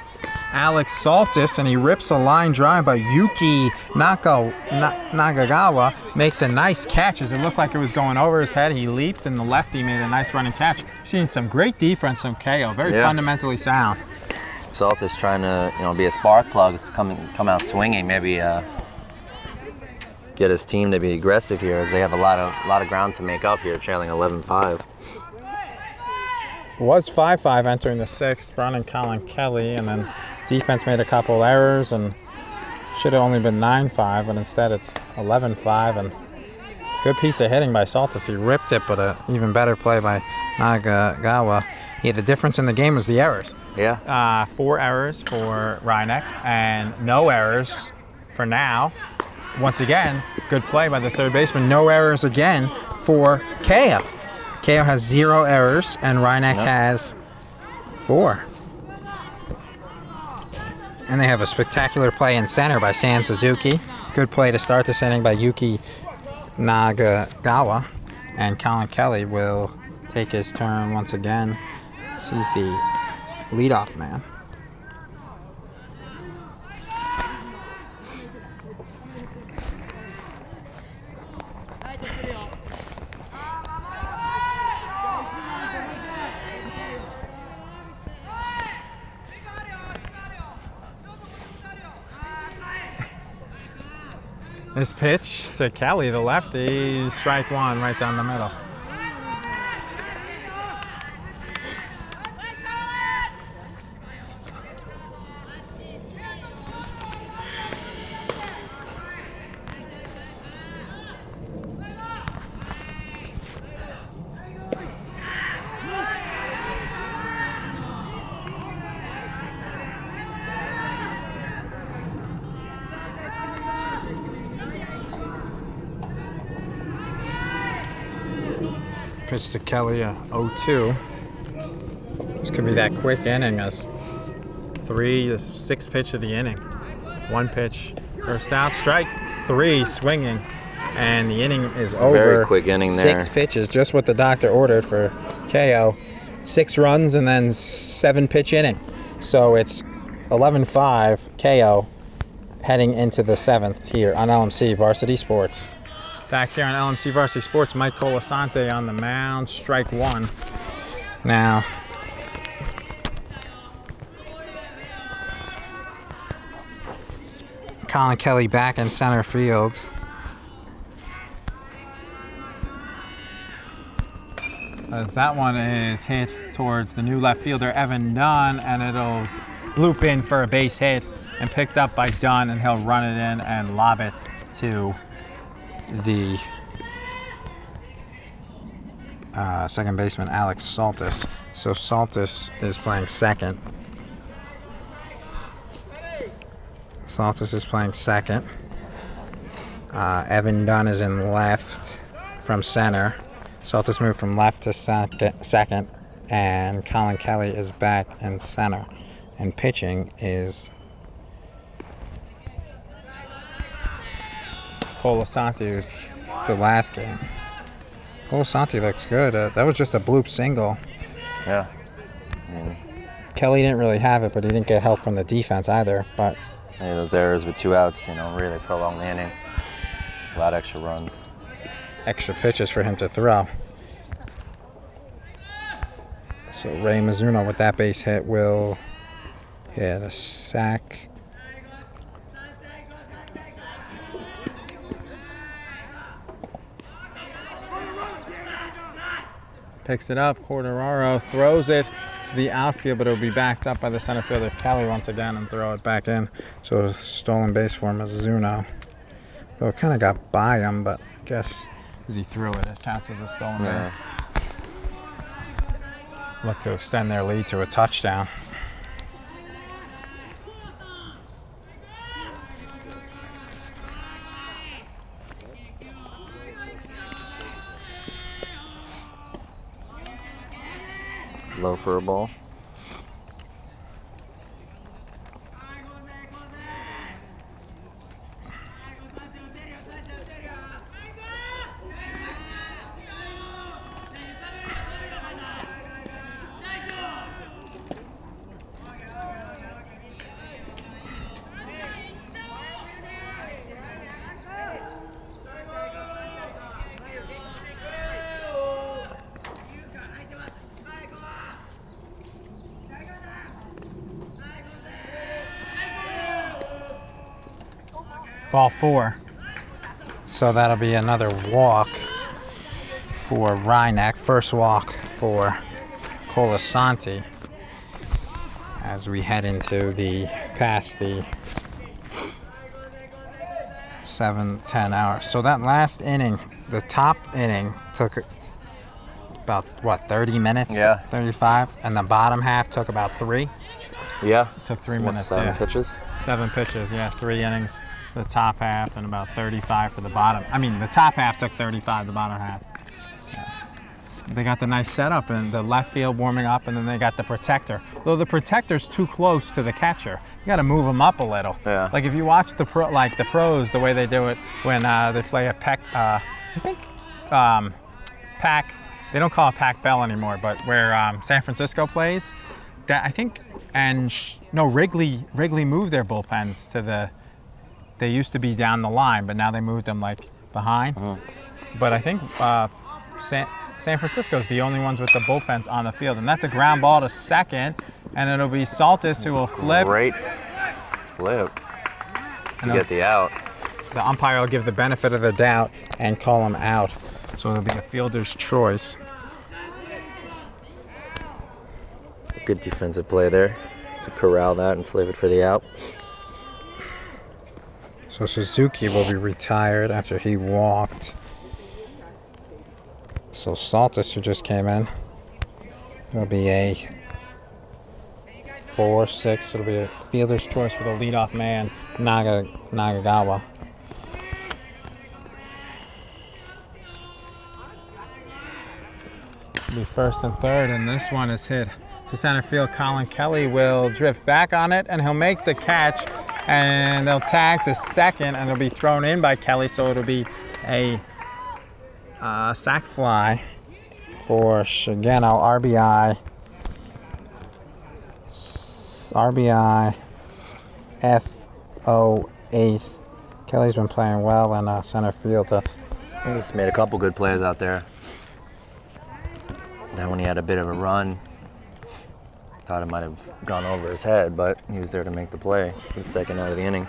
Alex Saltis, and he rips a line drive by Yuki Nagagawa. Makes a nice catch as it looked like it was going over his head. He leaped, and the lefty made a nice running catch. Seeing some great defense from Keio. Very fundamentally sound.
Saltis trying to be a spark plug, come out swinging, maybe get his team to be aggressive here, as they have a lot of ground to make up here, trailing 11-5.
Was 5-5 entering the 6th. Brown and Colin Kelly, and then defense made a couple errors and should have only been 9-5, but instead it's 11-5, and good piece of hitting by Saltis. He ripped it, but an even better play by Nagagawa. Yeah, the difference in the game was the errors.
Yeah.
4 errors for Rye Neck and no errors for now. Once again, good play by the third baseman. No errors again for Keio. Keio has 0 errors, and Rye Neck has 4. And they have a spectacular play in center by San Suzuki. Good play to start this inning by Yuki Nagagawa. And Colin Kelly will take his turn once again. He's the leadoff man. This pitch to Kelly, the lefty, strike 1 right down the middle. Pitch to Kelly, 0-2. This could be that quick inning as the 6th pitch of the inning. 1 pitch, first out, strike 3, swinging. and the inning is over.
Very quick inning there.
6 pitches, just what the doctor ordered for Keio. 6 runs and then 7 pitch inning. So it's 11-5 Keio heading into the 7th here on LMC Varsity Sports. Back here on LMC Varsity Sports, Mike Colasante on the mound, strike 1. Now, Colin Kelly back in center field. As that one is hit towards the new left fielder, Evan Dunn, and it'll loop in for a base hit and picked up by Dunn, and he'll run it in and lob it to the second baseman, Alex Saltis. So Saltis is playing second. Saltis is playing second. Evan Dunn is in left from center. Saltis moved from left to second, and Colin Kelly is back in center. And pitching is Colasante, the last game. Colasante looks good. That was just a bloop single.
Yeah.
Kelly didn't really have it, but he didn't get help from the defense either. But
yeah, those errors with 2 outs, really prolong the inning. A lot of extra runs.
Extra pitches for him to throw. So Ray Mizuno with that base hit will hit a sack. Picks it up, Corderaro throws it to the outfield, but it'll be backed up by the center fielder Kelly once again and throw it back in. So stolen base for Mizuno. Though it kind of got by him, but I guess because he threw it, it counts as a stolen base. Look to extend their lead to a touchdown.
It's low for a ball.
Ball 4. So that'll be another walk for Rye Neck. First walk for Colasante as we head into past the 7-10 hours. So that last inning, the top inning, took about 30 minutes?
Yeah.
35, and the bottom half took about 3.
Yeah.
It took 3
What,
minutes.
7 pitches?
7 pitches, yeah, 3 innings. The top half and about 35 for the bottom. I mean, the top half took 35, the bottom half. Yeah. They got the nice setup and the left field warming up, and then they got the protector. Though the protector's too close to the catcher, you got to move him up a little.
Yeah.
Like if you watch the pros, the way they do it when they play a pack. They don't call it Pac Bell anymore, but where San Francisco plays, that I think, Wrigley moved their bullpens to the. They used to be down the line, but now they moved them like behind. But I think San Francisco's the only ones with the bullpens on the field, and that's a ground ball to second, and it'll be Saltis who will flip.
Great flip to get the out.
The umpire will give the benefit of the doubt and call him out, so it'll be a fielder's choice.
Good defensive play there to corral that and flip it for the out.
So Suzuki will be retired after he walked. So Saltis, who just came in, will be a 4-6. It'll be a fielder's choice for the leadoff man, Nagagawa. It'll be first and third, and this one is hit to center field. Colin Kelly will drift back on it, and he'll make the catch. And they'll tag to second, and it'll be thrown in by Kelly, so it'll be a sac fly for Shigeno, RBI F08. Kelly's been playing well in center field.
He's made a couple good plays out there. Then when he had a bit of a run, thought it might have gone over his head, but he was there to make the play for the second out of the inning.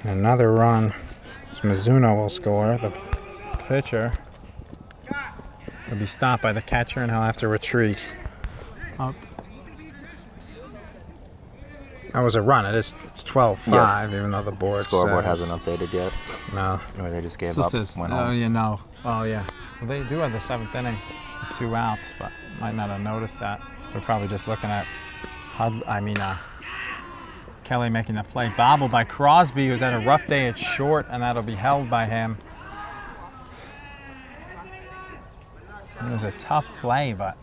Another run. Mizuno will score. The pitcher will be stopped by the catcher, and he'll have to retreat. Oh. That was a run. It's 12-5,
Yes.
even though the
Scoreboard
says,
hasn't updated yet.
No.
Or they just gave
This
up.
is,
Went
oh,
home.
yeah, no. Oh, yeah. Well, they do have the 7th inning, 2 outs, but might not have noticed that. They're probably just looking at Kelly making the play. Bobble by Crosby, who's had a rough day at short, and that'll be held by him. It was a tough play, but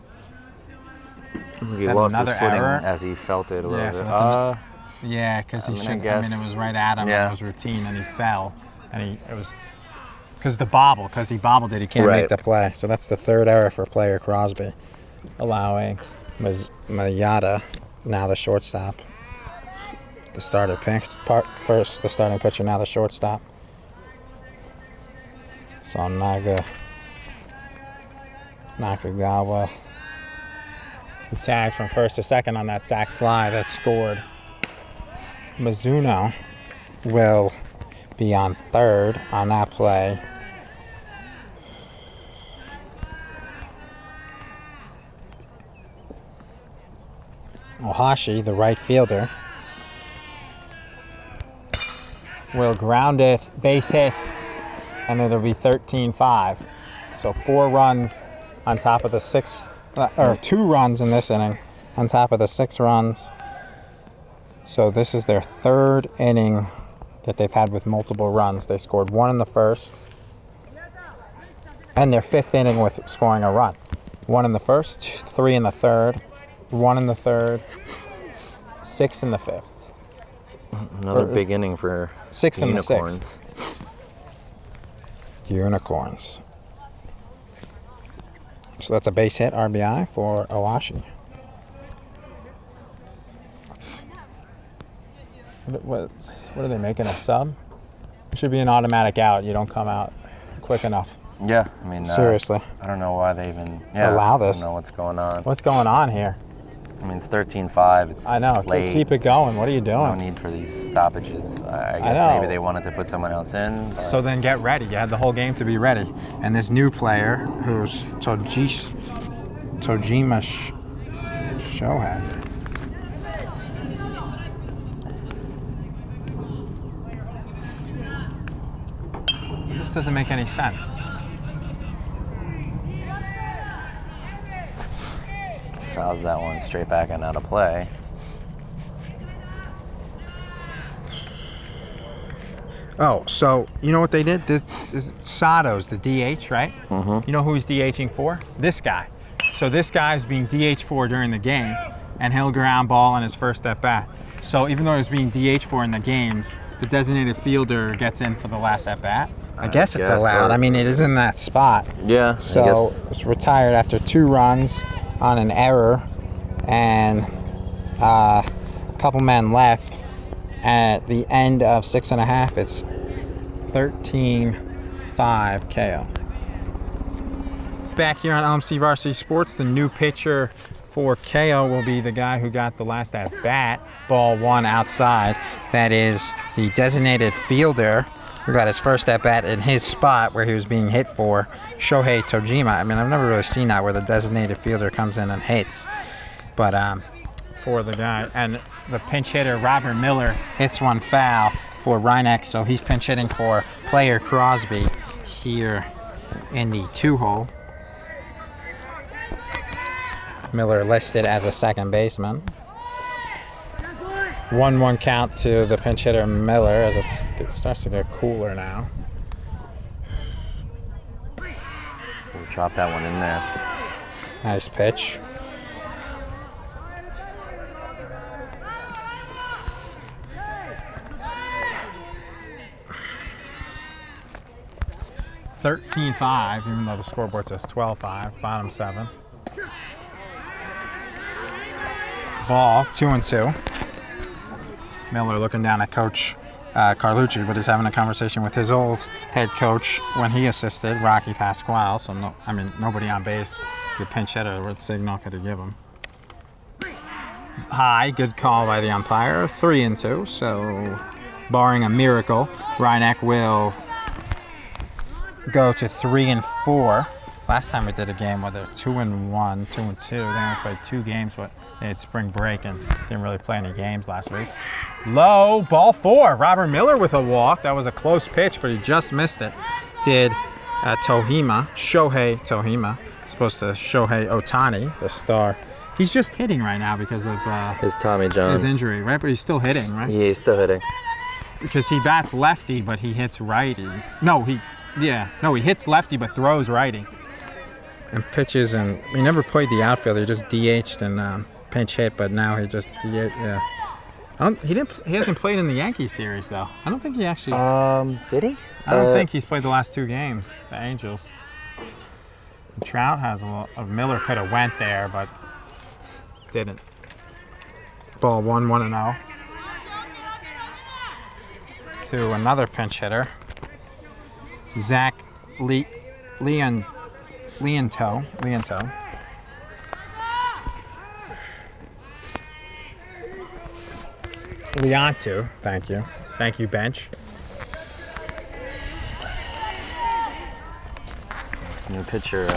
He lost his
another
footing
error?
as he felt it a little bit.
So yeah, because he
I mean, I
shouldn't.
guess.
It was right at him.
Yeah.
It was routine, and he fell, and it was because he bobbled it. He can't
Right.
make the play. So that's the 3rd error for player Crosby, allowing Mayada, now the shortstop. The starting pitcher, now the shortstop. So Nakagawa, who tagged from first to second on that sac fly that scored. Mizuno will be on third on that play. Ohashi, the right fielder, will ground it, base hit, and it'll be 13-5. So 4 runs on top of the 2 runs in this inning on top of the 6 runs. So this is their 3rd inning that they've had with multiple runs. They scored 1 in the first, and their 5th inning with scoring a run. 1 in the first, 3 in the third, 1 in the third, 6 in the 5th.
Another big inning for
6
the
in the
Unicorns.
6th. Unicorns. So that's a base hit RBI for Owashi. What are they making, a sub? It should be an automatic out. You don't come out quick enough.
Yeah, I mean,
Seriously.
I don't know why they even
allow this.
I don't know what's going on.
What's going on here?
I mean, it's 13-5. It's
I know.
late.
Keep it going. What are you doing?
No need for these stoppages. I guess
know.
maybe they wanted to put someone else in. But
So then get ready. You had the whole game to be ready. And this new player, who's Tojima Shohei. This doesn't make any sense.
fouls that one straight back and out of play.
Oh, so you know what they did? This Sato's the DH, right?
Mm-hmm.
You know who he's DHing for? This guy. So this guy's being DH for during the game, and he'll ground ball on his first at bat. So even though he was being DH for in the games, the designated fielder gets in for the last at bat. I guess it's allowed. I mean, it is in that spot.
Yeah.
So
I guess.
it's retired after 2 runs on an error, and a couple men left. At the end of 6.5, it's 13-5 Keio. Back here on LMC Varsity Sports, the new pitcher for Keio will be the guy who got the last at bat, ball 1 outside. That is the designated fielder who got his first at bat in his spot where he was being hit for, Shohei Tojima. I mean, I've never really seen that where the designated fielder comes in and hits. But for the guy, and the pinch hitter Robert Miller hits one foul for Rye Neck, so he's pinch hitting for player Crosby here in the 2-hole. Miller listed as a second baseman. 1-1 count to the pinch hitter Miller as it starts to get cooler now.
We'll drop that one in there.
Nice pitch. 13-5, even though the scoreboard says 12-5, bottom 7. Ball, 2-2. Miller looking down at Coach Carlucci, but he's having a conversation with his old head coach when he assisted, Rocky Pasquale. So, nobody on base. He's a pinch hitter. What signal could he give him? High, good call by the umpire. 3-2. So, barring a miracle, Rye Neck will go to 3-4. Last time we did a game, whether 2-1, 2-2, they only played 2 games, but they had spring break and didn't really play any games last week. Low, ball 4. Robert Miller with a walk. That was a close pitch, but he just missed it. Did Shohei Tohima, as opposed to Shohei Ohtani, the star. He's just hitting right now because of
his Tommy John.
His injury, right? But he's still hitting, right?
Yeah, he's still hitting.
Because he bats lefty, but he hits righty. He hits lefty, but throws righty. And pitches, and he never played the outfield. He just DH'd and pinch hit, but now he just DH. Yeah. He hasn't played in the Yankee series though. I don't think he actually.
Did he?
I don't think he's played the last 2 games. The Angels. And Trout has a little. Miller could have went there, but didn't. Ball 1-0. To another pinch hitter. Zach Leonto. Leonto, thank you. Thank you, bench.
This new pitcher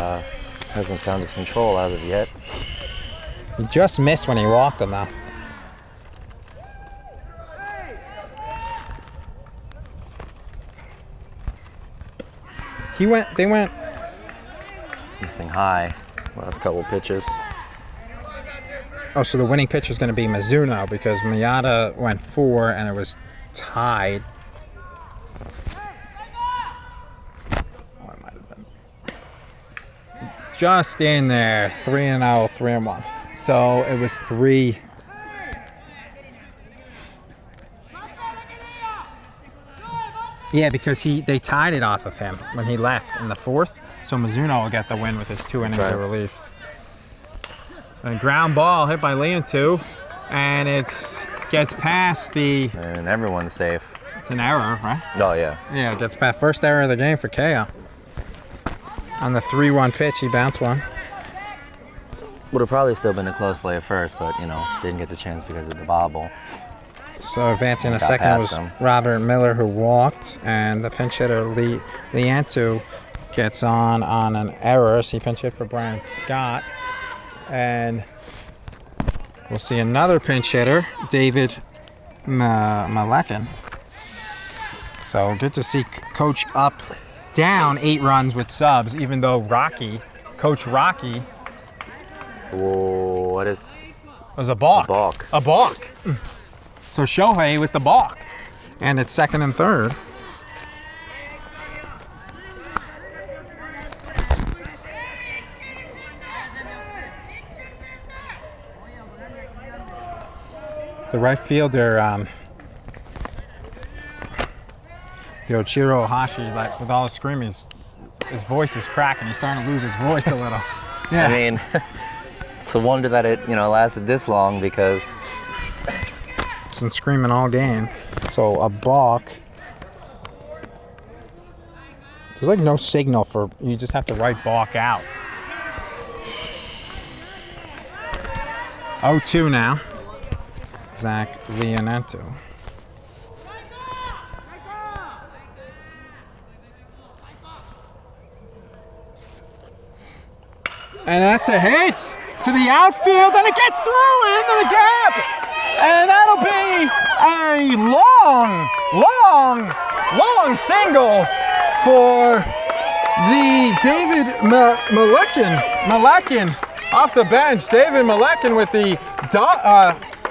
hasn't found his control as of yet.
He just missed when he walked him, though. They went.
Missing high last couple pitches.
Oh, so the winning pitcher is going to be Mizuno because Miyata went 4 and it was tied. Oh, it might have been. Just in there. 3-0, 3-1. So it was 3. Yeah, because they tied it off of him when he left in the 4th. So Mizuno will get the win with his 2 innings of relief. A ground ball hit by Leonto, and it gets past the.
And everyone's safe.
It's an error, right?
Oh yeah.
Yeah, it gets past first error of the game for Keio. On the 3-1 pitch, he bounced one.
Would have probably still been a close play at first, but didn't get the chance because of the bobble.
So advancing a second was Robert Miller, who walked, and the pinch hitter Leonto gets on an error. So he pinch hit for Brian Scott. And we'll see another pinch hitter, David Malekin. So good to see Coach down 8 runs with subs, even though Coach Rocky.
Whoa, what is?
Was a balk.
A balk.
So Shohei with the balk. And it's 2nd and 3rd. The right fielder, Yoichiro Ohashi, with all the screaming, his voice is cracking. He's starting to lose his voice a little. Yeah.
I mean, it's a wonder that it lasted this long because
he's been screaming all game. So a balk. There's no signal for. You just have to write balk out. 0-2 now. Zach Leonto. And that's a hit to the outfield, and it gets through into the gap. And that'll be a long single for the David Malekin off the bench. David Malekin with the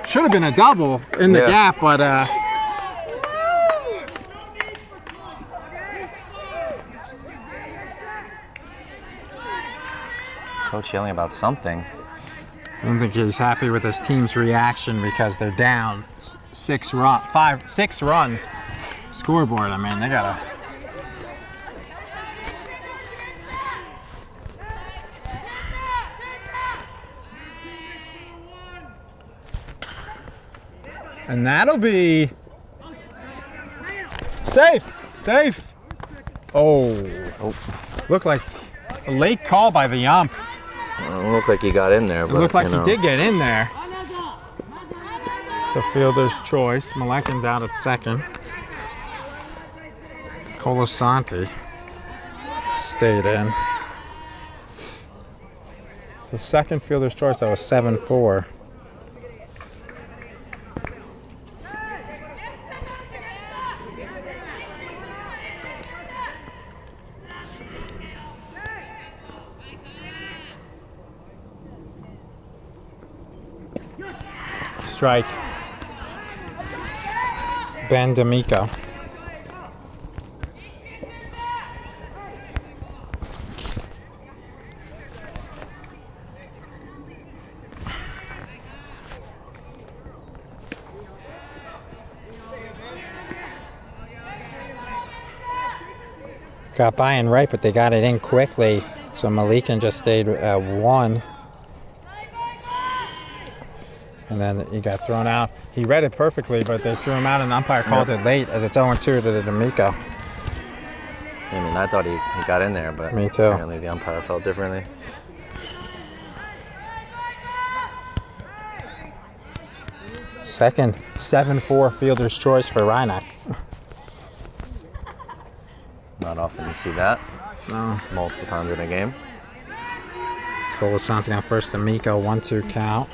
should have been a double in the gap, but
Coach yelling about something.
I don't think he's happy with his team's reaction because they're down 6 runs. Scoreboard. I mean, they gotta. And that'll be safe. Oh. Looked like a late call by the ump.
It looked like he got in there.
It looked like he did get in there. It's a fielder's choice. Malekin's out at second. Colasanti stayed in. So second fielder's choice, that was 7-4. Strike. Ben D'Amico. Got by and right, but they got it in quickly. So Malikan just stayed at 1. And then he got thrown out. He read it perfectly, but they threw him out, and the umpire called it late as it's 0-2 to the D'Amico.
I mean, I thought he got in there, but
Me too.
apparently the umpire felt differently.
Second 7-4 fielder's choice for Rye Neck.
Not often you see that.
No.
Multiple times in a game.
Colasanti on first, D'Amico, 1-2 count.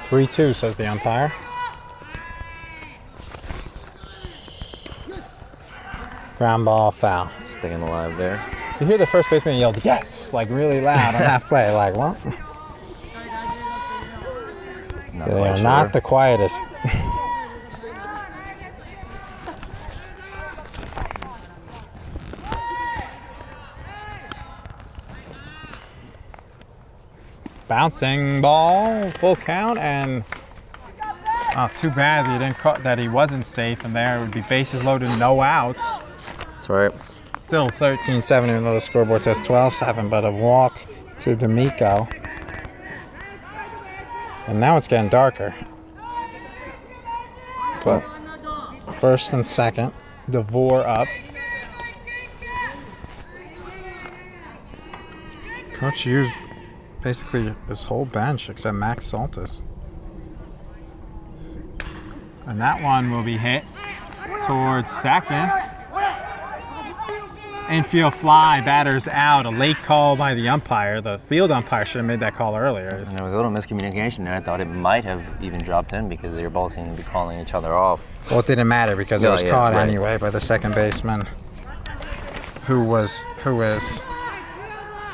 "3-2", says the umpire. Ground ball, foul.
Staying alive there.
You hear the first baseman yelled, "Yes!" like really loud on that play. Like, what?
Not
They
quite
are
sure.
not the quietest. Bouncing ball, full count, and too bad he didn't that he wasn't safe, and there would be bases loaded, no outs.
That's right.
Still 13-7, even though the scoreboard says 12-7, but a walk to D'Amico. And now it's getting darker. But first and second, DeVore up. Coach used basically his whole bench except Max Saltis. And that one will be hit towards second. Infield fly, batter's out. A late call by the umpire. The field umpire should have made that call earlier.
And there was a little miscommunication there. I thought it might have even dropped in because they were both seeming to be calling each other off.
Well, it didn't matter because it was caught
right.
anyway by the second baseman, who is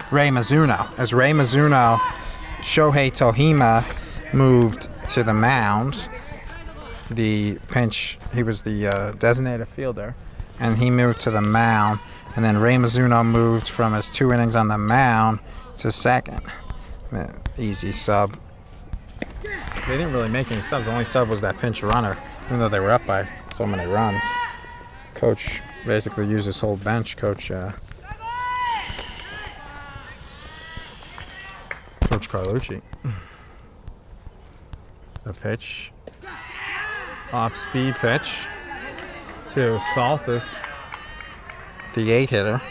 Ray Mizuno. As Ray Mizuno, Shohei Tohima moved to the mound. The pinch, he was the designated fielder, and he moved to the mound. And then Ray Mizuno moved from his 2 innings on the mound to second. Easy sub. They didn't really make any subs. The only sub was that pinch runner, even though they were up by so many runs. Coach basically used his whole bench. Coach Carlucci. The pitch. Off-speed pitch to Saltis, the 8-hitter.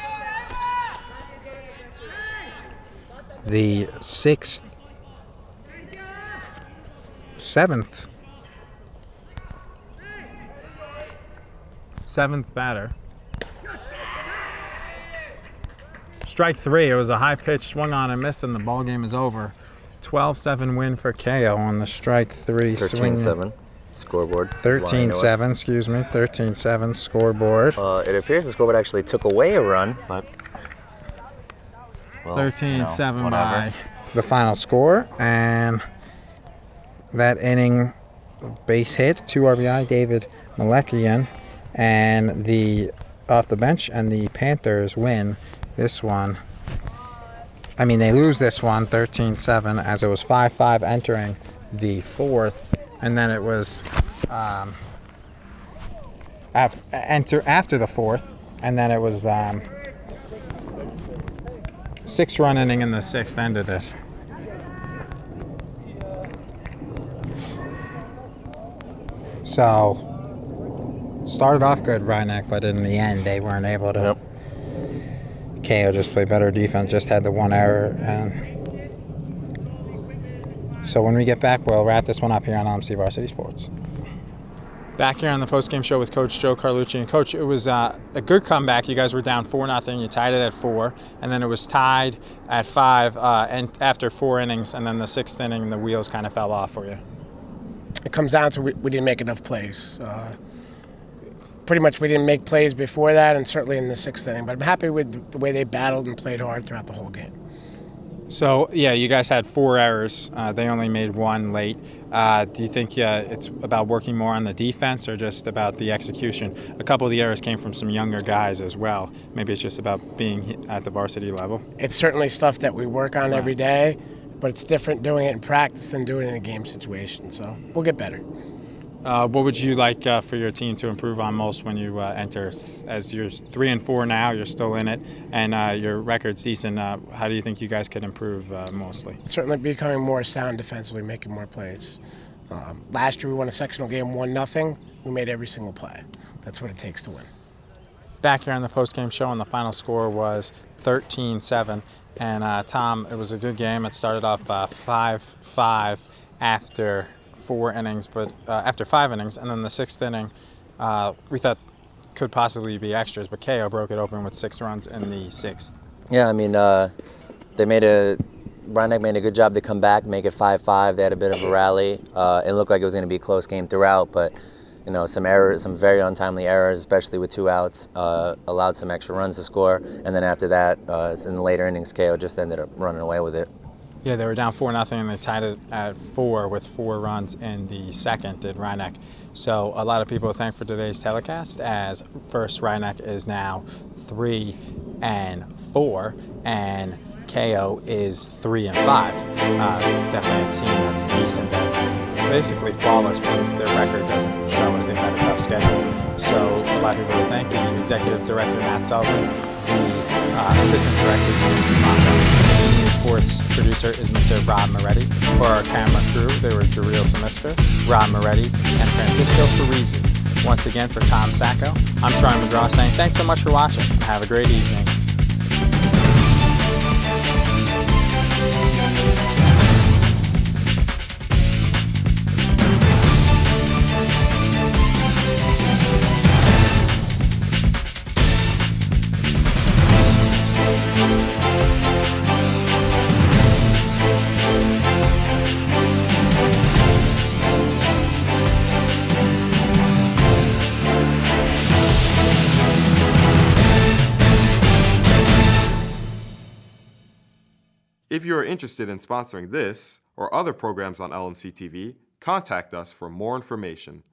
The seventh batter. Strike 3. It was a high pitch, swung on and missed, and the ball game is over. 12-7 win for Keio on the strike 3 swing.
13-7 scoreboard.
13-7, excuse me. 13-7 scoreboard.
It appears the scoreboard actually took away a run, but
13-7 by
whatever.
the final score, and that inning base hit, 2 RBI, David Malekian, and the off the bench, and the Panthers win this one. I mean, they lose this one 13-7 as it was 5-5 entering the fourth, and then it was after the fourth, and then it was 6-run inning in the sixth ended it. So started off good, Rye Neck, but in the end they weren't able to.
Yep.
Keio just played better defense, just had the one error. And so when we get back, we'll wrap this one up here on LMC Varsity Sports. Back here on the postgame show with Coach Joe Carlucci. And Coach, it was a good comeback. You guys were down 4-0. You tied it at 4, and then it was tied at 5 and after 4 innings, and then the 6th inning, the wheels kind of fell off for you.
It comes down to we didn't make enough plays. Pretty much we didn't make plays before that, and certainly in the 6th inning. But I'm happy with the way they battled and played hard throughout the whole game.
So, yeah, you guys had 4 errors. They only made 1 late. Do you think it's about working more on the defense or just about the execution? A couple of the errors came from some younger guys as well. Maybe it's just about being at the varsity level.
It's certainly stuff that we work on every day, but it's different doing it in practice than doing it in a game situation. So we'll get better.
What would you like for your team to improve on most when you enter? As you're 3-4 now, you're still in it, and your record's decent. How do you think you guys could improve mostly?
Certainly becoming more sound defensively, making more plays. Last year we won a sectional game 1-0. We made every single play. That's what it takes to win.
Back here on the postgame show, and the final score was 13-7. And Tom, it was a good game. It started off 5-5 after 4 innings, but after 5 innings, and then the 6th inning we thought could possibly be extras, but Keio broke it open with 6 runs in the 6th.
Yeah, I mean, Rye Neck made a good job to come back, make it 5-5. They had a bit of a rally. It looked like it was going to be a close game throughout, but some errors, some very untimely errors, especially with 2 outs, allowed some extra runs to score. And then after that, in the later innings, Keio just ended up running away with it.
Yeah, they were down 4-0, and they tied it at 4 with 4 runs in the second, did Rye Neck. So a lot of people thank for today's telecast, as first Rye Neck is now 3-4, and Keio is 3-5. Definitely a team that's decent. They're basically flawless, but their record doesn't show us. They've had a tough schedule. So a lot of people to thank. The executive director, Matt Sullivan, the assistant director, the sports producer is Mr. Rob Moretti. For our camera crew, they were Jareel Semister, Rob Moretti, and Francisco Parisi. Once again, for Tom Sacco, I'm Troy McGraw saying thanks so much for watching, and have a great evening.
If you are interested in sponsoring this or other programs on LMC TV, contact us for more information.